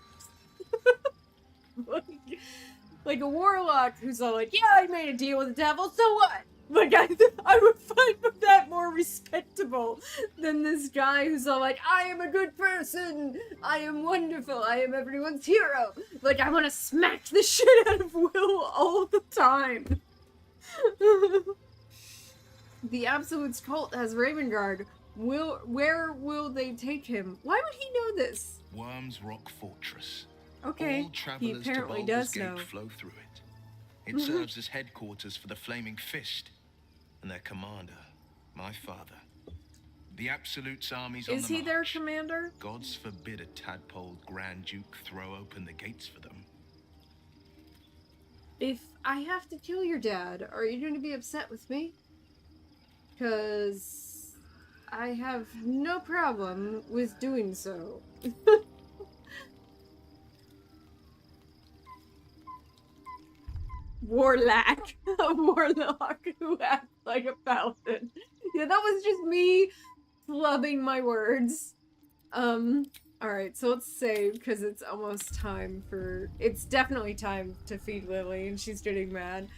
like a warlock who's all like, yeah, I made a deal with the devil, so what? Like, I would find that more respectable than this guy who's all like, I am a good person, I am wonderful, I am everyone's hero. Like, I want to smack the shit out of Will all the time. The Absolute's cult has Ravengard. Where will they take him? Why would he know this? Worm's Rock Fortress. Okay, All travelers he apparently to Baldur's does Gate know. flow through it. It serves as headquarters for the Flaming Fist and their commander, my father. The Absolute's armies on the Is he march. their commander? Gods forbid a tadpole Grand Duke throw open the gates for them. If I have to kill your dad, are you going to be upset with me? Because I have no problem with doing so. Warlock. A warlock who acts like a paladin. Yeah, that was just me flubbing my words. Alright, so let's save, because it's almost time for... It's definitely time to feed Lily, and she's getting mad.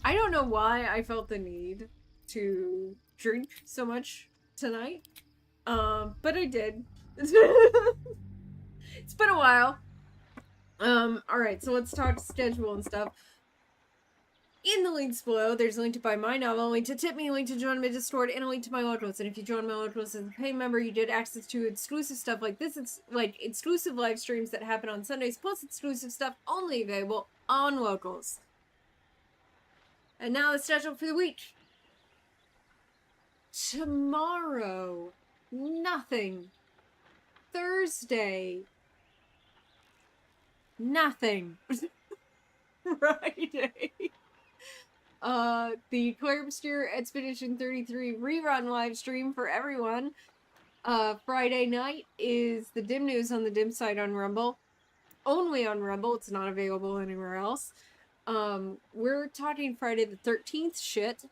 I don't know why I felt the need to drink so much tonight. But I did. It's been a while. Alright, so let's talk schedule and stuff. In the links below, there's a link to buy my novel, a link to tip me, a link to join my Discord, and a link to my locals. And if you join my locals as a paying member, you get access to exclusive stuff like this. It's like exclusive live streams that happen on Sundays, plus exclusive stuff only available on locals. And now the schedule for the week. Tomorrow, nothing. Thursday, nothing. Friday. The Clairmster Expedition 33 rerun live stream for everyone. Friday night is the Dim News on the Dim site on Rumble. Only on Rumble, it's not available anywhere else. We're talking Friday the 13th shit.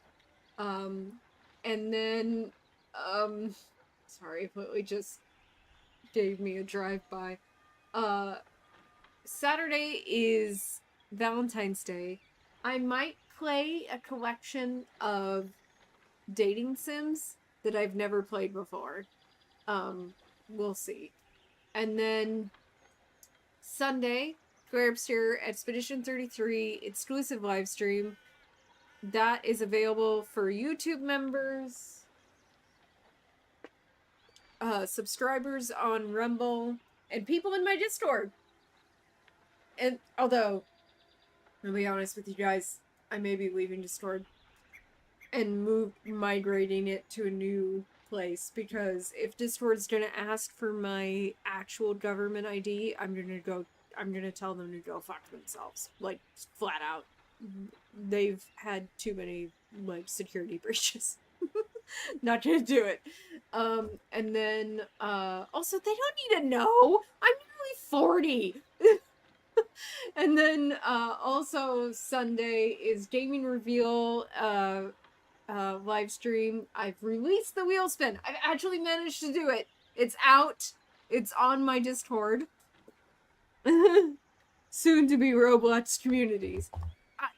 And then, sorry, Lily just gave me a drive-by. Saturday is Valentine's Day. I might play a collection of dating sims that I've never played before. We'll see. And then Sunday, Clairmster Expedition 33 exclusive live stream. That is available for YouTube members, subscribers on Rumble, and people in my Discord. And although, to be honest with you guys, I may be leaving Discord and migrating it to a new place, because if Discord's gonna ask for my actual government ID, I'm gonna tell them to go fuck themselves, like, flat out. They've had too many, like, security breaches. Not gonna do it. And then, also, they don't need to know! I'm nearly 40! And then, also, Sunday is Gaming Reveal, live stream. I've released the wheel spin. I've actually managed to do it. It's out. It's on my Discord. Soon to be Roblox communities.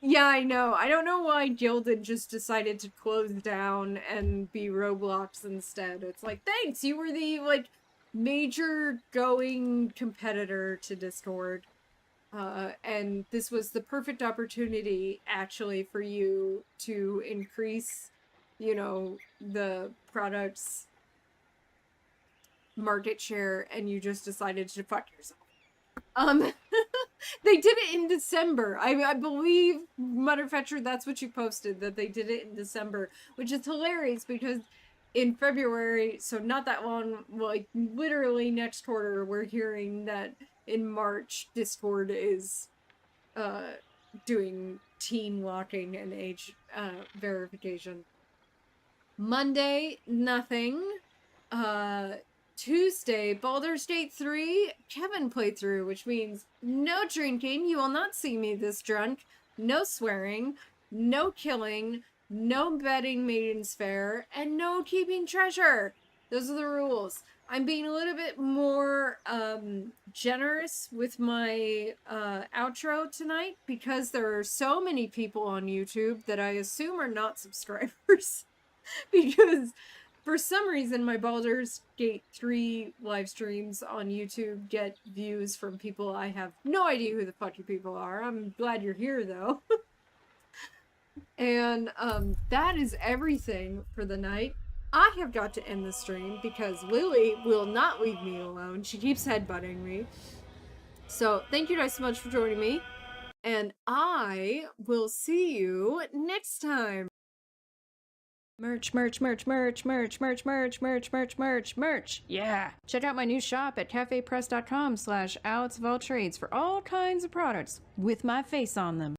Yeah, I know. I don't know why Gilded just decided to close down and be Roblox instead. It's like, thanks, you were the, like, major going competitor to Discord. And this was the perfect opportunity, actually, for you to increase, you know, the product's market share, and you just decided to fuck yourself. They did it in December. I believe, Mutterfetcher, that's what you posted, that they did it in December, which is hilarious because in February, so not that long, like literally next quarter, we're hearing that in March, Discord is doing teen locking and age verification. Monday, nothing. Tuesday, Baldur's Gate 3 Kevin playthrough, which means no drinking, you will not see me this drunk, no swearing, no killing, no betting Maiden's Fair, and no keeping treasure. Those are the rules. I'm being a little bit more generous with my outro tonight because there are so many people on YouTube that I assume are not subscribers. Because for some reason my Baldur's Gate 3 live streams on YouTube get views from people I have no idea who the fuck you people are. I'm glad you're here though. And that is everything for the night. I have got to end the stream because Lily will not leave me alone. She keeps headbutting me. So thank you guys so much for joining me. And I will see you next time. Merch, merch, merch, merch, merch, merch, merch, merch, merch, merch, merch. Yeah. Check out my new shop at cafepress.com/AlexofAllTrades for all kinds of products with my face on them.